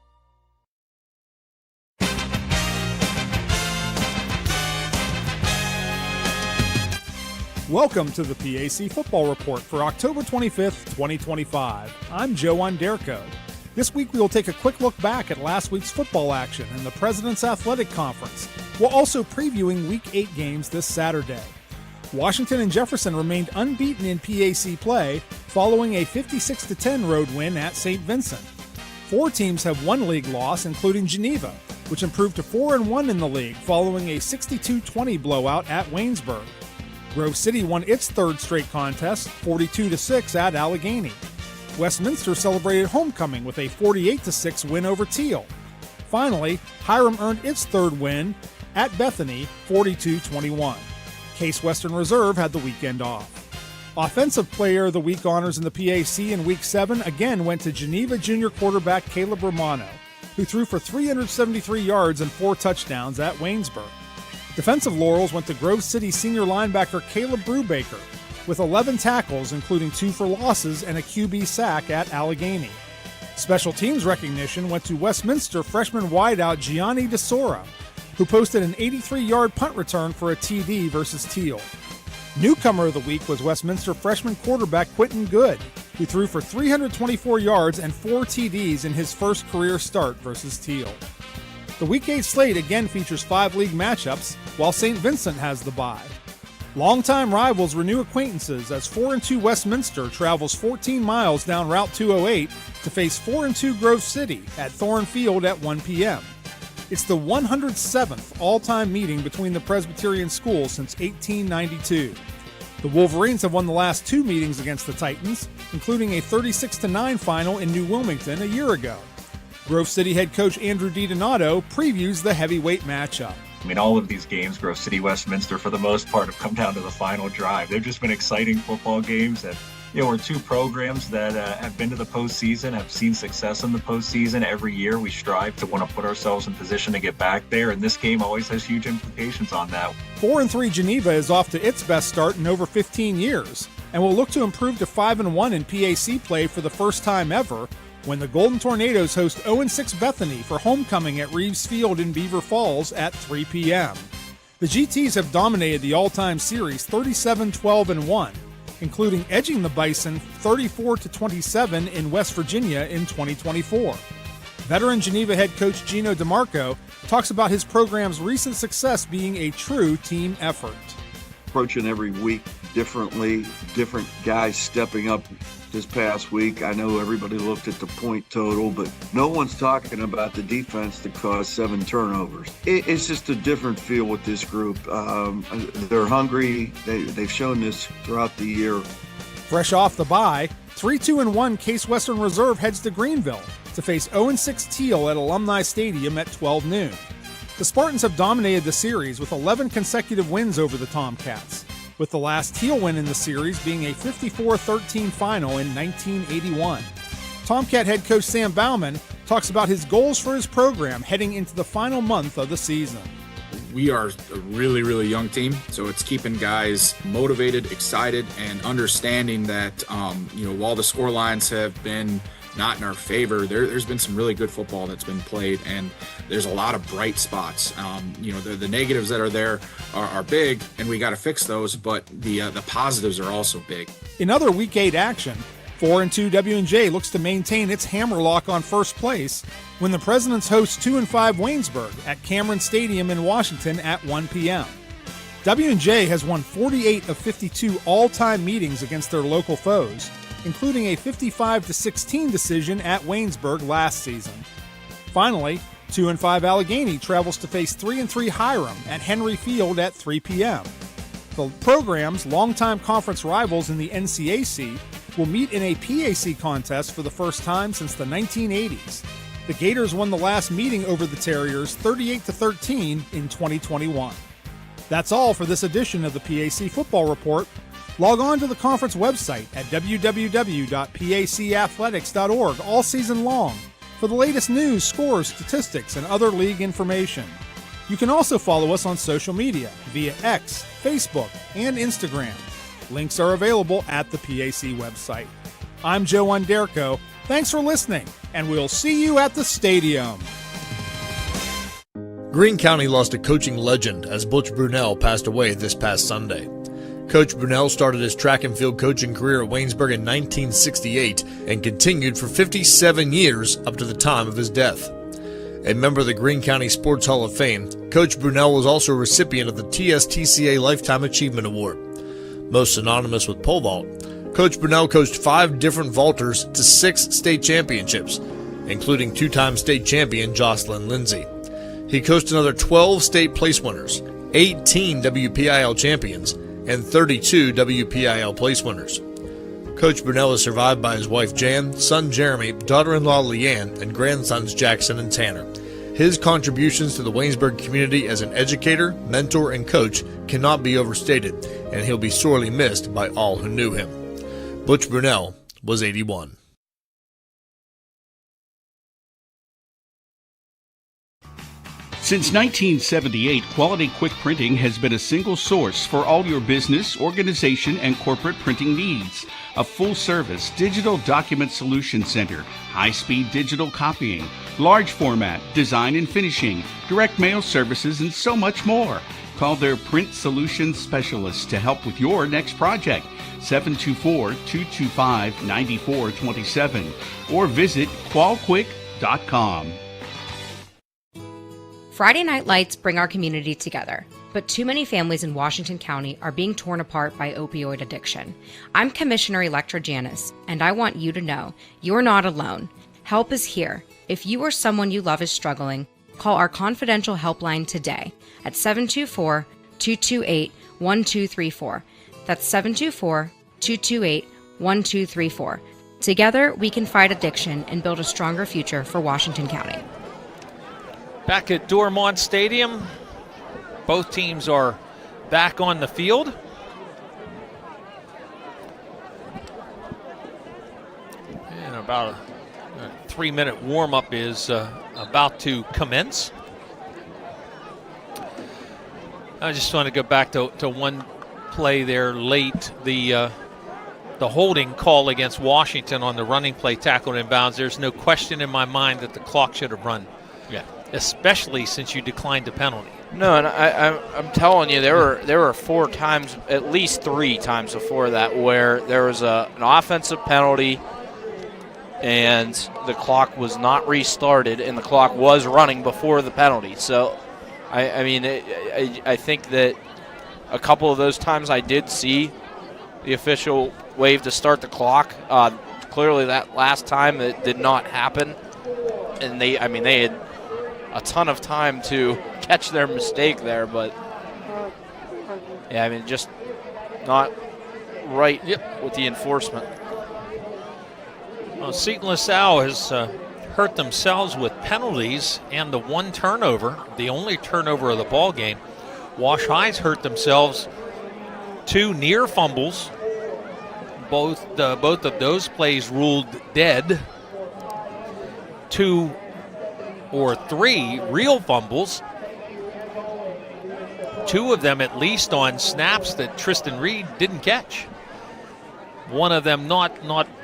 Welcome to the PAC Football Report for October 25th, 2025. I'm Joe Onderko. This week we will take a quick look back at last week's football action in the President's Athletic Conference. We're also previewing Week 8 games this Saturday. Washington and Jefferson remained unbeaten in PAC play following a 56-10 road win at St. Vincent. 4 teams have one league loss, including Geneva, which improved to 4-1 in the league following a 62-20 blowout at Waynesburg. Grove City won its third straight contest, 42-6 at Allegheny. Westminster celebrated homecoming with a 48-6 win over Teal. Finally, Hiram earned its third win at Bethany, 42-21. Case Western Reserve had the weekend off. Offensive Player of the Week honors in the PAC in Week 7 again went to Geneva junior quarterback Caleb Romano, who threw for 373 yards and 4 touchdowns at Waynesburg. Defensive laurels went to Grove City senior linebacker Caleb Brubaker, with 11 tackles, including 2 for losses and a QB sack at Allegheny. Special teams recognition went to Westminster freshman wideout Gianni DeSora, who posted an 83-yard punt return for a TD versus Teal. Newcomer of the week was Westminster freshman quarterback Quentin Good, who threw for 324 yards and 4 TDs in his first career start versus Teal. The Week 8 slate again features 5 league matchups, while St. Vincent has the bye. Longtime rivals renew acquaintances as 4-2 Westminster travels 14 miles down Route 208 to face 4-2 Grove City at Thorn Field at 1 p.m. It's the 107th all-time meeting between the Presbyterian schools since 1892. The Wolverines have won the last 2 meetings against the Titans, including a 36-9 final in New Wilmington a year ago. Grove City head coach Andrew DiDonato previews the heavyweight matchup. I mean, all of these games, Grove City, Westminster, for the most part, have come down to the final drive. They've just been exciting football games. And, we're 2 programs that have been to the postseason, have seen success in the postseason. Every year we strive to want to put ourselves in position to get back there, and this game always has huge implications on that. 4-3 Geneva is off to its best start in over 15 years, and will look to improve to 5-1 in PAC play for the first time ever, when the Golden Tornadoes host 0-6 Bethany for homecoming at Reeves Field in Beaver Falls at 3 p.m. The GTs have dominated the all-time series 37-12-1, including edging the Bison 34-27 in West Virginia in 2024. Veteran Geneva head coach Gino DeMarco talks about his program's recent success being a true team effort. Approaching every week differently, different guys stepping up. This past week, I know everybody looked at the point total, but no one's talking about the defense that caused 7 turnovers. It's just a different feel with this group. They're hungry. They've shown this throughout the year. Fresh off the bye, 3-2-1 Case Western Reserve heads to Greenville to face 0-6 Teal at Alumni Stadium at 12 noon. The Spartans have dominated the series with 11 consecutive wins over the Tomcats, with the last Teal win in the series being a 54-13 final in 1981. Tomcat head coach Sam Bauman talks about his goals for his program heading into the final month of the season. We are a really, really young team, so it's keeping guys motivated, excited, and understanding that, while the score lines have been not in our favor, there's been some really good football that's been played, and there's a lot of bright spots. The negatives that are there are big, and we got to fix those, but the positives are also big. In other Week 8 action, 4-2 W&J looks to maintain its hammerlock on first place when the Presidents host 2-5 Waynesburg at Cameron Stadium in Washington at 1 p.m. W&J has won 48 of 52 all-time meetings against their local foes, including a 55-16 decision at Waynesburg last season. Finally, 2-5 Allegheny travels to face 3-3 Hiram at Henry Field at 3 p.m. The program's longtime conference rivals in the NCAC will meet in a PAC contest for the first time since the 1980s. The Gators won the last meeting over the Terriers 38-13 in 2021. That's all for this edition of the PAC Football Report. Log on to the conference website at www.pacathletics.org all season long for the latest news, scores, statistics, and other league information. You can also follow us on social media via X, Facebook, and Instagram. Links are available at the PAC website. I'm Joe Underko. Thanks for listening, and we'll see you at the stadium. Greene County lost a coaching legend as Butch Brunell passed away this past Sunday. Coach Brunell started his track and field coaching career at Waynesburg in 1968 and continued for 57 years up to the time of his death. A member of the Greene County Sports Hall of Fame, Coach Brunell was also a recipient of the TSTCA Lifetime Achievement Award. Most synonymous with pole vault, Coach Brunell coached 5 different vaulters to 6 state championships, including 2-time state champion Jocelyn Lindsay. He coached another 12 state place winners, 18 WPIL champions, and 32 WPIL place winners. Coach Brunell is survived by his wife Jan, son Jeremy, daughter-in-law Leanne, and grandsons Jackson and Tanner. His contributions to the Waynesburg community as an educator, mentor, and coach cannot be overstated, and he'll be sorely missed by all who knew him. Butch Brunell was 81. Since 1978, Quality Quick Printing has been a single source for all your business, organization, and corporate printing needs. A full-service digital document solution center, high-speed digital copying, large format, design and finishing, direct mail services, and so much more. Call their print solutions specialists to help with your next project. 724-225-9427 or visit qualquick.com. Friday night lights bring our community together, but too many families in Washington County are being torn apart by opioid addiction. I'm Commissioner Electra Janis, and I want you to know you're not alone. Help is here. If you or someone you love is struggling, call our confidential helpline today at 724-228-1234. That's 724-228-1234. Together, we can fight addiction and build a stronger future for Washington County. Back at Dormont Stadium, both teams are back on the field. And about a 3-minute warm-up is about to commence. I just want to go back to one play there late. The holding call against Washington on the running play tackled inbounds. There's no question in my mind that the clock should have run. Yeah. Especially since you declined the penalty. No, and I'm telling you, there were 4 times, at least 3 times before that, where there was an offensive penalty and the clock was not restarted, and the clock was running before the penalty. So, I think that a couple of those times I did see the official wave to start the clock. Clearly, that last time it did not happen, and they had a ton of time to catch their mistake there, but just not right with the enforcement. Well, Seton LaSalle has hurt themselves with penalties and the one turnover, the only turnover of the ball game. Wash High's hurt themselves 2 near fumbles. Both of those plays ruled dead. 2 or 3 real fumbles. 2 of them at least on snaps that Tristan Reed didn't catch. One of them not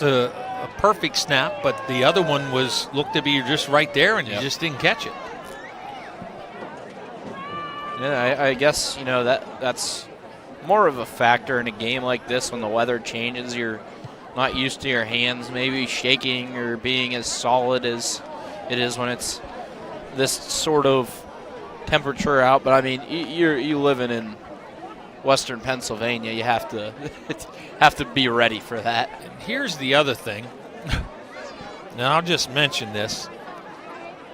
a perfect snap, but the other one looked to be just right there, and he just didn't catch it. Yeah, I guess that's more of a factor in a game like this when the weather changes. You're not used to your hands maybe shaking or being as solid as it is when it's this sort of temperature out. But you living in Western Pennsylvania, you have to be ready for that. And here's the other thing. Now I'll just mention this.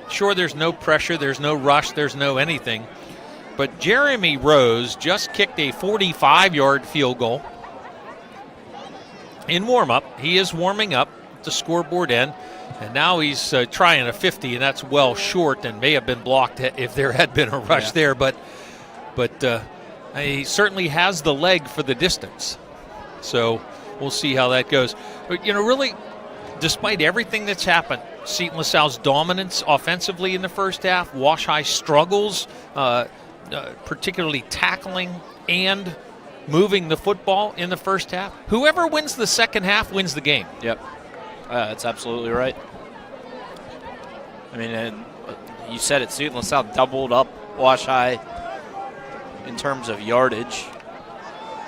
Sure, there's no pressure, there's no rush, there's no anything. But Jeremy Rose just kicked a 45-yard field goal in warm-up. He is warming up at the scoreboard end, and now he's trying a 50, and that's well short and may have been blocked if there had been a rush there. But he certainly has the leg for the distance. So we'll see how that goes. But, really, despite everything that's happened, Seton LaSalle's dominance offensively in the first half, Wash High struggles, particularly tackling and moving the football in the first half. Whoever wins the second half wins the game. Yep, that's absolutely right. I mean, you said it, Seton LaSalle doubled up Wash High in terms of yardage.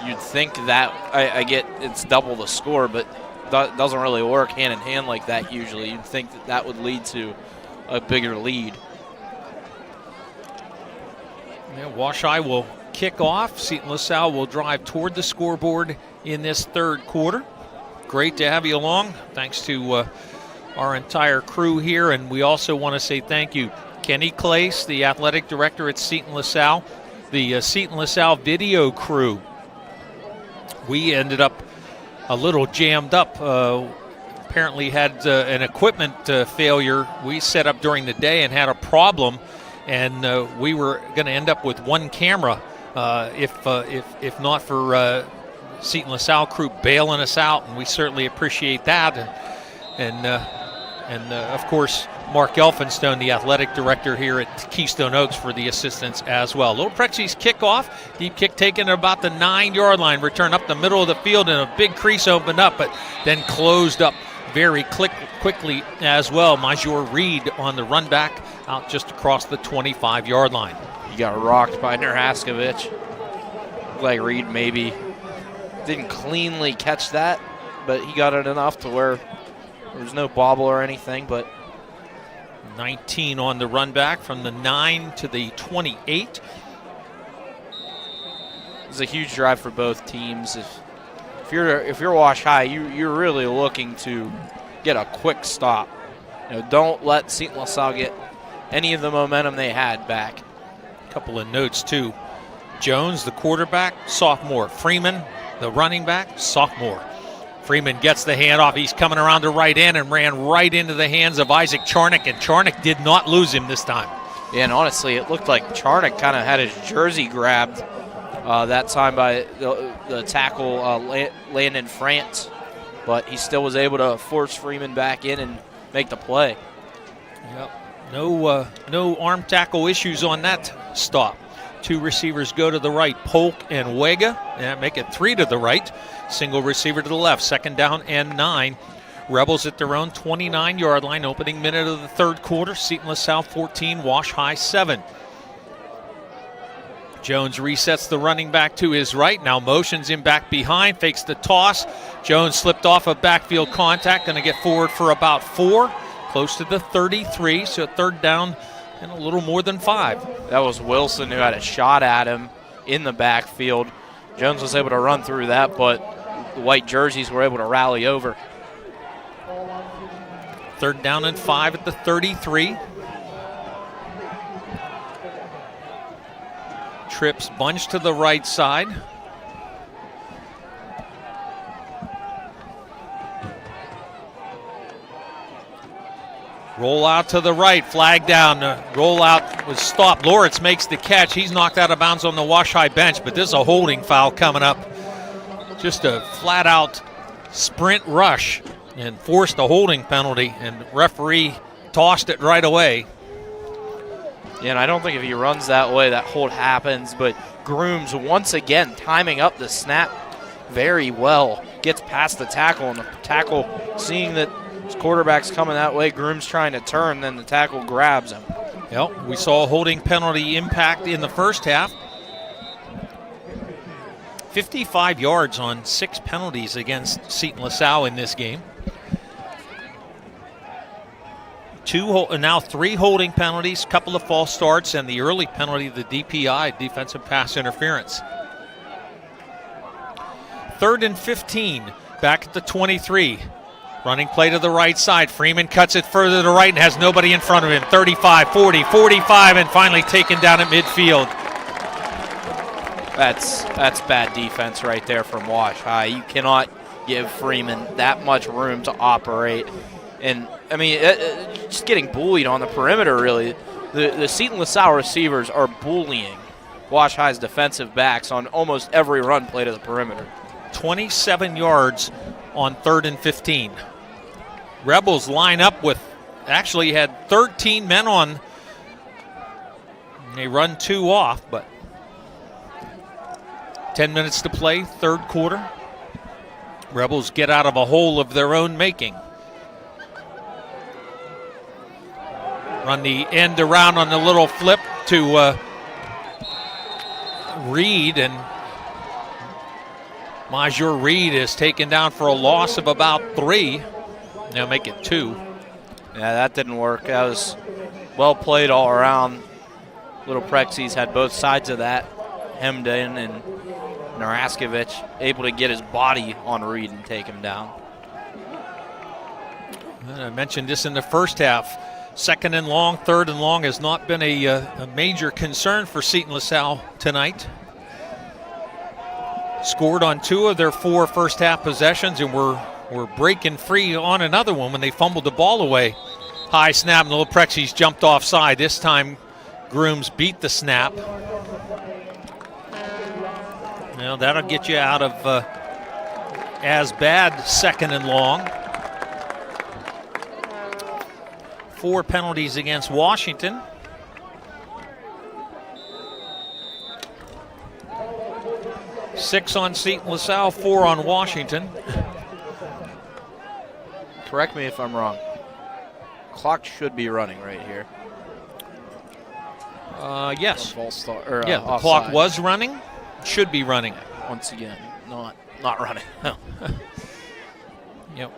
You'd think that, I get it's double the score, but that doesn't really work hand in hand like that usually. You'd think that would lead to a bigger lead. Yeah, Wash High will kick off. Seton LaSalle will drive toward the scoreboard in this third quarter. Great to have you along. Thanks to our entire crew here, and we also want to say thank you. Kenny Clace, the athletic director at Seton LaSalle, the Seton LaSalle video crew. We ended up a little jammed up. Apparently had an equipment failure we set up during the day and had a problem, and we were going to end up with one camera if not for Seton LaSalle crew bailing us out, and we certainly appreciate that. And of course, Mark Elphinstone, the athletic director here at Keystone Oaks, for the assistance as well. Little Prexy's kickoff. Deep kick taken at about the 9-yard line. Return up the middle of the field, and a big crease opened up, but then closed up very quickly as well. Major Reed on the run back out just across the 25-yard line. He got rocked by Nerhaskovich. Like Reed maybe didn't cleanly catch that, but he got it enough to where there was no bobble or anything. But 19 on the run back from the 9 to the 28. It was a huge drive for both teams. If you're Wash High, you're really looking to get a quick stop. Don't let Seton LaSalle get any of the momentum they had back. A couple of notes too. Jones, the quarterback, sophomore. Freeman, the running back, sophomore. Freeman gets the handoff. He's coming around the right end and ran right into the hands of Isaac Charnick, and Charnick did not lose him this time. Yeah, and honestly, it looked like Charnick kind of had his jersey grabbed that time by the tackle Landon France, but he still was able to force Freeman back in and make the play. Yep. No arm tackle issues on that stop. Two receivers go to the right, Polk and Wega, and make it 3 to the right. Single receiver to the left. Second down and 9. Rebels at their own 29-yard line. Opening minute of the third quarter. Seton LaSalle 14, Wash High 7. Jones resets the running back to his right. Now motions him back behind. Fakes the toss. Jones slipped off of backfield contact. Going to get forward for about 4. Close to the 33. So third down and a little more than 5. That was Wilson who had a shot at him in the backfield. Jones was able to run through that, but the white jerseys were able to rally over. Third down and 5 at the 33. Trips bunch to the right side. Roll out to the right, flag down. Roll out was stopped. Lawrence makes the catch. He's knocked out of bounds on the Wash High bench, but this is a holding foul coming up. Just a flat-out sprint rush and forced a holding penalty, and referee tossed it right away. Yeah, and I don't think if he runs that way, that hold happens, but Grooms once again timing up the snap very well. Gets past the tackle, and the tackle, seeing that his quarterback's coming that way, Grooms trying to turn, then the tackle grabs him. Yep, we saw a holding penalty impact in the first half. 55 yards on 6 penalties against Seton LaSalle in this game. Now 3 holding penalties, couple of false starts, and the early penalty, the DPI, defensive pass interference. 3rd and 15, back at the 23. Running play to the right side. Freeman cuts it further to the right and has nobody in front of him. 35, 40, 45, and finally taken down at midfield. That's bad defense right there from Wash High. You cannot give Freeman that much room to operate. And, I mean, just getting bullied on the perimeter, really. The Seton LaSalle receivers are bullying Wash High's defensive backs on almost every run play to the perimeter. 27 yards on 3rd and 15. Rebels line up with, actually had 13 men on. They run 2 off, but 10 minutes to play, 3rd quarter. Rebels get out of a hole of their own making. Run the end around on the little flip to Reed, and Major Reed is taken down for a loss of about 3. They'll make it 2. Yeah, that didn't work. That was well played all around. Little Prexies had both sides of that hemmed in, and Naraskovich able to get his body on Reed and take him down. And I mentioned this in the first half. 2nd and long, 3rd and long has not been a major concern for Seton LaSalle tonight. Scored on 2 of their 4 first half possessions, and we're breaking free on another one when they fumbled the ball away. High snap, and the little Prexies jumped offside. This time Grooms beat the snap. Well, that'll get you out of as bad 2nd and long. 4 penalties against Washington. Six on Seton LaSalle, 4 on Washington. Correct me if I'm wrong. Clock should be running right here. Yes. False start, or, yeah, the clock was running. Should be running. Once again, not running. No. Yep.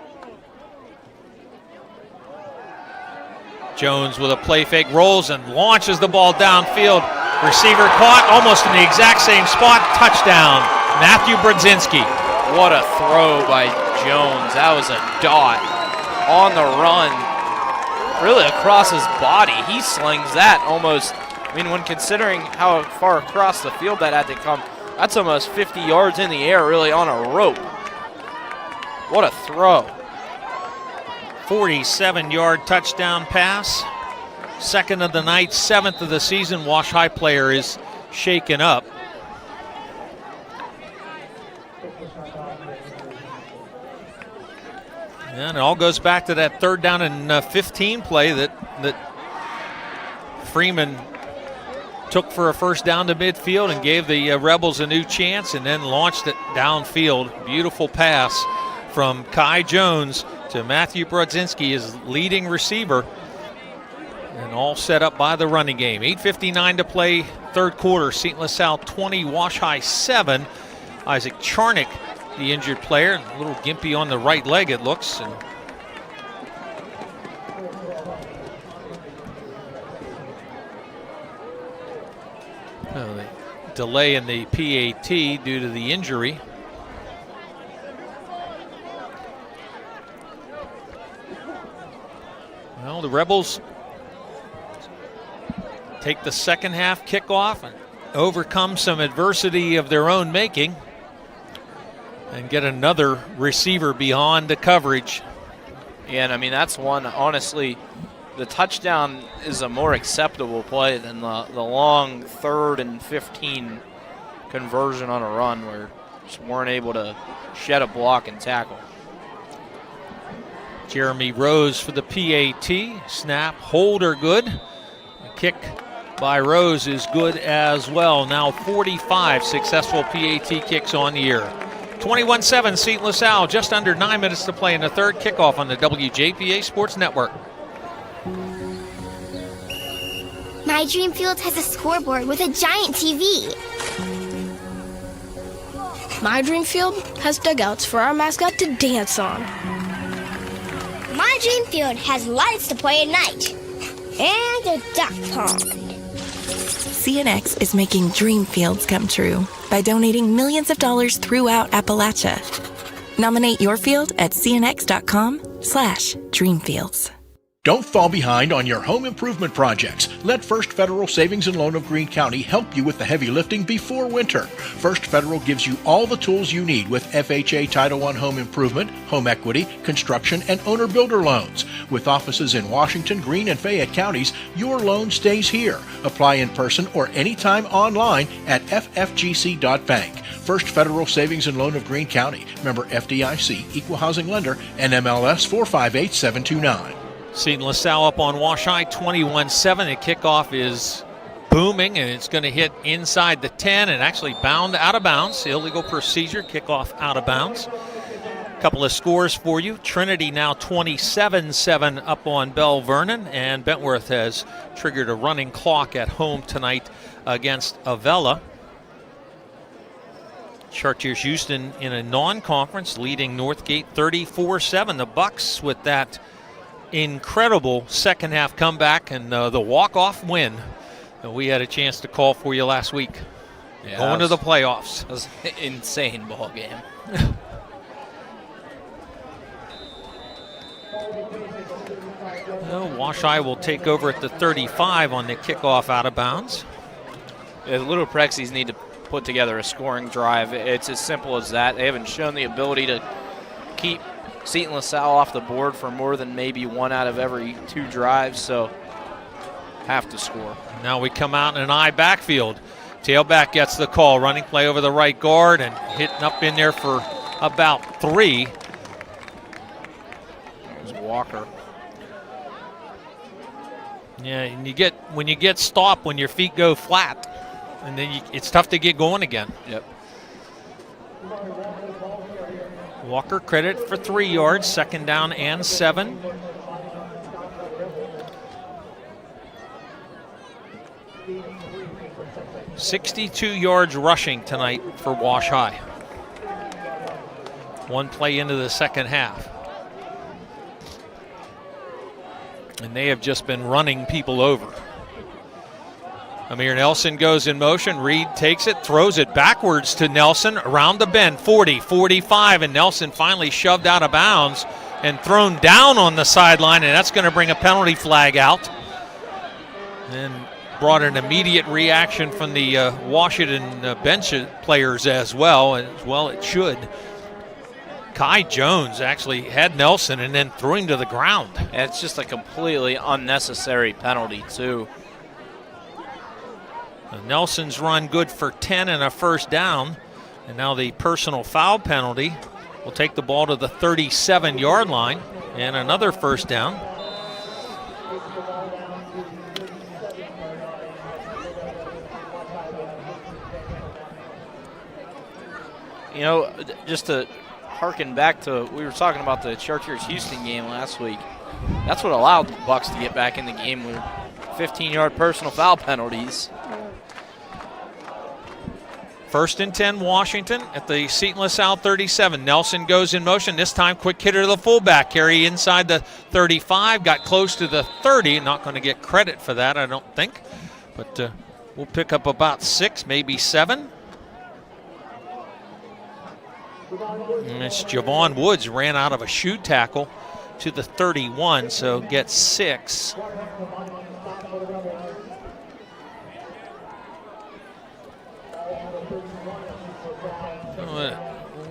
Jones with a play fake, rolls and launches the ball downfield. Receiver caught almost in the exact same spot. Touchdown, Matthew Brodzinski. What a throw by Jones. That was a dot on the run, really across his body. He slings that almost, I mean, when considering how far across the field that had to come, that's almost 50 yards in the air, really on a rope. What a throw. 47-yard touchdown pass. 2nd of the night, 7th of the season. Wash High player is shaken up. And it all goes back to that 3rd down and 15 play that Freeman took for a first down to midfield and gave the Rebels a new chance, and then launched it downfield. Beautiful pass from Kai Jones to Matthew Brodzinski, his leading receiver, and all set up by the running game. 8:59 to play, 3rd quarter. Seton LaSalle 20, Wash High 7. Isaac Charnick, the injured player, a little gimpy on the right leg, it looks. And the delay in the PAT due to the injury. Well, the Rebels take the second half kickoff and overcome some adversity of their own making and get another receiver beyond the coverage. Yeah, and I mean, that's one, honestly, the touchdown is a more acceptable play than the long 3rd and 15 conversion on a run where just weren't able to shed a block and tackle. Jeremy Rose for the PAT. Snap, hold are good. The kick by Rose is good as well. Now 45 successful PAT kicks on the year. 21-7 Seton LaSalle, just under 9 minutes to play in the 3rd. Kickoff on the WJPA Sports Network. My dream field has a scoreboard with a giant TV. My dream field has dugouts for our mascot to dance on. My dream field has lights to play at night. And a duck pond. CNX is making dream fields come true by donating millions of dollars throughout Appalachia. Nominate your field at cnx.com/dreamfields. Don't fall behind on your home improvement projects. Let First Federal Savings and Loan of Greene County help you with the heavy lifting before winter. First Federal gives you all the tools you need with FHA Title I home improvement, home equity, construction, and owner-builder loans. With offices in Washington, Greene, and Fayette counties, your loan stays here. Apply in person or anytime online at ffgc.bank. First Federal Savings and Loan of Greene County. Member FDIC, Equal Housing Lender, NMLS 458729. Seton LaSalle up on Wash High 21-7. The kickoff is booming, and it's going to hit inside the 10 and actually bound out of bounds. Illegal procedure, kickoff out of bounds. Couple of scores for you. Trinity now 27-7 up on Bell Vernon, and Bentworth has triggered a running clock at home tonight against Avella. Chartiers Houston in a non-conference leading Northgate 34-7. The Bucks with that incredible second half comeback and the walk-off win that we had a chance to call for you last week. Yeah, going to the playoffs. That was an insane ball game. Wash High will take over at the 35 on the kickoff out of bounds. Yeah, the Little Prexies need to put together a scoring drive. It's as simple as that. They haven't shown the ability to keep Seton LaSalle off the board for more than maybe one out of every 2 drives, so have to score. Now we come out in an I backfield. Tailback gets the call, running play over the right guard and hitting up in there for about 3. There's Walker. Yeah, and when you get stopped, when your feet go flat, and then it's tough to get going again. Yep. Walker credit for 3 yards, second down and 7. $62 yards rushing tonight for Wash High. 1 play into the second half. And they have just been running people over. Amir Nelson goes in motion. Reed takes it, throws it backwards to Nelson around the bend, 40, 45, and Nelson finally shoved out of bounds and thrown down on the sideline, and that's going to bring a penalty flag out. And brought an immediate reaction from the Washington bench players as well it should. Kai Jones actually had Nelson and then threw him to the ground. And it's just a completely unnecessary penalty, too. Nelson's run good for 10 and a first down. And now the personal foul penalty will take the ball to the 37-yard line and another first down. You know, just to harken back to, we were talking about the Chartiers Houston game last week. That's what allowed the Bucks to get back in the game with 15-yard personal foul penalties. First and 10, Washington at the Seton LaSalle 37. Nelson goes in motion. This time, quick hitter to the fullback. Carry inside the 35, got close to the 30. Not going to get credit for that, I don't think. But we'll pick up about 6, maybe 7. And it's Javon Woods ran out of a shoe tackle to the 31, so gets 6. When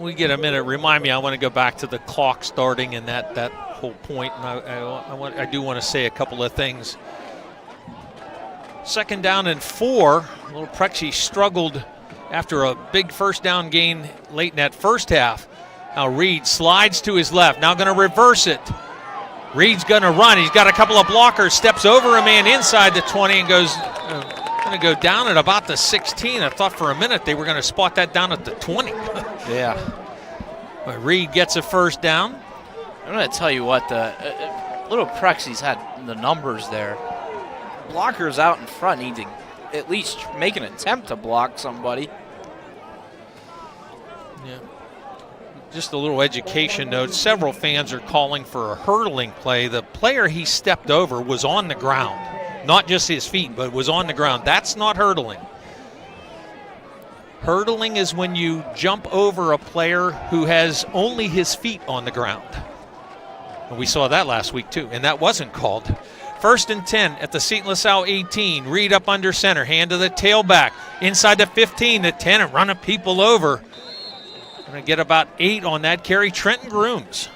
we get a minute, remind me, I want to go back to the clock starting and that whole point. And I do want to say a couple of things. Second down and 4. Little Prexy struggled after a big first down gain late in that first half. Now Reed slides to his left. Now going to reverse it. Reed's going to run. He's got a couple of blockers. Steps over a man inside the 20 and goes going to go down at about the 16. I thought for a minute they were going to spot that down at the 20. Yeah. But Reed gets a first down. I'm going to tell you what, the Little Prexy's had the numbers there. Blockers out in front need to at least make an attempt to block somebody. Yeah. Just a little education note. Several fans are calling for a hurdling play. The player he stepped over was on the ground. Not just his feet, but was on the ground. That's not hurdling. Hurdling is when you jump over a player who has only his feet on the ground. And we saw that last week too, and that wasn't called. 1st and 10 at the Seton LaSalle 18. Reed up under center, hand to the tailback. Inside the 15, the 10, and running people over. Going to get about 8 on that carry. Trenton Grooms.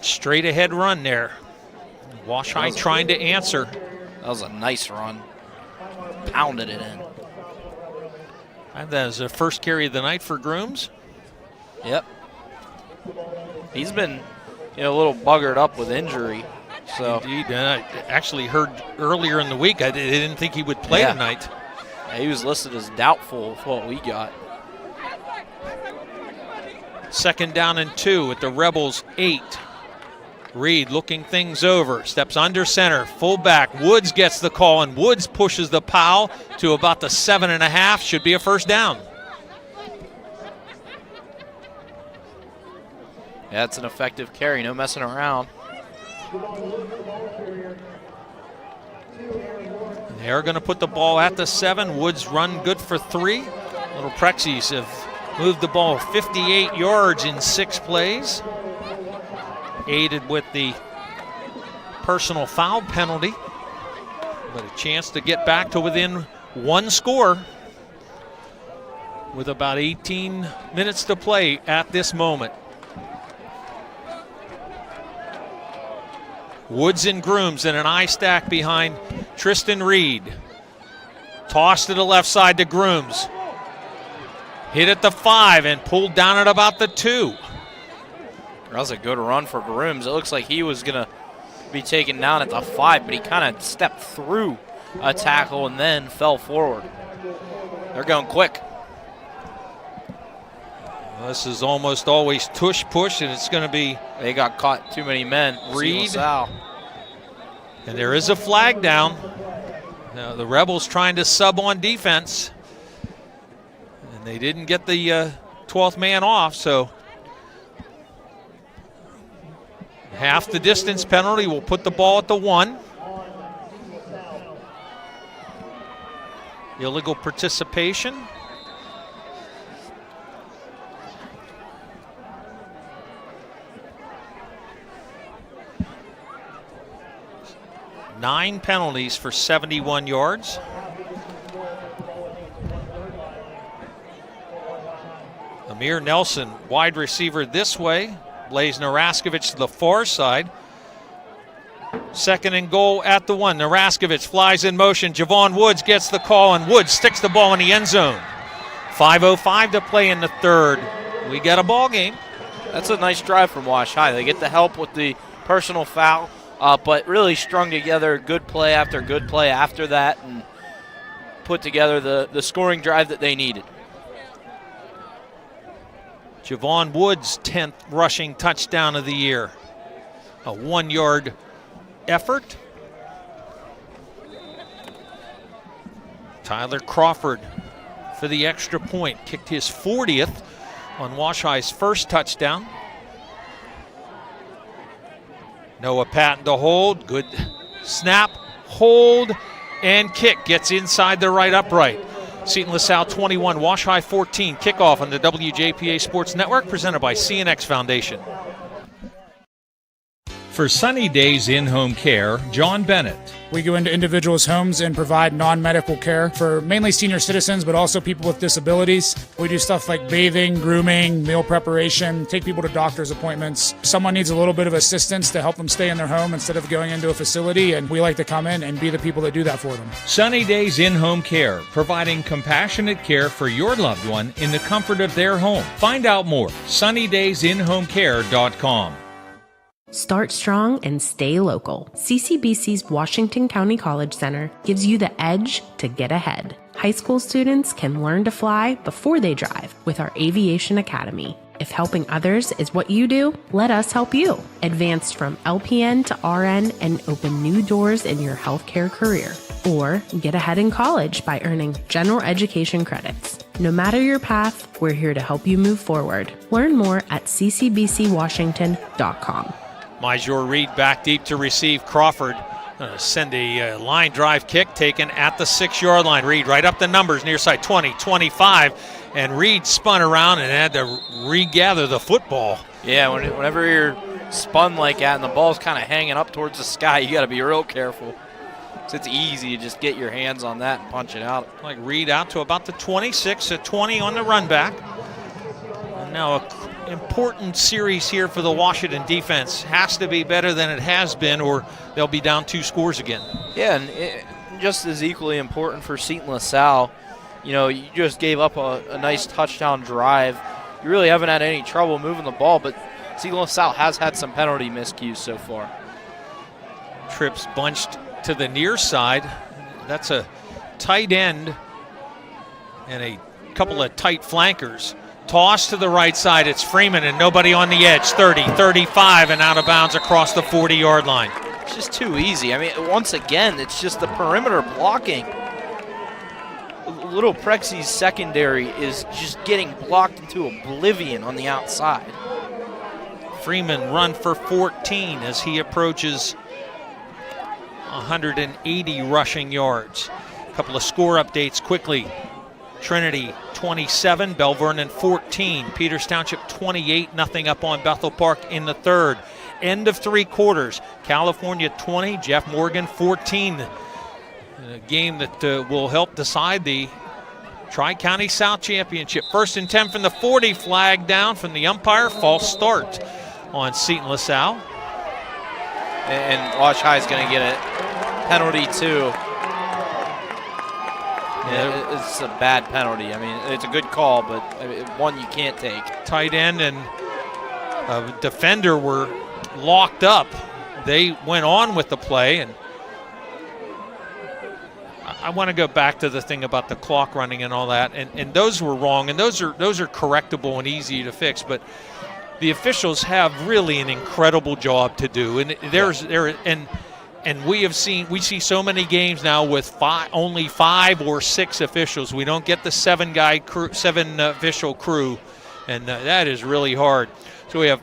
Straight ahead run there. Wash High trying to answer. That was a nice run. Pounded it in. And that was the first carry of the night for Grooms. Yep. He's been a little buggered up with injury. So. Indeed. And I actually heard earlier in the week I didn't think he would play tonight. Yeah, he was listed as doubtful with what we got. 2nd down and 2 at the Rebels 8. Reed looking things over, steps under center, fullback. Woods gets the call, and Woods pushes the Powell to about the 7.5. Should be a first down. Yeah, it's an effective carry, no messing around. They're going to put the ball at the 7. Woods run good for 3. Little Prexies have moved the ball 58 yards in 6 plays. Aided with the personal foul penalty, but a chance to get back to within 1 score with about 18 minutes to play at this moment. Woods and Grooms in an eye stack behind Tristan Reed. Toss to the left side to Grooms. Hit at the 5 and pulled down at about the 2. That was a good run for Grooms. It looks like he was going to be taken down at the 5, but he kind of stepped through a tackle and then fell forward. They're going quick. Well, this is almost always tush push, and it's going to be... They got caught too many men. Reed. And there is a flag down. Now the Rebels trying to sub on defense. And they didn't get the 12th man off, so... Half the distance penalty will put the ball at the 1. Illegal participation. Nine penalties for 71 yards. Amir Nelson, wide receiver this way. Blaze Naraskovich to the far side. 2nd and goal at the 1. Naraskovich flies in motion. Javon Woods gets the call, and Woods sticks the ball in the end zone. 5:05 to play in the 3rd. We got a ball game. That's a nice drive from Wash High. They get the help with the personal foul, but really strung together good play after that and put together the scoring drive that they needed. Javon Woods' 10th rushing touchdown of the year. A 1-yard effort. Tyler Crawford for the extra point. Kicked his 40th on Wash High's first touchdown. Noah Patton to hold. Good snap, hold, and kick. Gets inside the right upright. Seton LaSalle 21, Wash High 14. Kickoff on the WJPA Sports Network, presented by CNX Foundation. For Sunny Days In-Home Care, John Bennett. We go into individuals' homes and provide non-medical care for mainly senior citizens, but also people with disabilities. We do stuff like bathing, grooming, meal preparation, take people to doctor's appointments. Someone needs a little bit of assistance to help them stay in their home instead of going into a facility, and we like to come in and be the people that do that for them. Sunny Days In-Home Care, providing compassionate care for your loved one in the comfort of their home. Find out more, sunnydaysinhomecare.com. Start strong and stay local. CCBC's Washington County College Center gives you the edge to get ahead. High school students can learn to fly before they drive with our Aviation Academy. If helping others is what you do, let us help you. Advance from LPN to RN and open new doors in your healthcare career. Or get ahead in college by earning general education credits. No matter your path, we're here to help you move forward. Learn more at ccbcwashington.com. Major Reed back deep to receive Crawford. Send a line drive kick taken at the 6-yard line. Reed right up the numbers, near side 20, 25, and Reed spun around and had to regather the football. Yeah, whenever you're spun like that and the ball's kind of hanging up towards the sky, you got to be real careful. So it's easy to just get your hands on that and punch it out. Like Reed out to about the 26, a 20 on the run back. And now an important series here for the Washington defense. Has to be better than it has been, or they'll be down 2 scores again. Yeah, and just as equally important for Seton LaSalle, you just gave up a nice touchdown drive. You really haven't had any trouble moving the ball, but Seton LaSalle has had some penalty miscues so far. Trips bunched to the near side. That's a tight end and a couple of tight flankers. Toss to the right side. It's Freeman and nobody on the edge. 30, 35, and out of bounds across the 40-yard line. It's just too easy. I mean, once again, it's just the perimeter blocking. Little Prexy's secondary is just getting blocked into oblivion on the outside. Freeman run for 14 as he approaches 180 rushing yards. A couple of score updates quickly. Trinity 27, Bell Vernon 14, Peters Township 28, nothing up on Bethel Park in the third. End of 3 quarters. California 20, Jeff Morgan 14. A game that will help decide the Tri-County South Championship. 1st and 10 from the 40, flag down from the umpire. False start on Seton LaSalle. And Wash High is going to get a penalty too. Yeah, it's a bad penalty. I mean, it's a good call, but one you can't take. Tight end and a defender were locked up. They went on with the play, and I want to go back to the thing about the clock running and all that, and those were wrong, and those are correctable and easy to fix, but the officials have really an incredible job to do, and we see so many games now with only 5 or 6 officials. We don't get the 7 official crew, and that is really hard. So we have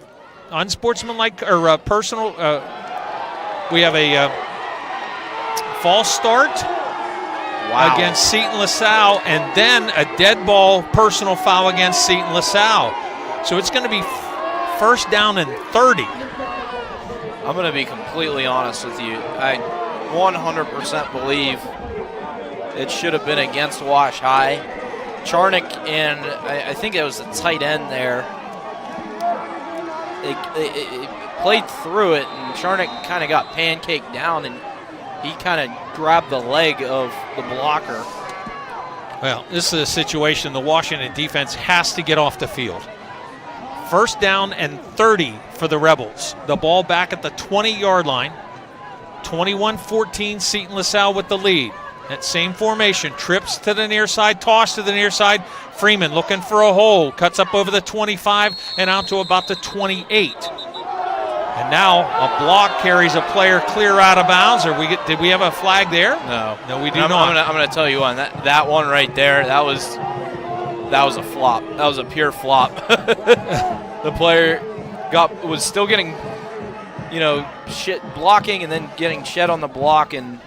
unsportsmanlike or personal. We have a false start against Seton LaSalle, and then a dead ball personal foul against Seton LaSalle. So it's going to be 1st down and 30. I'm going to be completely honest with you. I 100% believe it should have been against Wash High. Charnick and I think it was the tight end there. It played through it, and Charnick kind of got pancaked down, and he kind of grabbed the leg of the blocker. Well, this is a situation the Washington defense has to get off the field. 1st down and 30 for the Rebels. The ball back at the 20-yard line. 21-14, Seton LaSalle with the lead. That same formation, trips to the near side, toss to the near side. Freeman looking for a hole, cuts up over the 25 and out to about the 28. And now a block carries a player clear out of bounds. Did we have a flag there? No, we do not. I'm going to tell you one. That one right there, that was a flop. That was a pure flop. The player was still getting, blocking and then getting shed on the block, and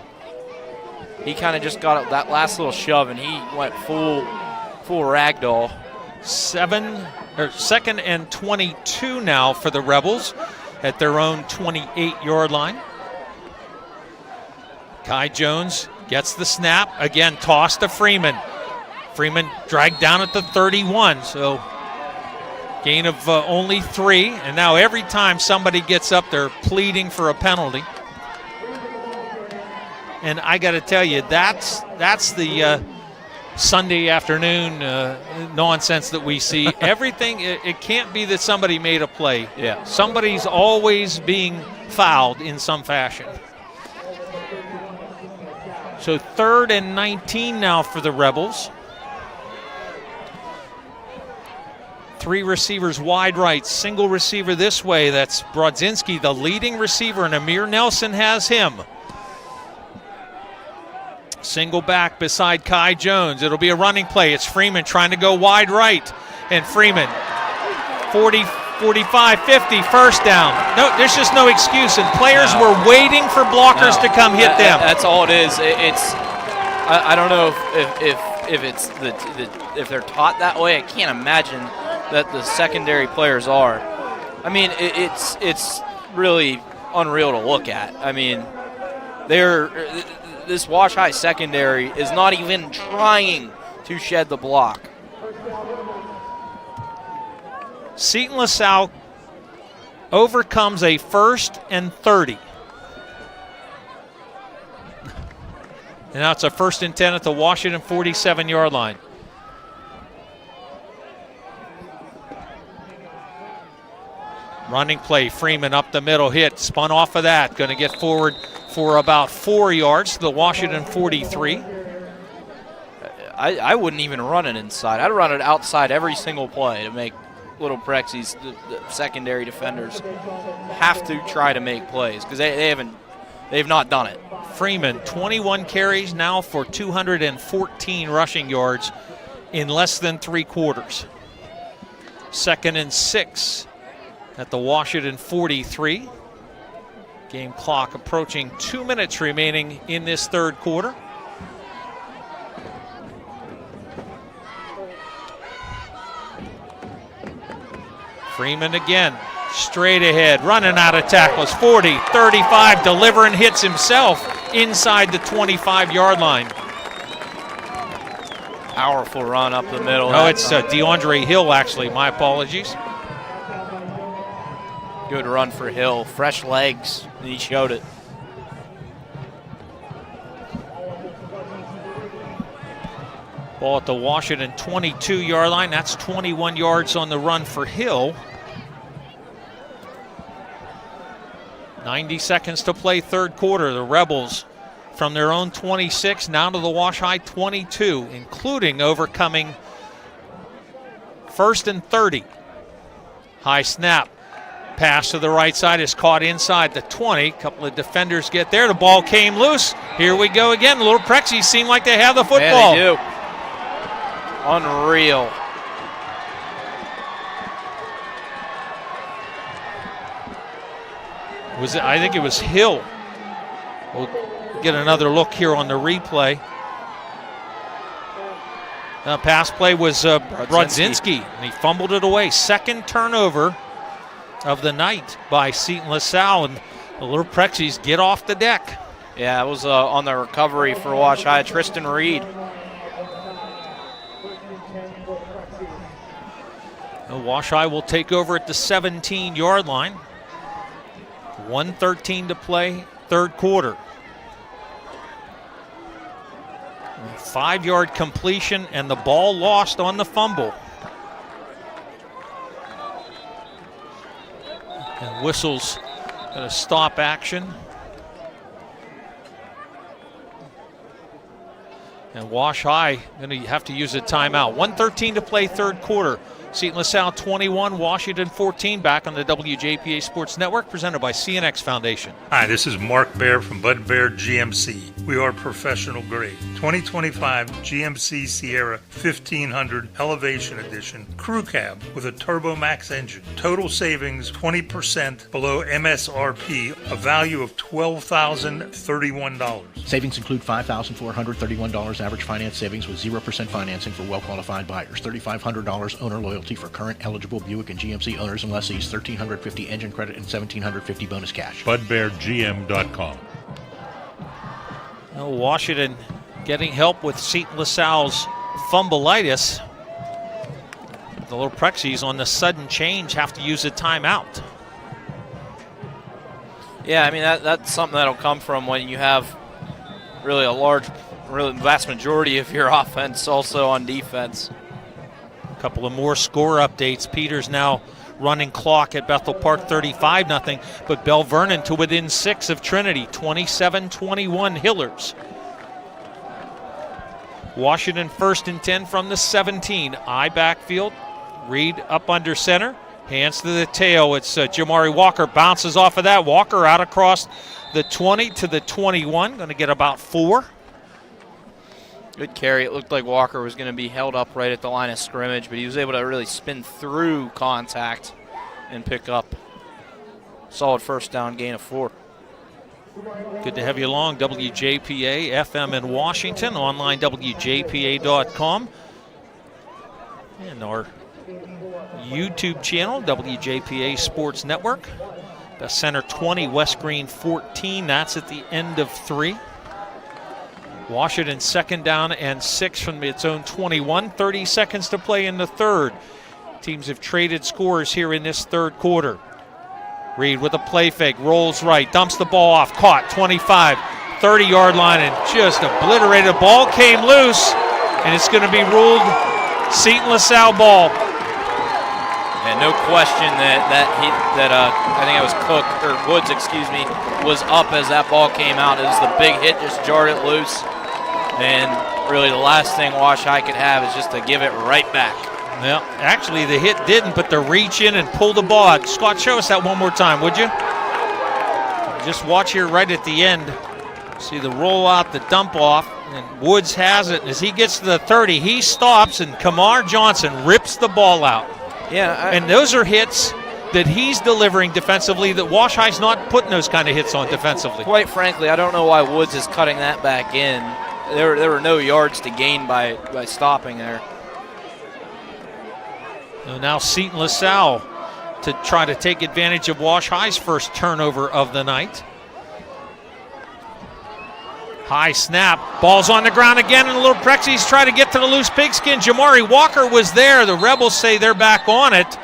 he kind of just got that last little shove, and he went full ragdoll. 2nd and 22 now for the Rebels at their own 28-yard line. Kai Jones gets the snap. Again, toss to Freeman. Freeman dragged down at the 31, so gain of only 3. And now every time somebody gets up, they're pleading for a penalty. And I got to tell you, that's the Sunday afternoon nonsense that we see. Everything, it can't be that somebody made a play. Yeah. Somebody's always being fouled in some fashion. So 3rd and 19 now for the Rebels. 3 receivers wide right, single receiver this way. That's Brodzinski, the leading receiver, and Amir Nelson has him. Single back beside Kai Jones. It'll be a running play. It's Freeman trying to go wide right. And Freeman, 45 45, 50, first down. No, there's just no excuse, and players were waiting for blockers to come hit them. That's all it is. I don't know if it's if they're taught that way. I can't imagine that the secondary players are. I mean, it's really unreal to look at. I mean, this Wash High secondary is not even trying to shed the block. Seton LaSalle overcomes a 1st and 30. And now it's a 1st and 10 at the Washington 47-yard line. Running play, Freeman up the middle, hit, spun off of that. Going to get forward for about 4 yards to the Washington 43. I wouldn't even run it inside. I'd run it outside every single play to make Little Prexi's the secondary defenders have to try to make plays because they've not done it. Freeman, 21 carries now for 214 rushing yards in less than 3 quarters. 2nd and 6 at the Washington 43. Game clock approaching 2 minutes remaining in this 3rd quarter. Freeman again, straight ahead, running out of tackles, 40, 35, delivering hits himself inside the 25-yard line. Powerful run up the middle. No, it's DeAndre Hill, actually. My apologies. Good run for Hill. Fresh legs, and he showed it. Ball at the Washington 22-yard line. That's 21 yards on the run for Hill. 90 seconds to play 3rd quarter. The Rebels from their own 26 now to the Wash High 22, including overcoming 1st and 30. High snap. Pass to the right side is caught inside the 20. A couple of defenders get there. The ball came loose. Here we go again. The Little Prexies seem like they have the football. Yeah, they do. Unreal. I think it was Hill. We'll get another look here on the replay. Pass play was Brodzinski, and he fumbled it away. 2nd turnover of the night by Seton LaSalle, and the Little Prexies get off the deck. Yeah, it was on the recovery for Wash High, Tristan Reed. Wash High will take over at the 17-yard line. 1:13 to play, 3rd quarter. 5-yard completion and the ball lost on the fumble. And whistles going to stop action. And Wash High going to have to use a timeout. 1:13 to play, 3rd quarter. Seton LaSalle 21, Washington 14. Back on the WJPA Sports Network, presented by CNX Foundation. Hi, this is Mark Baer from Bud Baer GMC. We are professional grade. 2025 GMC Sierra 1500 Elevation Edition Crew Cab with a Turbo Max engine. Total savings 20% below MSRP, a value of $12,031. Savings include $5,431 average finance savings with 0% financing for well-qualified buyers. $3,500 owner loyalty for current eligible Buick and GMC owners and lessees. $1,350 engine credit and $1,750 bonus cash. BudBearGM.com. Washington getting help with Seton LaSalle's fumbleitis. The Little Prexies on the sudden change have to use a timeout. Yeah, I mean, that's something that'll come from when you have really vast majority of your offense also on defense. A couple of more score updates. Peters now running clock at Bethel Park 35-0, but Bell Vernon to within 6 of Trinity, 27-21 Hillers. Washington 1st and 10 from the 17. I backfield. Reed up under center. Hands to the tail. It's Jamari Walker. Bounces off of that. Walker out across the 20 to the 21. Going to get about 4. Good carry. It looked like Walker was going to be held up right at the line of scrimmage, but he was able to really spin through contact and pick up solid first down gain of 4. Good to have you along. WJPA FM in Washington, online WJPA.com. And our YouTube channel, WJPA Sports Network. The center 20, West Green 14. That's at the end of 3. Washington 2nd down and 6 from its own 21. 30 seconds to play in the third. Teams have traded scores here in this third quarter. Reed with a play fake, rolls right, dumps the ball off, caught, 25, 30-yard line, and just obliterated. The ball came loose, and it's going to be ruled Seton LaSalle ball. And no question that I think it was Cook, or Woods, was up as that ball came out. It was the big hit, just jarred it loose. And really the last thing Wash High could have is just to give it right back. Well, actually the hit didn't, but the reach in and pull the ball out. Scott, show us that one more time, would you? Just watch here right at the end. See the roll out, the dump off, and Woods has it. And as he gets to the 30, he stops, and Kamar Johnson rips the ball out. Yeah, and those are hits that he's delivering defensively that Wash High's not putting those kind of hits on defensively. Quite frankly, I don't know why Woods is cutting that back in. There were no yards to gain by stopping there. Now Seton LaSalle to try to take advantage of Wash High's first turnover of the night. High snap, ball's on the ground again, and the Little Prexies try to get to the loose pigskin. Jamari Walker was there. The Rebels say they're back on it,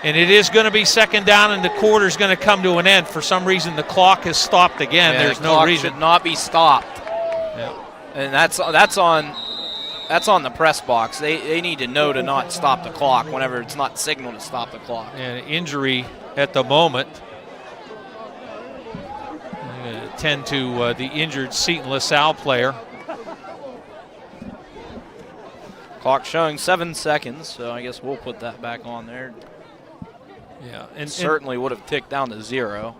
and it is going to be 2nd down, and the quarter's going to come to an end. For some reason, the clock has stopped again. Yeah, there's the no clock reason. should not be stopped. Yeah. And that's on the press box. They need to know to not stop the clock whenever it's not signaled to stop the clock. And injury at the moment. Tend to the injured Seton LaSalle player. Clock showing 7 seconds, so I guess we'll put that back on there. Yeah, and certainly would have ticked down to 0.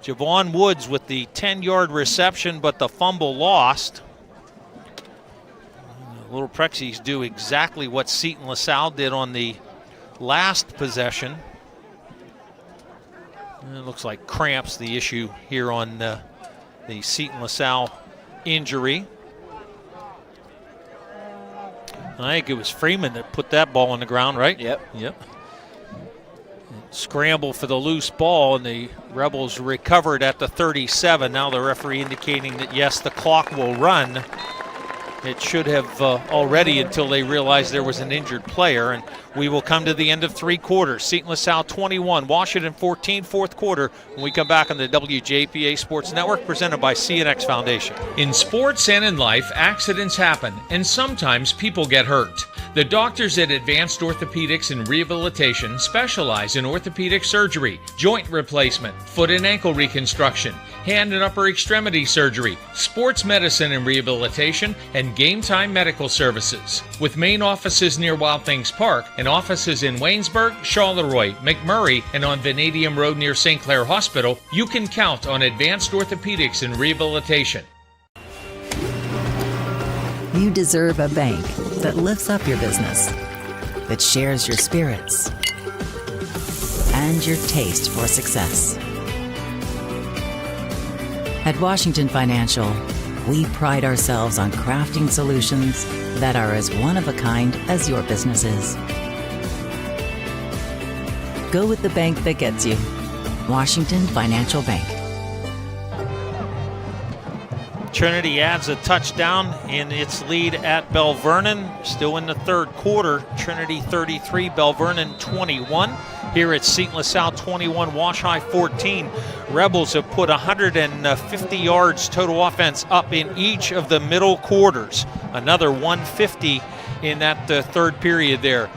Javon Woods with the 10-yard reception, but the fumble lost. Little Prexies do exactly what Seton LaSalle did on the last possession. It looks like cramps the issue here on the Seton LaSalle injury. I think it was Freeman that put that ball on the ground, right? Yep. Scramble for the loose ball, and the Rebels recovered at the 37. Now the referee indicating that, yes, the clock will run. It should have already until they realized there was an injured player, and we will come to the end of 3 quarters. Seton LaSalle 21, Washington 14, 4th quarter, when we come back on the WJPA Sports Network, presented by CNX Foundation. In sports and in life, accidents happen, and sometimes people get hurt. The doctors at Advanced Orthopedics and Rehabilitation specialize in orthopedic surgery, joint replacement, foot and ankle reconstruction, hand and upper extremity surgery, sports medicine and rehabilitation, and game time medical services. With main offices near Wild Things Park and offices in Waynesburg, Charleroi, McMurray, and on Vanadium Road near St. Clair Hospital, you can count on Advanced Orthopedics and Rehabilitation. You deserve a bank that lifts up your business, that shares your spirits and your taste for success. At Washington Financial, we pride ourselves on crafting solutions that are as one of a kind as your business is. Go with the bank that gets you. Washington Financial Bank. Trinity adds a touchdown in its lead at Bell Vernon. Still in the 3rd quarter. Trinity 33, Bell Vernon 21. Here at Seton LaSalle 21, Wash High 14. Rebels have put 150 yards total offense up in each of the middle quarters. Another 150 in that 3rd period there.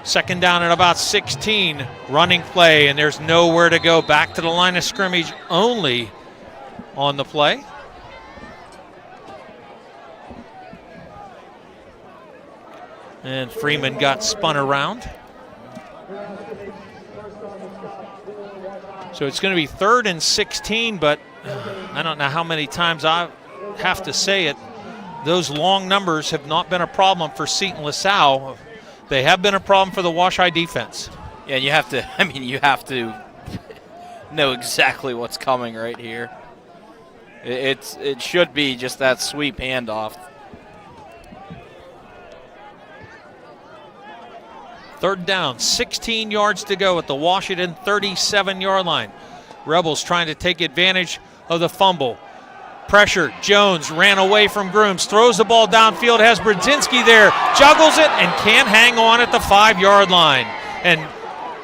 2nd down at about 16. Running play, and there's nowhere to go. Back to the line of scrimmage only on the play. And Freeman got spun around. So it's going to be 3rd and 16, but I don't know how many times I have to say it. those long numbers have not been a problem for Seton LaSalle. They have been a problem for the Wash-High defense. Yeah, you have to know exactly what's coming right here. It should be just that sweep handoff. Third down, 16 yards to go at the Washington 37-yard line. Rebels trying to take advantage of the fumble. Pressure, Jones ran away from Grooms, throws the ball downfield, has Brodzinski there, juggles it, and can't hang on at the 5-yard line. And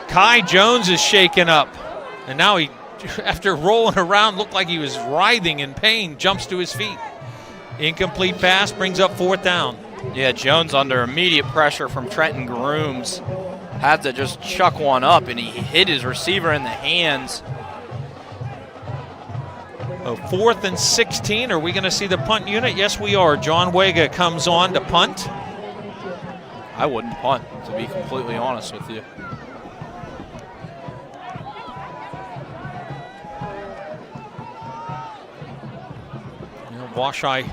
Kai Jones is shaken up. And now he, after rolling around, looked like he was writhing in pain, jumps to his feet. Incomplete pass brings up 4th down. Yeah, Jones under immediate pressure from Trenton Grooms had to just chuck one up, and he hit his receiver in the hands. 4th and 16. Are we going to see the punt unit? Yes, we are. John Wega comes on to punt. I wouldn't punt, to be completely honest with you. Wash-High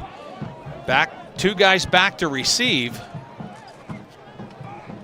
back, 2 guys back to receive.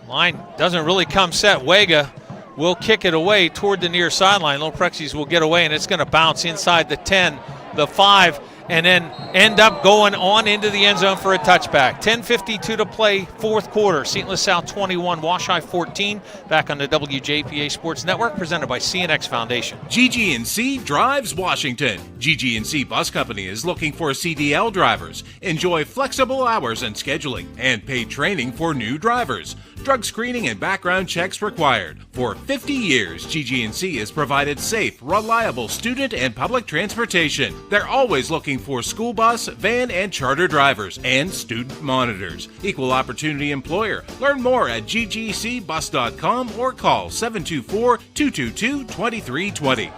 Line doesn't really come set. Wega will kick it away toward the near sideline. Little Prexies will get away, and it's going to bounce inside the 10, the 5, and then end up going on into the end zone for a touchback. 10:52 to play, 4th quarter. Seton LaSalle 21, Wash-High 14. Back on the WJPA Sports Network, presented by CNX Foundation. GG&C drives Washington. GG&C Bus Company is looking for CDL drivers. Enjoy flexible hours and scheduling and paid training for new drivers. Drug screening and background checks required. For 50 years, GG&C has provided safe, reliable student and public transportation. They're always looking for school bus, van, and charter drivers and student monitors. Equal opportunity employer. Learn more at ggcbus.com or call 724-222-2320.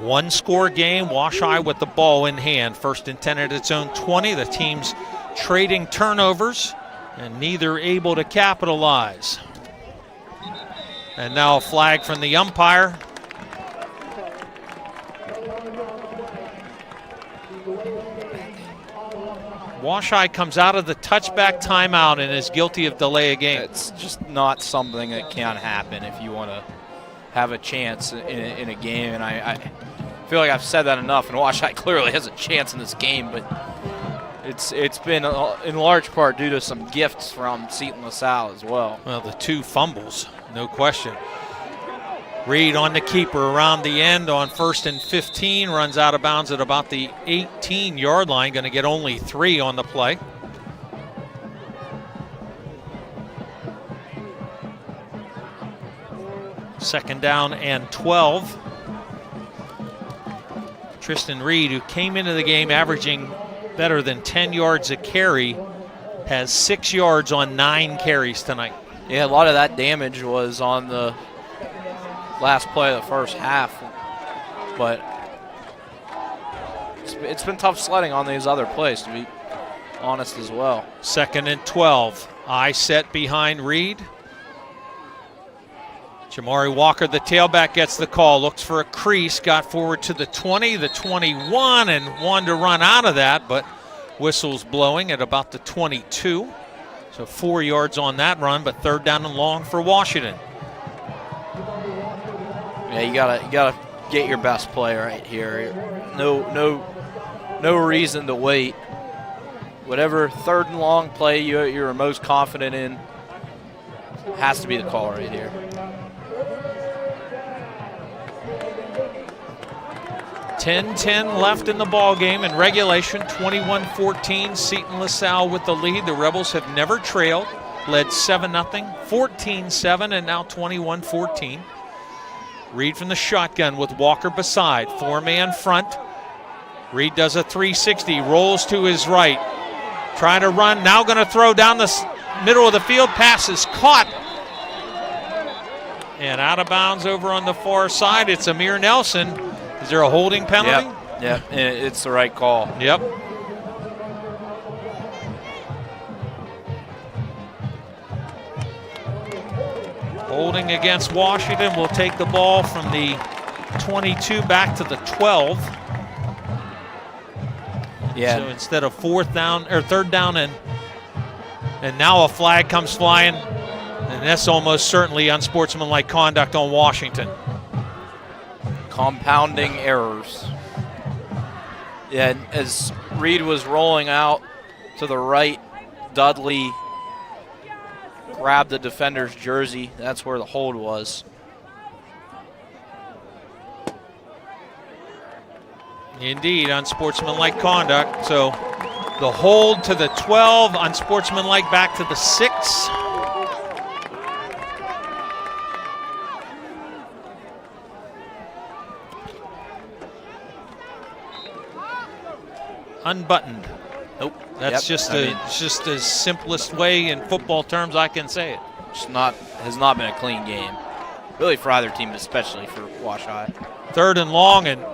1-score game, Wash-High with the ball in hand. 1st and 10 at its own 20. The teams trading turnovers and neither able to capitalize. And now a flag from the umpire. Wash-High comes out of the touchback timeout and is guilty of delay of game. It's just not something that can happen if you want to have a chance in a game. And I feel like I've said that enough, and Wash-High clearly has a chance in this game, but it's been in large part due to some gifts from Seton LaSalle as well. Well, the 2 fumbles, no question. Reed on the keeper around the end on 1st and 15, runs out of bounds at about the 18-yard line, going to get only 3 on the play. Second down and 12. Tristan Reed, who came into the game averaging better than 10 yards a carry, has 6 yards on 9 carries tonight. Yeah, a lot of that damage was on the last play of the first half, but it's been tough sledding on these other plays, to be honest as well. 2nd and 12. Eye set behind Reed. Jamari Walker, the tailback, gets the call, looks for a crease, got forward to the 20, the 21, and wanted to run out of that, but whistle's blowing at about the 22. So 4 yards on that run, but 3rd down and long for Washington. Yeah, you gotta get your best play right here. No reason to wait. Whatever 3rd and long play you're most confident in has to be the call right here. 10-10 left in the ball game in regulation. 21-14. Seton LaSalle with the lead. The Rebels have never trailed. Led 7-0, 14-7, and now 21-14. Reed from the shotgun with Walker beside. 4-man front. Reed does a 360, rolls to his right. Trying to run, now going to throw down the middle of the field. Pass is caught. And out of bounds over on the far side. It's Amir Nelson. Is there a holding penalty? Yep, it's the right call. Yep. Holding against Washington will take the ball from the 22 back to the 12. Yeah. So instead of third down and now a flag comes flying, and that's almost certainly unsportsmanlike conduct on Washington. Compounding errors. Yeah, as Reed was rolling out to the right, Dudley grabbed the defender's jersey. That's where the hold was. Indeed, unsportsmanlike conduct. So the hold to the 12, unsportsmanlike back to the 6. Unbuttoned. Nope. That's just the simplest way in football terms I can say it. Has not been a clean game. Really for either team, especially for Wash High. 3rd and long, and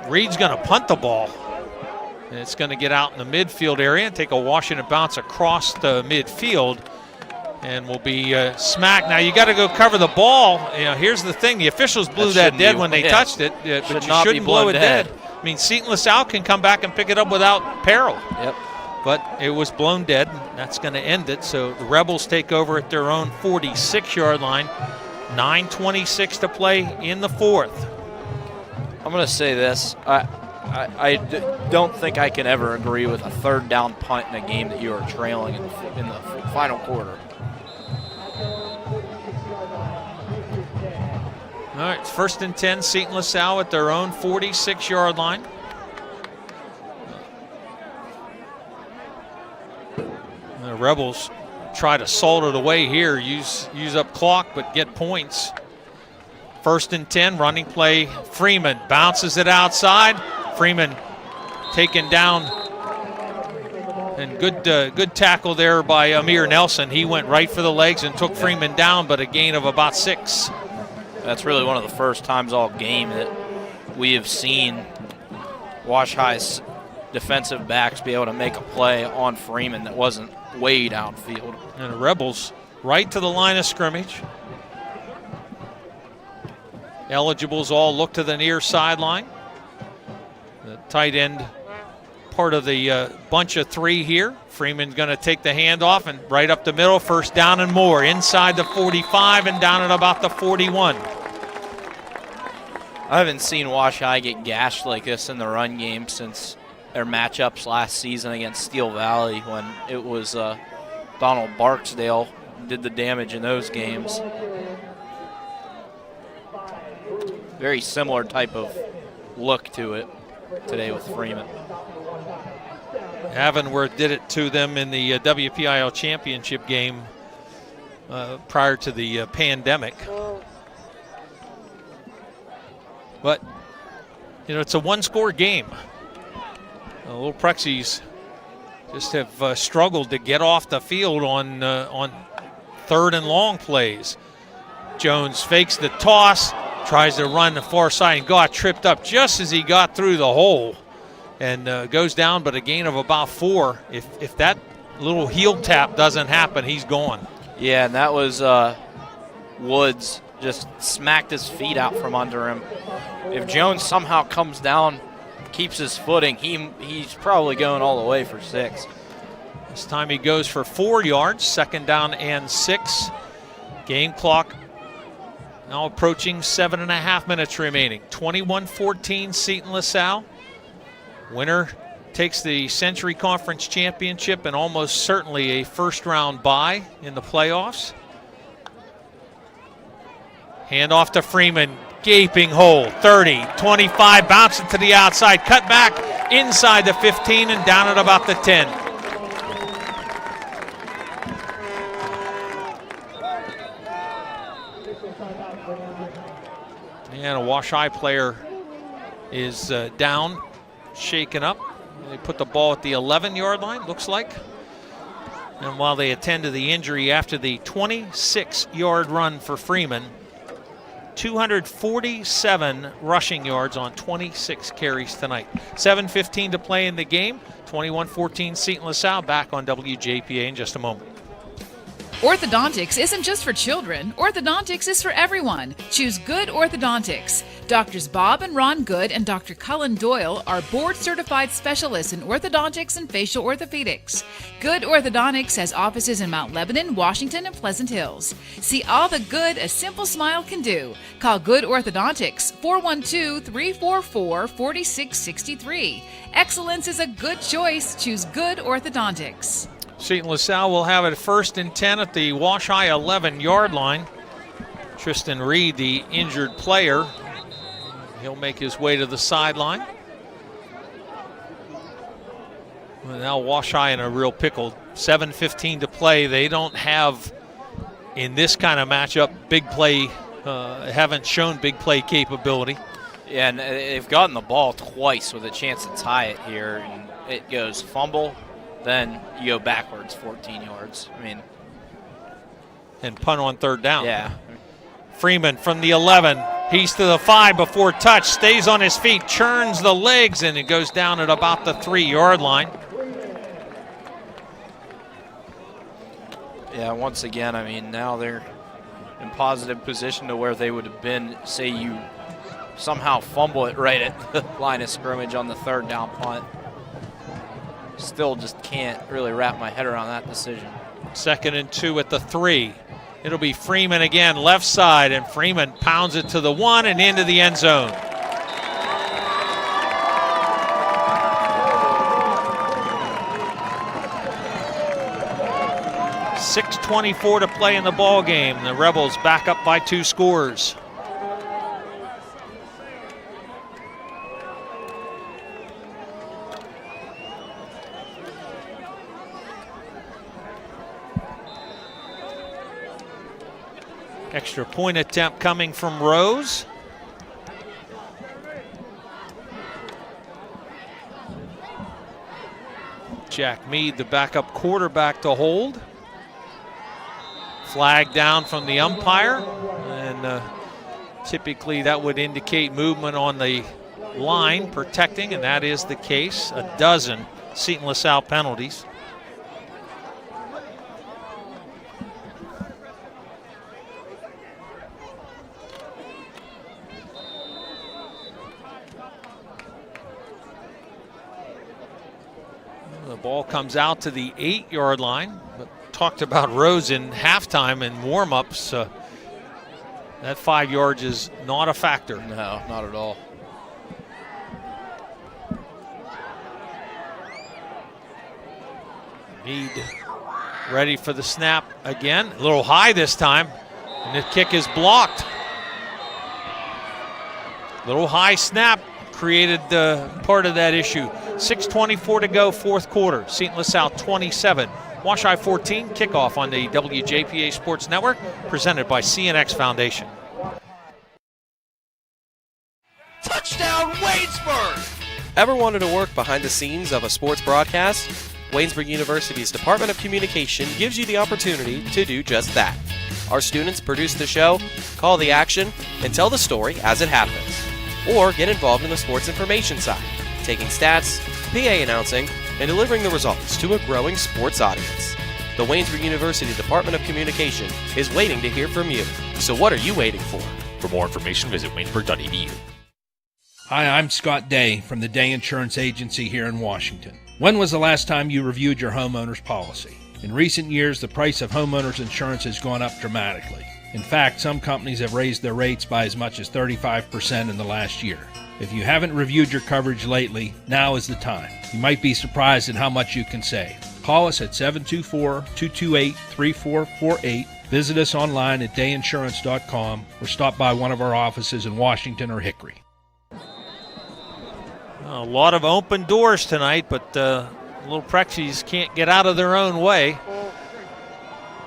Reed's going to punt the ball. And it's going to get out in the midfield area and take a Washington bounce across the midfield, and will be smacked. Now you got to go cover the ball. Here's the thing: the officials blew that dead when they touched it, but you shouldn't blow it dead. I mean, Seton LaSalle can come back and pick it up without peril. Yep. But it was blown dead, and that's going to end it. So the Rebels take over at their own 46-yard line. 9:26 to play in the 4th. I'm going to say this. I don't think I can ever agree with a 3rd down punt in a game that you are trailing in the final quarter. All right, 1st and 10, Seton LaSalle at their own 46-yard line. The Rebels try to salt it away here, use up clock, but get points. 1st and 10, running play. Freeman bounces it outside. Freeman taken down, and good tackle there by Amir Nelson. He went right for the legs and took Freeman down, but a gain of about 6. That's really one of the first times all game that we have seen Wash High's defensive backs be able to make a play on Freeman that wasn't way downfield. And the Rebels right to the line of scrimmage. Eligibles all look to the near sideline. The tight end part of the bunch of 3 here. Freeman's going to take the handoff and right up the middle, 1st down and more, inside the 45 and down at about the 41. I haven't seen Wash High get gashed like this in the run game since their matchups last season against Steel Valley, when it was Donald Barksdale did the damage in those games. Very similar type of look to it today with Freeman. Avonworth did it to them in the WPIL championship game prior to the pandemic. But, it's a 1-score game. The Little Prexies just have struggled to get off the field on 3rd and long plays. Jones fakes the toss, tries to run the far side, and got tripped up just as he got through the hole, and goes down, but a gain of about 4. If that little heel tap doesn't happen, he's gone. Yeah, and that was Woods just smacked his feet out from under him. If Jones somehow comes down, keeps his footing, he's probably going all the way for 6. This time he goes for 4 yards, 2nd down and 6. Game clock now approaching 7.5 minutes remaining. 21-14 Seton LaSalle. Winner takes the Century Conference Championship and almost certainly a 1st-round bye in the playoffs. Hand off to Freeman, gaping hole, 30, 25, bouncing to the outside, cut back inside the 15 and down at about the 10. And a Wash High player is down, shaken up. They put the ball at the 11-yard line, looks like. And while they attend to the injury after the 26-yard run for Freeman, 247 rushing yards on 26 carries tonight. 7:15 to play in the game. 21-14 Seton LaSalle. Back on WJPA in just a moment. Orthodontics isn't just for children. Orthodontics is for everyone. Choose good orthodontics. Doctors Bob and Ron Good and Dr. Cullen Doyle are board-certified specialists in orthodontics and facial orthopedics. Good Orthodontics has offices in Mount Lebanon, Washington, and Pleasant Hills. See all the good a simple smile can do. Call Good Orthodontics, 412-344-4663. Excellence is a good choice. Choose Good Orthodontics. Seton LaSalle will have it 1st and 10 at the Wash High 11-yard line. Tristan Reed, the injured player, he'll make his way to the sideline. Well, now Wash High in a real pickle. 7:15 to play. They don't have, in this kind of matchup, big play, haven't shown big play capability. Yeah, and they've gotten the ball twice with a chance to tie it here. And it goes fumble, then you go backwards 14 yards. I mean, and punt on 3rd down. Yeah. Freeman from the 11. He's to the 5 before touch. Stays on his feet, churns the legs, and it goes down at about the 3-yard line. Yeah, once again, I mean, now they're in positive position to where they would have been, say you somehow fumble it right at the line of scrimmage on the 3rd down punt. Still just can't really wrap my head around that decision. 2nd and 2 at the 3. It'll be Freeman again, left side, and Freeman pounds it to the 1 and into the end zone. .6:24 to play in the ball game. The Rebels back up by 2 scores. Extra point attempt coming from Rose. Jack Mead, the backup quarterback, to hold. Flag down from the umpire, and typically that would indicate movement on the line protecting, and that is the case. A dozen Seton LaSalle penalties. The ball comes out to the 8-yard line. But talked about Rose in halftime and warm-ups. That 5 yards is not a factor. No, not at all. Mead ready for the snap again. A little high this time, and the kick is blocked. Little high snap created part of that issue. 6:24 to go, 4th quarter. Seton LaSalle 27. Wash High 14. Kickoff on the WJPA Sports Network, presented by CNX Foundation. Touchdown, Waynesburg! Ever wanted to work behind the scenes of a sports broadcast? Waynesburg University's Department of Communication gives you the opportunity to do just that. Our students produce the show, call the action, and tell the story as it happens. Or get involved in the sports information side, taking stats, PA announcing, and delivering the results to a growing sports audience. The Waynesburg University Department of Communication is waiting to hear from you. So what are you waiting for? For more information, visit waynesburg.edu. Hi, I'm Scott Day from the Day Insurance Agency here in Washington. When was the last time you reviewed your homeowner's policy? In recent years, the price of homeowners insurance has gone up dramatically. In fact, some companies have raised their rates by as much as 35% in the last year. If you haven't reviewed your coverage lately, now is the time. You might be surprised at how much you can save. Call us at 724-228-3448. Visit us online at dayinsurance.com or stop by one of our offices in Washington or Hickory. A lot of open doors tonight, but little Prexies can't get out of their own way.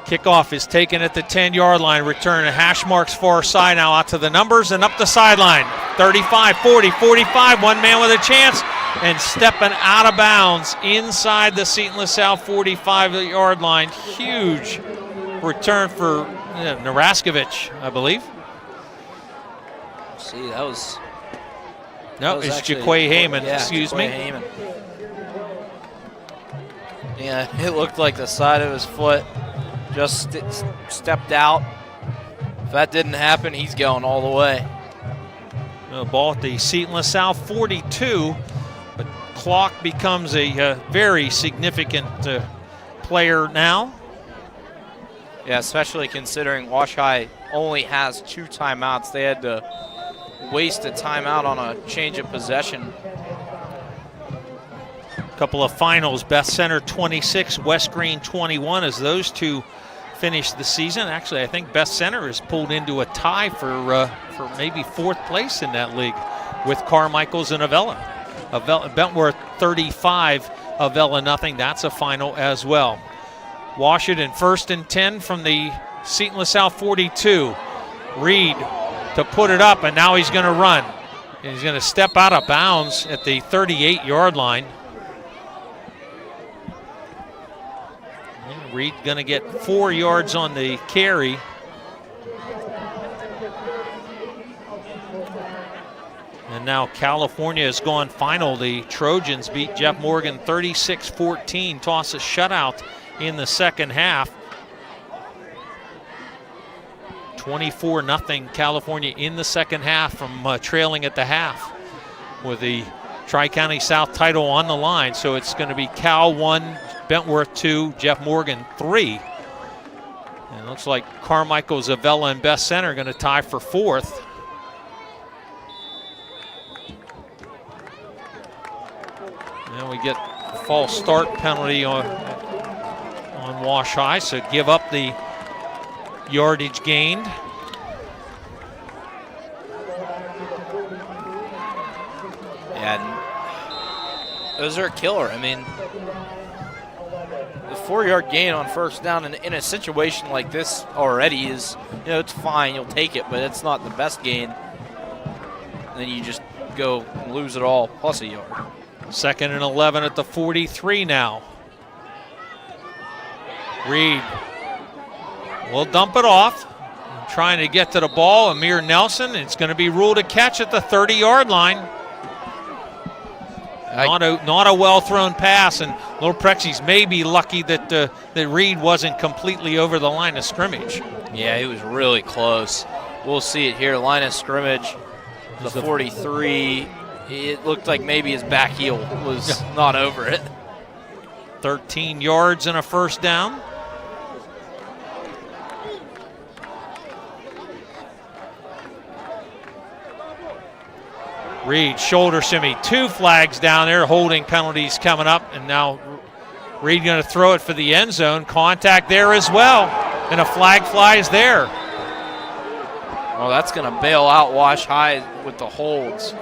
Kickoff is taken at the 10-yard line. Return to hash marks far side now, out to the numbers and up the sideline. 35, 40, 45, one man with a chance, and stepping out of bounds inside the Seton LaSalle 45-yard line. Huge return for Naraskovich, I believe. See, that was... No, it's Jaquay Heyman, excuse me. Heyman. Yeah, it looked like the side of his foot just stepped out. If that didn't happen, he's going all the way. The ball at the Seton LaSalle 42. But clock becomes a very significant player now. Yeah, especially considering Wash High only has 2 timeouts. They had to waste a timeout on a change of possession. Couple of finals, Beth Center 26, West Green 21, as those two finish the season. Actually, I think Beth Center is pulled into a tie for maybe 4th place in that league with Carmichael's and Avella. Bentworth 35, Avella nothing. That's a final as well. Washington 1st and 10 from the Seton LaSalle 42. Reed to put it up, and now he's going to run. He's going to step out of bounds at the 38-yard line. And Reed going to get 4 yards on the carry. And now California has gone final. The Trojans beat Jeff Morgan 36-14, toss a shutout in the second half. 24-0 California in the second half from trailing at the half with the Tri-County South title on the line. So it's going to be Cal 1, Bentworth 2, Jeff Morgan 3. And it looks like Carmichael's, Avella, and Beth Center are going to tie for 4th. And we get a false start penalty on Wash High, so give up the yardage gained. Yeah, those are a killer. I mean, the 4-yard gain on first down in a situation like this already is, it's fine, you'll take it, but it's not the best gain. And then you just go and lose it all plus a yard. 2nd and 11 at the 43 now. Reed will dump it off. Trying to get to the ball, Amir Nelson. It's going to be ruled a catch at the 30-yard line. Not a well-thrown pass, and Little Prexies may be lucky that Reed wasn't completely over the line of scrimmage. Yeah, it was really close. We'll see it here. Line of scrimmage, the 43. It looked like maybe his back heel was not over it. 13 yards and a first down. Reed, shoulder shimmy, 2 flags down there, holding penalties coming up, and now Reed going to throw it for the end zone. Contact there as well, and a flag flies there. Well, that's going to bail out Wash High with the holds.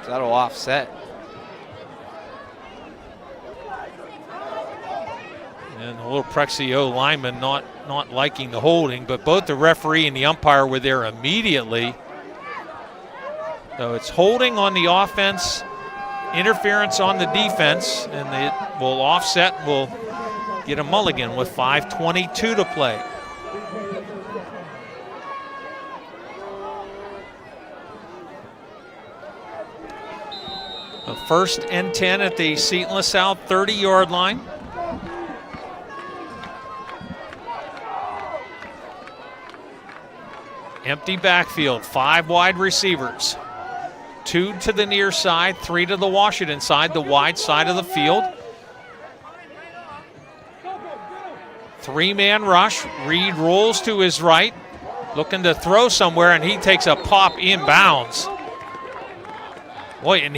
That'll offset. And the Little Prexio lineman not liking the holding, but both the referee and the umpire were there immediately. So it's holding on the offense, interference on the defense, and it will offset, will get a mulligan with 5:22 to play. A 1st and 10 at the Seton LaSalle 30-yard line. Empty backfield, 5 wide receivers. 2 to the near side, 3 to the Washington side, the wide side of the field. 3-man rush. Reed rolls to his right, looking to throw somewhere, and he takes a pop inbounds. Boy, and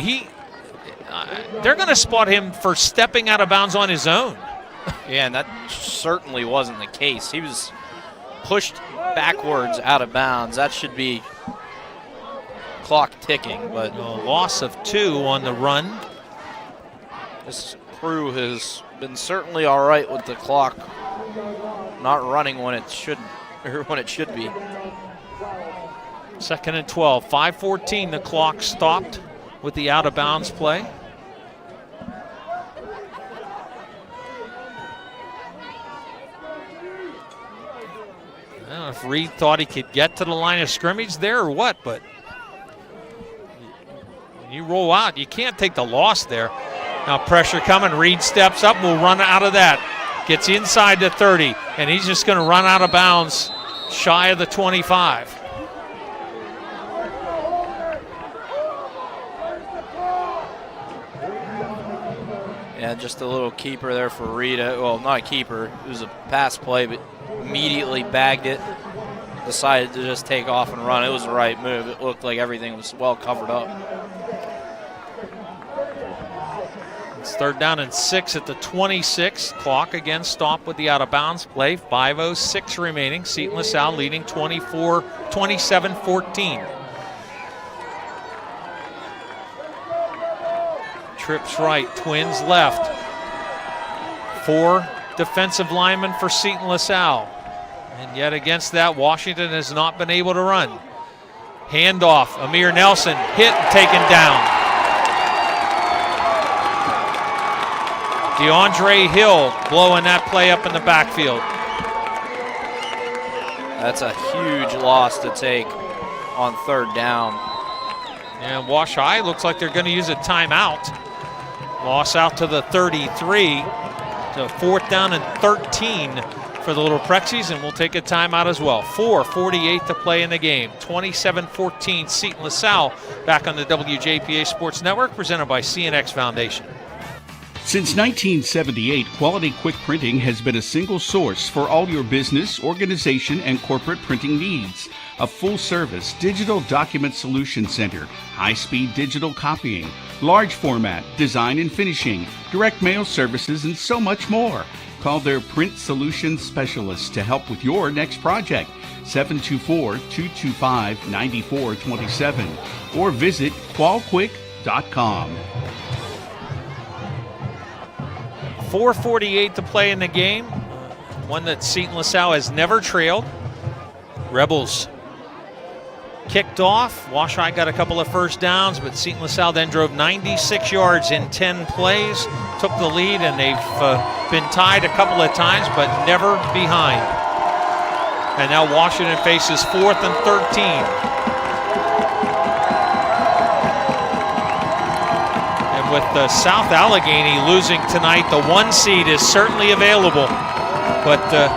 they're going to spot him for stepping out of bounds on his own. Yeah, and that certainly wasn't the case. He was pushed backwards out of bounds. That should be clock ticking, but a loss of 2 on the run. This crew has been certainly all right with the clock not running when it should be. 2nd and 12, 5:14. The clock stopped with the out of bounds play. I don't know if Reed thought he could get to the line of scrimmage there or what, but when you roll out, you can't take the loss there. Now pressure coming, Reed steps up, will run out of that. Gets inside the 30, and he's just going to run out of bounds shy of the 25. Yeah, just a little keeper there for Rita. Well, not a keeper. It was a pass play, but immediately bagged it. Decided to just take off and run. It was the right move. It looked like everything was well covered up. It's 3rd down and 6 at the 26. Clock again stopped with the out-of-bounds play. 5:06 remaining. Seton LaSalle leading 27-14. Trips right, Twins left. 4 defensive linemen for Seton LaSalle. And yet against that, Washington has not been able to run. Handoff, Amir Nelson hit and taken down. DeAndre Hill blowing that play up in the backfield. That's a huge loss to take on 3rd down. And Wash High looks like they're going to use a timeout. Loss out to the 33. So 4th down and 13 for the Little Prexies, and we'll take a timeout as well. 4:48 to play in the game. 27-14 Seton LaSalle back on the WJPA Sports Network, presented by CNX Foundation. Since 1978, Quality Quick Printing has been a single source for all your business, organization, and corporate printing needs. A full-service digital document solution center, high-speed digital copying, large format, design and finishing, direct mail services, and so much more. Call their print solutions specialists to help with your next project. 724-225-9427 or visit qualquick.com. 4:48 to play in the game. One that Seton LaSalle has never trailed. Rebels kicked off. Wash High got a couple of first downs, but Seton LaSalle then drove 96 yards in 10 plays, took the lead, and they've been tied a couple of times, but never behind. And now Washington faces 4th and 13. And with South Allegheny losing tonight, the 1 seed is certainly available. But the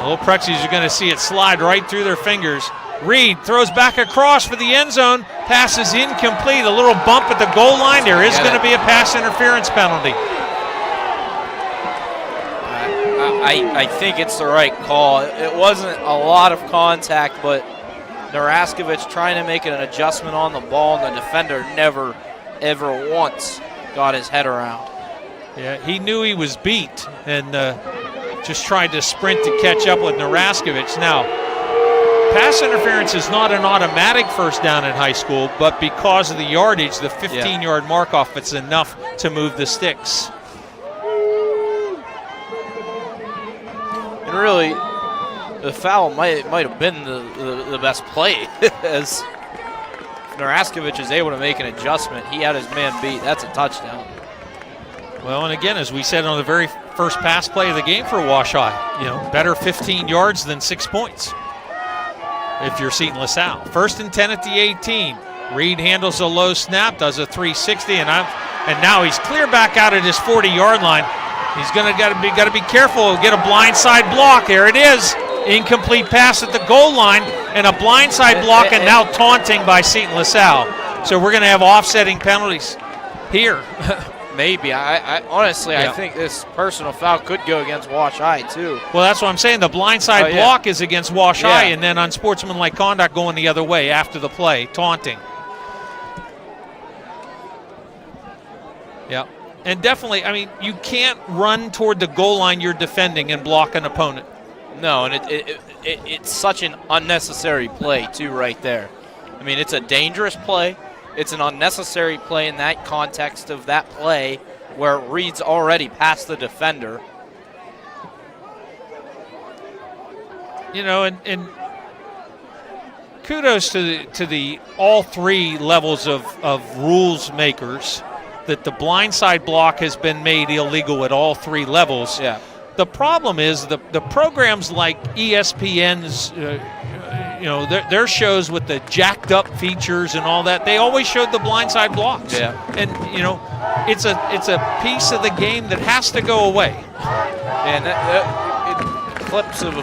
Little Prexies are going to see it slide right through their fingers. Reed throws back across for the end zone. Pass is incomplete. A little bump at the goal line. There is going to be a pass interference penalty. I think it's the right call. It wasn't a lot of contact, but Naraskovich trying to make an adjustment on the ball, and the defender never, ever once got his head around. Yeah, he knew he was beat and just tried to sprint to catch up with Naraskovich. Now, pass interference is not an automatic first down in high school, but because of the yardage, the 15-yard mark-off, it's enough to move the sticks. And really, the foul might have been the best play. As Naraskovich is able to make an adjustment, he had his man beat. That's a touchdown. Well, and again, as we said on the very first pass play of the game for Wash High, better 15 yards than 6 points if you're Seton LaSalle. 1st and 10 at the 18. Reed handles a low snap, does a 360, and now he's clear back out at his 40-yard line. He's got to be careful. Get a blindside block. There it is. Incomplete pass at the goal line, and a blindside block, and now taunting by Seton LaSalle. So we're going to have offsetting penalties here. Maybe. I honestly, I think this personal foul could go against Wash High, too. Well, that's what I'm saying. The blindside block is against Wash High, and then unsportsmanlike conduct going the other way after the play, taunting. Yeah. And definitely, you can't run toward the goal line you're defending and block an opponent. No, and it's such an unnecessary play, too, right there. It's a dangerous play. It's an unnecessary play in that context of that play where Reed's already past the defender. And kudos to the all 3 levels of rules makers that the blindside block has been made illegal at all 3 levels. Yeah. The problem is the programs like ESPN's their shows with the jacked up features and all that, they always showed the blindside blocks. Yeah. And it's a piece of the game that has to go away. And clips of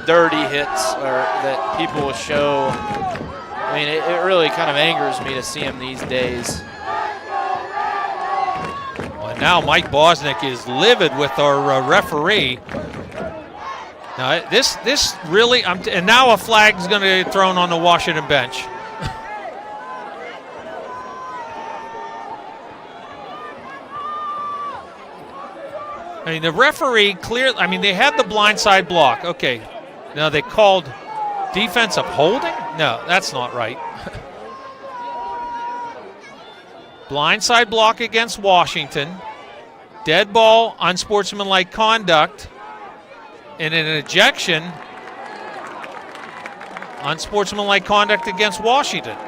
dirty hits that people will show. I mean, it really kind of angers me to see them these days. Well, now Mike Bosnick is livid with our referee. Now this really, and now a flag's going to get thrown on the Washington bench. I mean, the referee they had the blindside block. Okay. Now they called defensive holding? No, that's not right. Blindside block against Washington. Dead ball, unsportsmanlike conduct. And an ejection, unsportsmanlike conduct against Washington.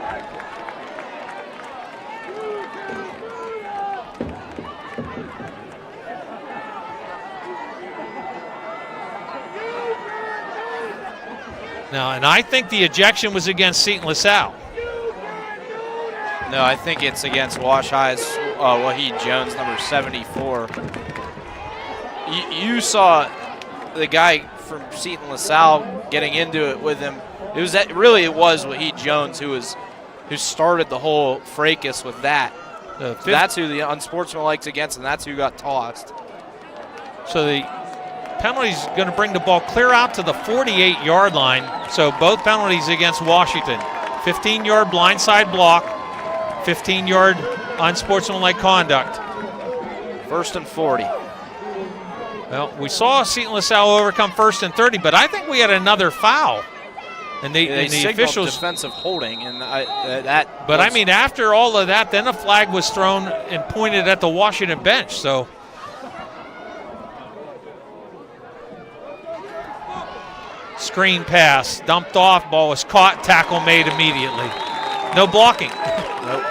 Now, and I think the ejection was against Seton LaSalle. No, I think it's against Wash High's Wahid Jones, number 74. You saw the guy from Seton LaSalle getting into it with him. It was Wahid Jones who started the whole fracas with that. That's who the unsportsmanlike's against, and that's who got tossed. So the penalty's going to bring the ball clear out to the 48-yard line. So both penalties against Washington. 15-yard blindside block, 15-yard unsportsmanlike conduct. 1st and 40. Well, we saw Seton LaSalle overcome 1st and 30, but I think we had another foul. And the officials defensive holding, and that. But I mean, after all of that, then a flag was thrown and pointed at the Washington bench. So. Screen pass, dumped off, ball was caught, tackle made immediately. No blocking. Nope.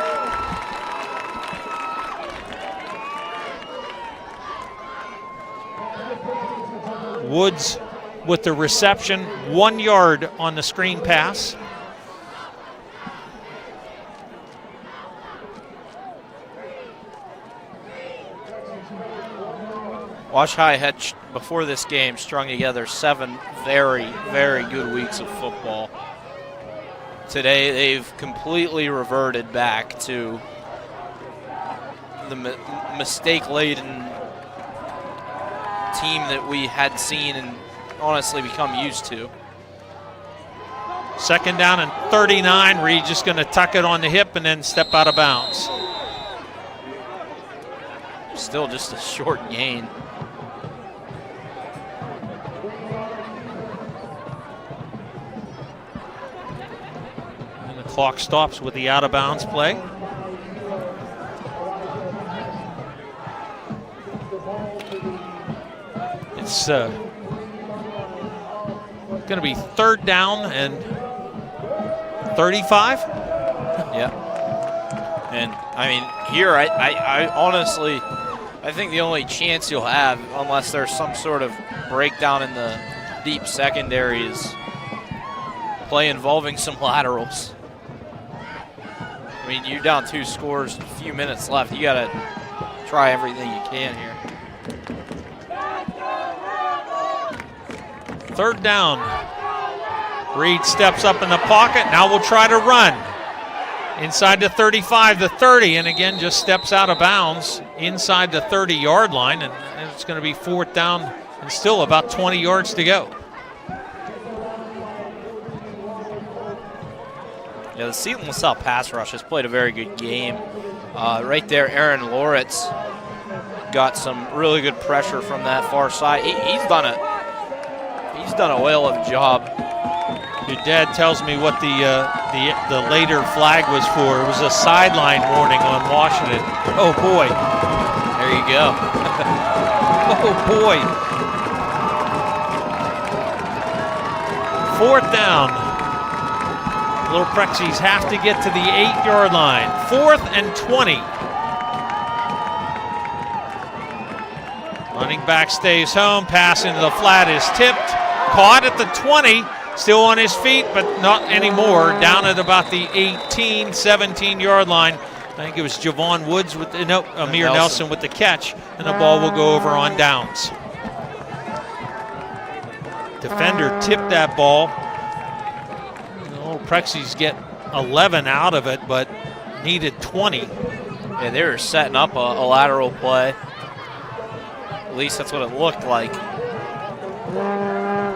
Woods with the reception, 1 yard on the screen pass. Wash High had, before this game, strung together 7 very, very good weeks of football. Today, they've completely reverted back to the mistake-laden team that we had seen and honestly become used to. 2nd down and 39. Reed just going to tuck it on the hip and then step out of bounds. Still just a short gain. Clock stops with the out-of-bounds play. It's going to be 3rd down and 35. Yeah. And, I mean, here, I honestly, I think the only chance you'll have, unless there's some sort of breakdown in the deep secondary, is play involving some laterals. I mean, you're down 2 scores, a few minutes left. You got to try everything you can here. 3rd down. Reed steps up in the pocket. Now we'll try to run. Inside the 35, the 30, and again just steps out of bounds inside the 30-yard line, and it's going to be 4th down and still about 20 yards to go. Yeah, the Seton LaSalle pass rush has played a very good game. Right there, Aaron Loritz got some really good pressure from that far side. He's done a whale of a job. Your dad tells me what the later flag was for. It was a sideline warning on Washington. Oh boy! There you go. Oh boy! 4th down. Little Prexies have to get to the 8-yard line. 4th and 20. Running back stays home. Pass into the flat is tipped. Caught at the 20. Still on his feet, but not anymore. Down at about the 18, 17-yard line. I think it was Javon Woods with Amir Nelson with the catch, and the ball will go over on downs. Defender tipped that ball. Prexies get 11 out of it, but needed 20. Yeah, they were setting up a lateral play. At least that's what it looked like.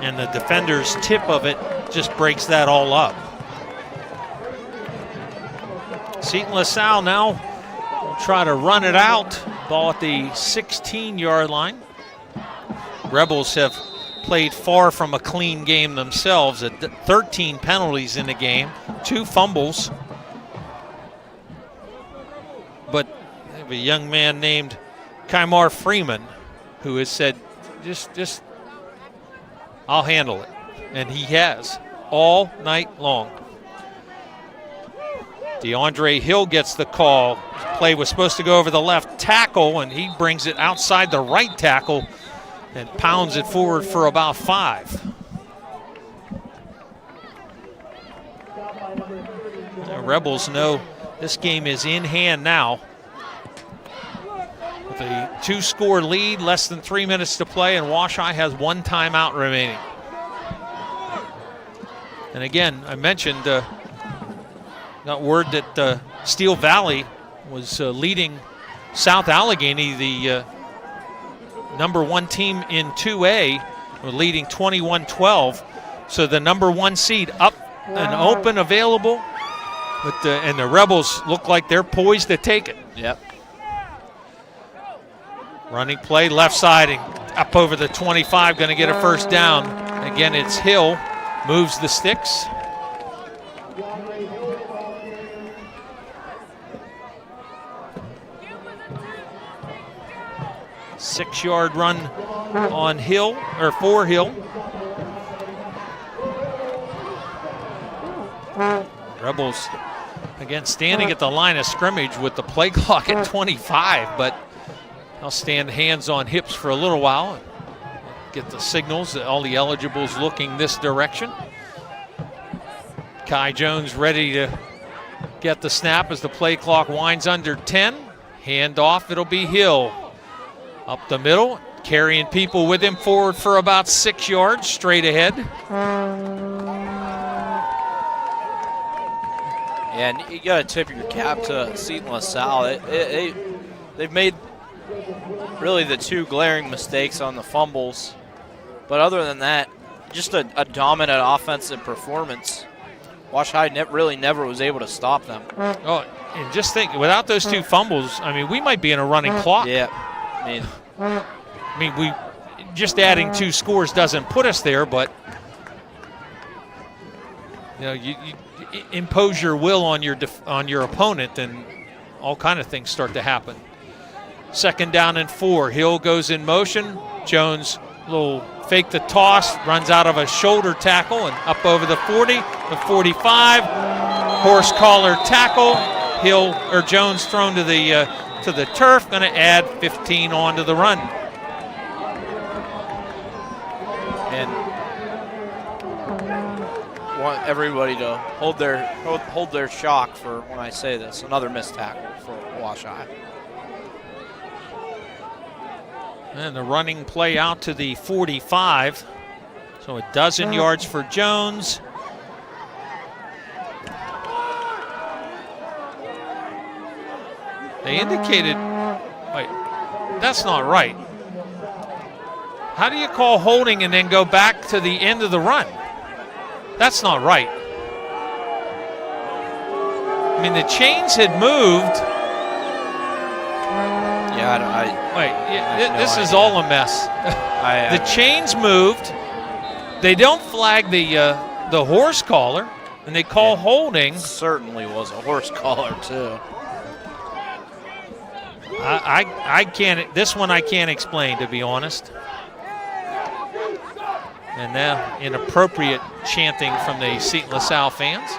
And the defender's tip of it just breaks that all up. Seton LaSalle now will try to run it out. Ball at the 16-yard line. Rebels have played far from a clean game themselves. 13 penalties in the game, 2 fumbles. But they have a young man named Kymar Freeman who has said, just I'll handle it. And he has all night long. DeAndre Hill gets the call. His play was supposed to go over the left tackle, and he brings it outside the right tackle and pounds it forward for about 5. The Rebels know this game is in hand now. With a 2-score lead, less than 3 minutes to play, and Wash High has 1 timeout remaining. And again, I mentioned, got word that Steel Valley was leading South Allegheny, the number 1 team in 2A, were leading 21-12. So the number 1 seed up and open, available. But and the Rebels look like they're poised to take it. Yep. Running play, left side, and up over the 25, going to get a first down. Again, it's Hill, moves the sticks. Six-yard run on Hill, or for Hill. Rebels, again, standing at the line of scrimmage with the play clock at 25, but they'll stand hands on hips for a little while and get the signals that all the eligibles looking this direction. Kai Jones ready to get the snap as the play clock winds under 10. Hand off, it'll be Hill. Up the middle, carrying people with him forward for about 6 yards, straight ahead. And you got to tip your cap to Seton LaSalle. They've made really the 2 glaring mistakes on the fumbles. But other than that, just a dominant offensive performance. Wash High really never was able to stop them. Oh, and just think, without those 2 fumbles, I mean, we might be in a running clock. Yeah. I mean, we just adding 2 scores doesn't put us there, but you know, you impose your will on your opponent, and all kind of things start to happen. 2nd down and 4. Hill goes in motion. Jones, little fake the toss, runs out of a shoulder tackle and up over the 40, the 45. Horse collar tackle. Hill or Jones thrown to the turf, going to add 15 on to the run. And want everybody to hold their shock for when I say this. Another missed tackle for Wash High. And the running play out to the 45. So 12 yards for Jones. They indicated, wait, that's not right. How do you call holding and then go back to the end of the run? That's not right. I mean, the chains had moved. Yeah, this is all a mess. The chains moved. They don't flag the horse collar, and they call holding. Certainly was a horse collar too. I can't. This one I can't explain, to be honest. And now inappropriate chanting from the Seton LaSalle fans.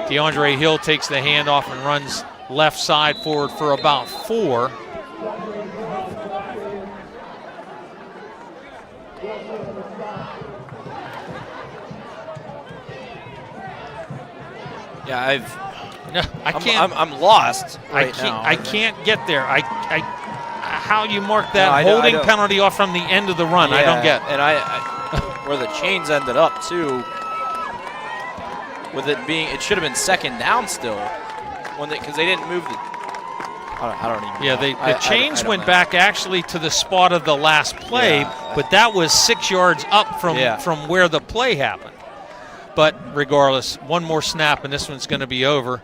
DeAndre Hill takes the handoff and runs left side forward for about 4. Yeah, I can't. I'm lost right now. I can't get there. How you mark that holding penalty off from the end of the run? Yeah, I don't get. And where the chains ended up, too. With it being, it should have been second down still, because they didn't move the. I don't even. Yeah, know. the chains went back actually to the spot of the last play, but that was 6 yards up from where the play happened. But regardless, one more snap and this one's going to be over.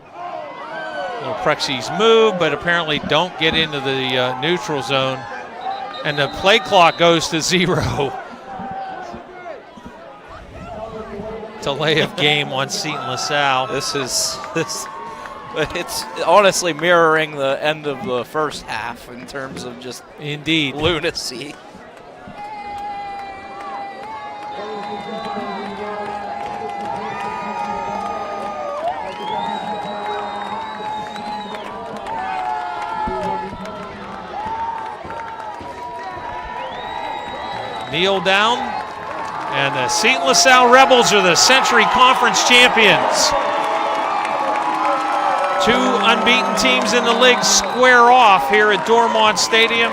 Little Prexies move, but apparently don't get into the neutral zone, and the play clock goes to 0. Delay of game on Seton LaSalle. It's honestly mirroring the end of the first half in terms of just lunacy. Kneel down, and the Seton LaSalle Rebels are the Century Conference champions. 2 unbeaten teams in the league square off here at Dormont Stadium,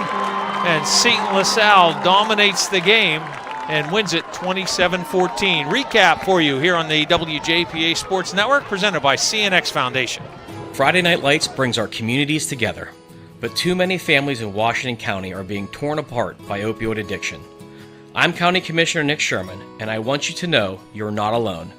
and Seton LaSalle dominates the game and wins it 27-14. Recap for you here on the WJPA Sports Network, presented by CNX Foundation. Friday Night Lights brings our communities together, but too many families in Washington County are being torn apart by opioid addiction. I'm County Commissioner Nick Sherman, and I want you to know you're not alone.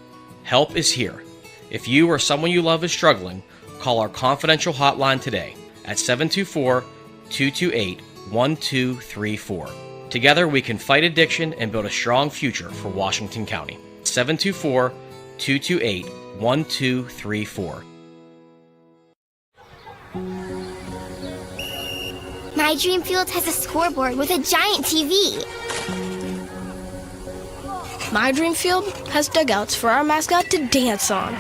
Help is here. If you or someone you love is struggling, call our confidential hotline today at 724-228-1234. Together we can fight addiction and build a strong future for Washington County. 724-228-1234. My dream field has a scoreboard with a giant TV. My dream field has dugouts for our mascot to dance on.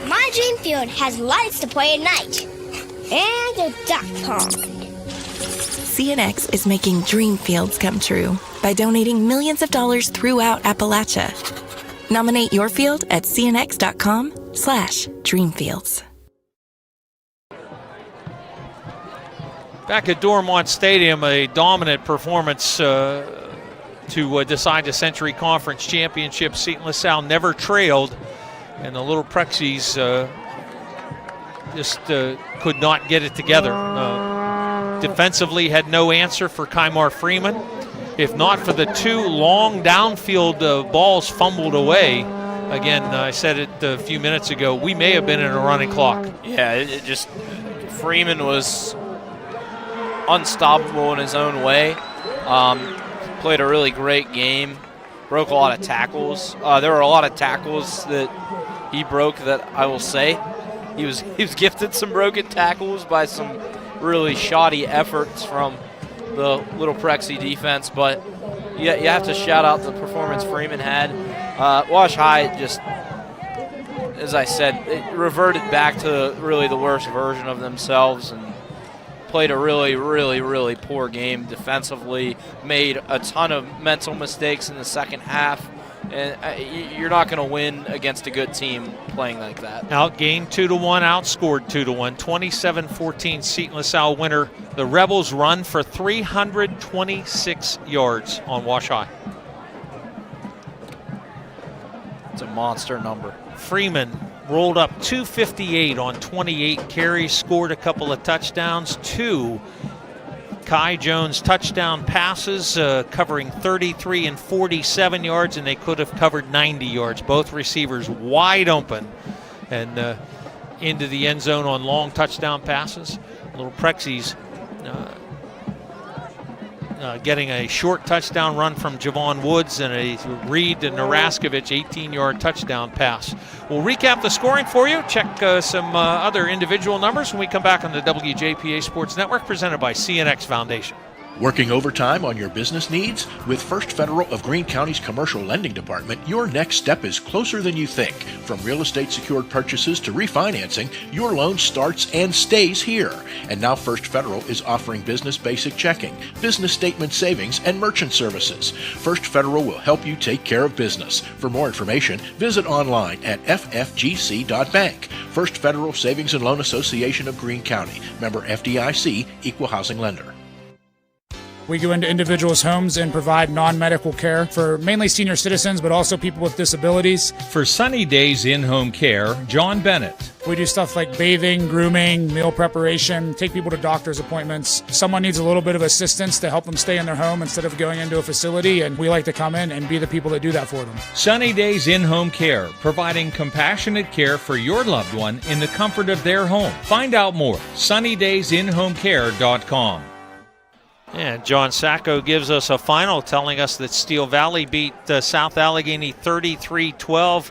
My dream field has lights to play at night. And a duck pond. CNX is making dream fields come true by donating millions of dollars throughout Appalachia. Nominate your field at cnx.com/dreamfields. Back at Dormont Stadium, a dominant performance to decide the Century Conference Championship. Seton LaSalle never trailed, and the Little Prexies just could not get it together. Defensively had no answer for Kymar Freeman. If not for the 2 long downfield balls fumbled away, again, I said it a few minutes ago, we may have been in a running clock. Yeah, it just, Freeman was unstoppable in his own way. Played a really great game, broke a lot of tackles. There were a lot of tackles that he broke that I will say. He was gifted some broken tackles by some really shoddy efforts from the Little Prexy defense, but you have to shout out the performance Freeman had. Wash High just, as I said, it reverted back to really the worst version of themselves and played a really, really, really poor game defensively, made a ton of mental mistakes in the second half, and you're not going to win against a good team playing like that. Outgained 2-1, outscored 2-1, 27-14 Seton LaSalle winner. The Rebels run for 326 yards on Wash High. It's a monster number. Freeman rolled up 258 on 28 carries, scored a couple of touchdowns, 2 Kai Jones touchdown passes, covering 33 and 47 yards, and they could have covered 90 yards. Both receivers wide open and into the end zone on long touchdown passes. Little Prexies getting a short touchdown run from Javon Woods and a Reed to Naraskovich 18-yard touchdown pass. We'll recap the scoring for you, check some other individual numbers when we come back on the WJPA Sports Network, presented by CNX Foundation. Working overtime on your business needs? With First Federal of Greene County's Commercial Lending Department, your next step is closer than you think. From real estate secured purchases to refinancing, your loan starts and stays here. And now First Federal is offering business basic checking, business statement savings, and merchant services. First Federal will help you take care of business. For more information, visit online at ffgc.bank. First Federal Savings and Loan Association of Greene County. Member FDIC, Equal Housing Lender. We go into individuals' homes and provide non-medical care for mainly senior citizens, but also people with disabilities. For Sunny Days In-Home Care, John Bennett. We do stuff like bathing, grooming, meal preparation, take people to doctor's appointments. Someone needs a little bit of assistance to help them stay in their home instead of going into a facility, and we like to come in and be the people that do that for them. Sunny Days In-Home Care, providing compassionate care for your loved one in the comfort of their home. Find out more, sunnydaysinhomecare.com. And John Sacco gives us a final telling us that Steel Valley beat South Allegheny 33-12.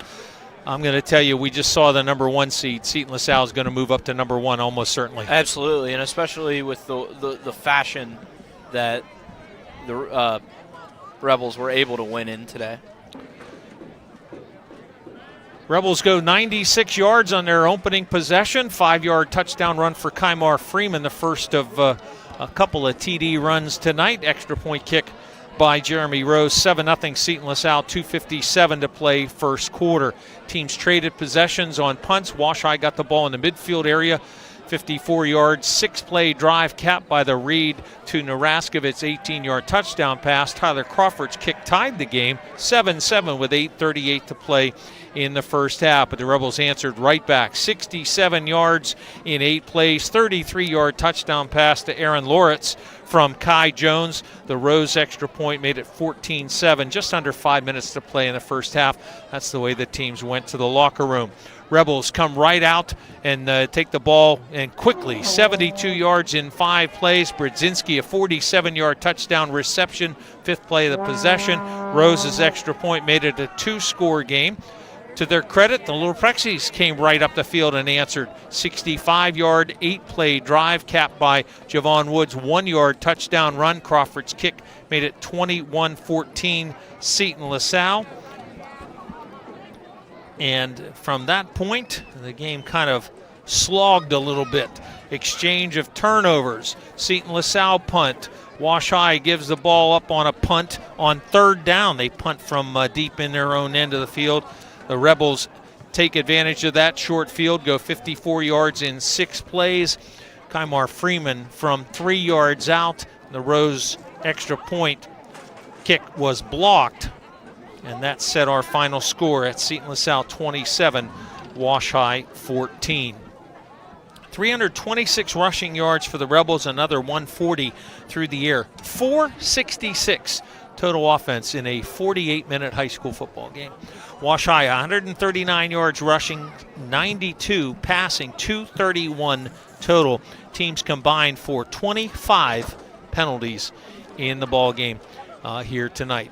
I'm going to tell you, we just saw the number 1 seed. Seton LaSalle is going to move up to number 1 almost certainly. Absolutely, and especially with the fashion that the Rebels were able to win in today. Rebels go 96 yards on their opening possession. 5-yard touchdown run for Kymar Freeman, the first of a couple of TD runs tonight. Extra point kick by Jeremy Rose. 7-0 Seton LaSalle, 2:57 to play first quarter. Teams traded possessions on punts. Wash High got the ball in the midfield area. 54 yards, 6-play drive capped by the Reed to Naraskovic's 18-yard touchdown pass. Tyler Crawford's kick tied the game, 7-7 with 8:38 to play in the first half. But the Rebels answered right back, 67 yards in 8 plays, 33-yard touchdown pass to Aaron Loritz from Kai Jones. The Rose extra point made it 14-7, just under 5 minutes to play in the first half. That's the way the teams went to the locker room. Rebels come right out and take the ball and quickly, 72 yards in 5 plays. Brodzinski, a 47-yard touchdown reception, 5th play of the possession. Rose's extra point made it a 2-score game. To their credit, the Little Prexies came right up the field and answered. 65-yard, 8-play drive capped by Javon Wood's 1-yard touchdown run. Crawford's kick made it 21-14 Seton LaSalle. And from that point, the game kind of slogged a little bit. Exchange of turnovers. Seton LaSalle punt. Wash High gives the ball up on a punt on 3rd down. They punt from deep in their own end of the field. The Rebels take advantage of that short field, go 54 yards in 6 plays. Kymar Freeman from 3 yards out. The Rose extra point kick was blocked. And that set our final score at Seton LaSalle 27, Wash High 14. 326 rushing yards for the Rebels, another 140 through the air. 466 total offense in a 48-minute high school football game. Wash High 139 yards rushing, 92 passing, 231 total. Teams combined for 25 penalties in the ball game here tonight.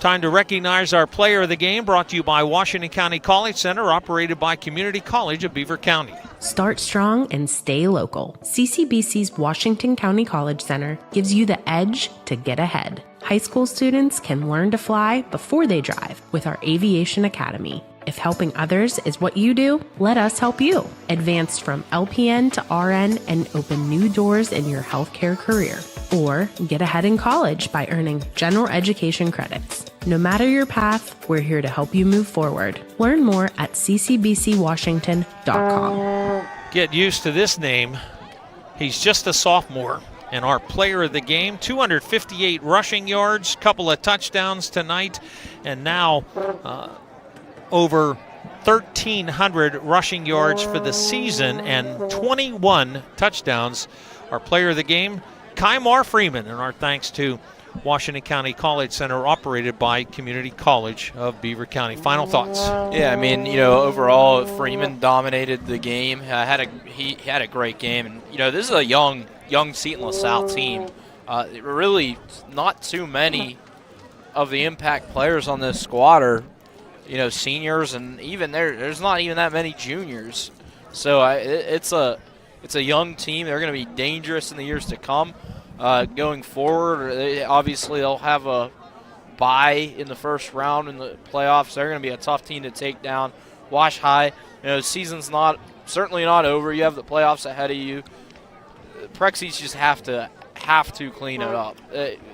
Time to recognize our player of the game, brought to you by Washington County College Center, operated by Community College of Beaver County. Start strong and stay local. CCBC's Washington County College Center gives you the edge to get ahead. High school students can learn to fly before they drive with our Aviation Academy. If helping others is what you do, let us help you. Advance from LPN to RN and open new doors in your healthcare career. Or get ahead in college by earning general education credits. No matter your path, we're here to help you move forward. Learn more at ccbcwashington.com. Get used to this name. He's just a sophomore. And our player of the game, 258 rushing yards, couple of touchdowns tonight, and now over 1,300 rushing yards for the season and 21 touchdowns. Our player of the game, Kymar Freeman, and our thanks to Washington County College Center, operated by Community College of Beaver County. Final thoughts? Yeah, I mean, overall, Freeman dominated the game. He had a great game, and this is a young Seton LaSalle team. Really, not too many of the impact players on this squad are, seniors, and even there's not even that many juniors. So it's a young team. They're going to be dangerous in the years to come. Going forward, obviously they'll have a bye in the first round in the playoffs. They're going to be a tough team to take down. Wash High, the season's certainly not over. You have the playoffs ahead of you. Prexies just have to clean it up.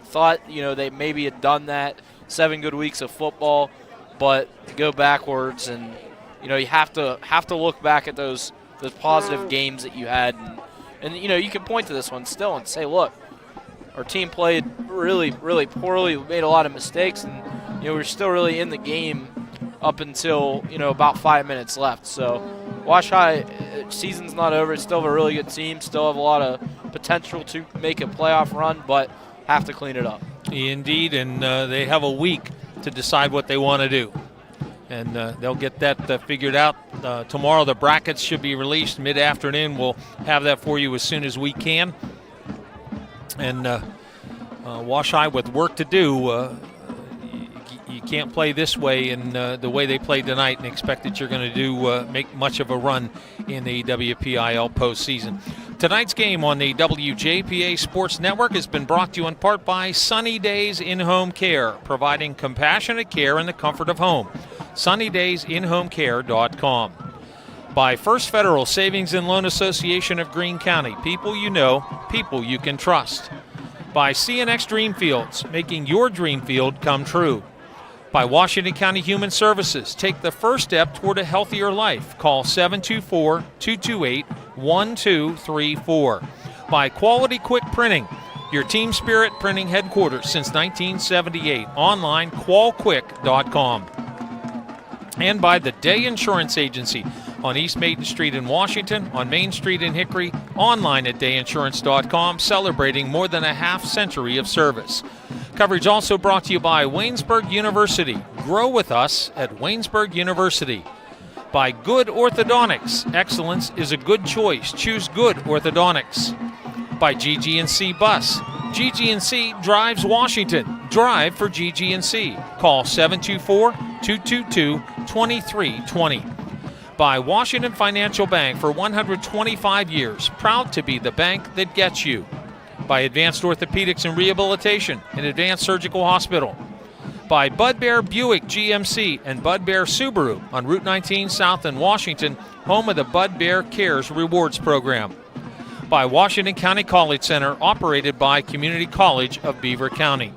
Thought they maybe had done that, 7 good weeks of football, but go backwards, and you have to look back at those positive games that you had, and you can point to this one still and say, look, our team played really, really poorly. We made a lot of mistakes, and we were still really in the game up until about 5 minutes left. So Wash High, season's not over. It's still a really good team. Still have a lot of potential to make a playoff run, but have to clean it up. Indeed, and they have a week to decide what they want to do. And they'll get that figured out. Tomorrow the brackets should be released mid-afternoon. We'll have that for you as soon as we can. And Wash High with work to do. You can't play this way and the way they played tonight and expect that you're going to do make much of a run in the WPIL postseason. Tonight's game on the WJPA Sports Network has been brought to you in part by Sunny Days In-Home Care, providing compassionate care in the comfort of home. SunnyDaysInHomeCare.com. By First Federal Savings and Loan Association of Greene County, people you know, people you can trust. By CNX Dreamfields, making your dream field come true. By Washington County Human Services, take the first step toward a healthier life. Call 724-228-1234. By Quality Quick Printing, your Team Spirit printing headquarters since 1978. Online, qualquick.com. And by the Day Insurance Agency on East Maiden Street in Washington, on Main Street in Hickory, online at dayinsurance.com, celebrating more than a half-century of service. Coverage also brought to you by Waynesburg University. Grow with us at Waynesburg University. By Good Orthodontics. Excellence is a good choice. Choose Good Orthodontics. By GG&C Bus. GG&C drives Washington. Drive for GG&C. Call 724-222-2320. By Washington Financial Bank for 125 years. Proud to be the bank that gets you. By Advanced Orthopedics and Rehabilitation and Advanced Surgical Hospital. By Bud Bear Buick GMC and Bud Bear Subaru on Route 19 South in Washington, home of the Bud Bear Cares Rewards Program. By Washington County College Center, operated by Community College of Beaver County.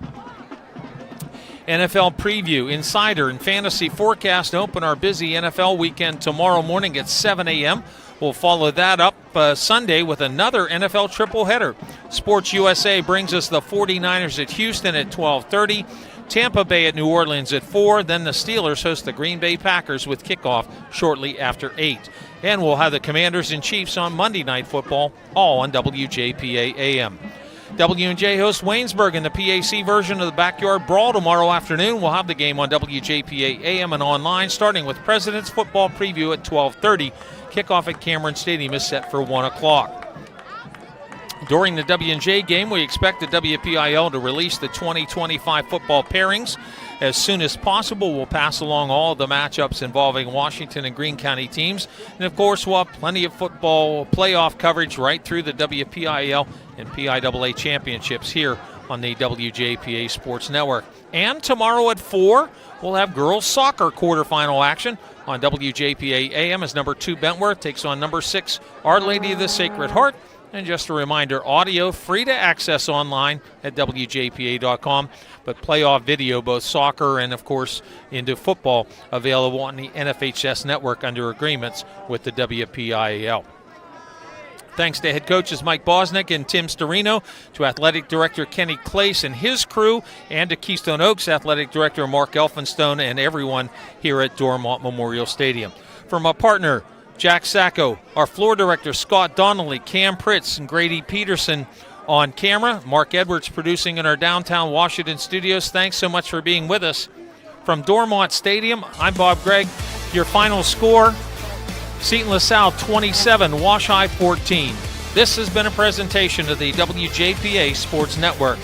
NFL preview, insider, and fantasy forecast open our busy NFL weekend tomorrow morning at 7 a.m. We'll follow that up Sunday with another NFL triple-header. Sports USA brings us the 49ers at Houston at 12:30, Tampa Bay at New Orleans at 4, then the Steelers host the Green Bay Packers with kickoff shortly after 8. And we'll have the Commanders and Chiefs on Monday Night Football, all on WJPA AM. W&J hosts Waynesburg in the PAC version of the Backyard Brawl tomorrow afternoon. We'll have the game on WJPA AM and online, starting with President's Football Preview at 12:30. Kickoff at Cameron Stadium is set for 1 o'clock. During the W&J game, we expect the WPIL to release the 2025 football pairings as soon as possible. We'll pass along all of the matchups involving Washington and Greene County teams. And, of course, we'll have plenty of football playoff coverage right through the WPIL and PIAA championships here on the WJPA Sports Network. And tomorrow at 4, we'll have girls soccer quarterfinal action on WJPA AM as number 2 Bentworth takes on number 6 Our Lady of the Sacred Heart. And just a reminder, audio free to access online at WJPA.com, but playoff video, both soccer and, of course, into football, available on the NFHS network under agreements with the WPIAL. Thanks to head coaches Mike Bosnick and Tim Storino, to athletic director Kenny Clace and his crew, and to Keystone Oaks athletic director Mark Elphinstone and everyone here at Dormont Memorial Stadium. From a partner, Jack Sacco, our floor director Scott Donnelly, Cam Pritz, and Grady Peterson on camera, Mark Edwards producing in our downtown Washington studios. Thanks so much for being with us. From Dormont Stadium, I'm Bob Gregg. Your final score, Seton LaSalle 27, Wash High 14. This has been a presentation of the WJPA Sports Network.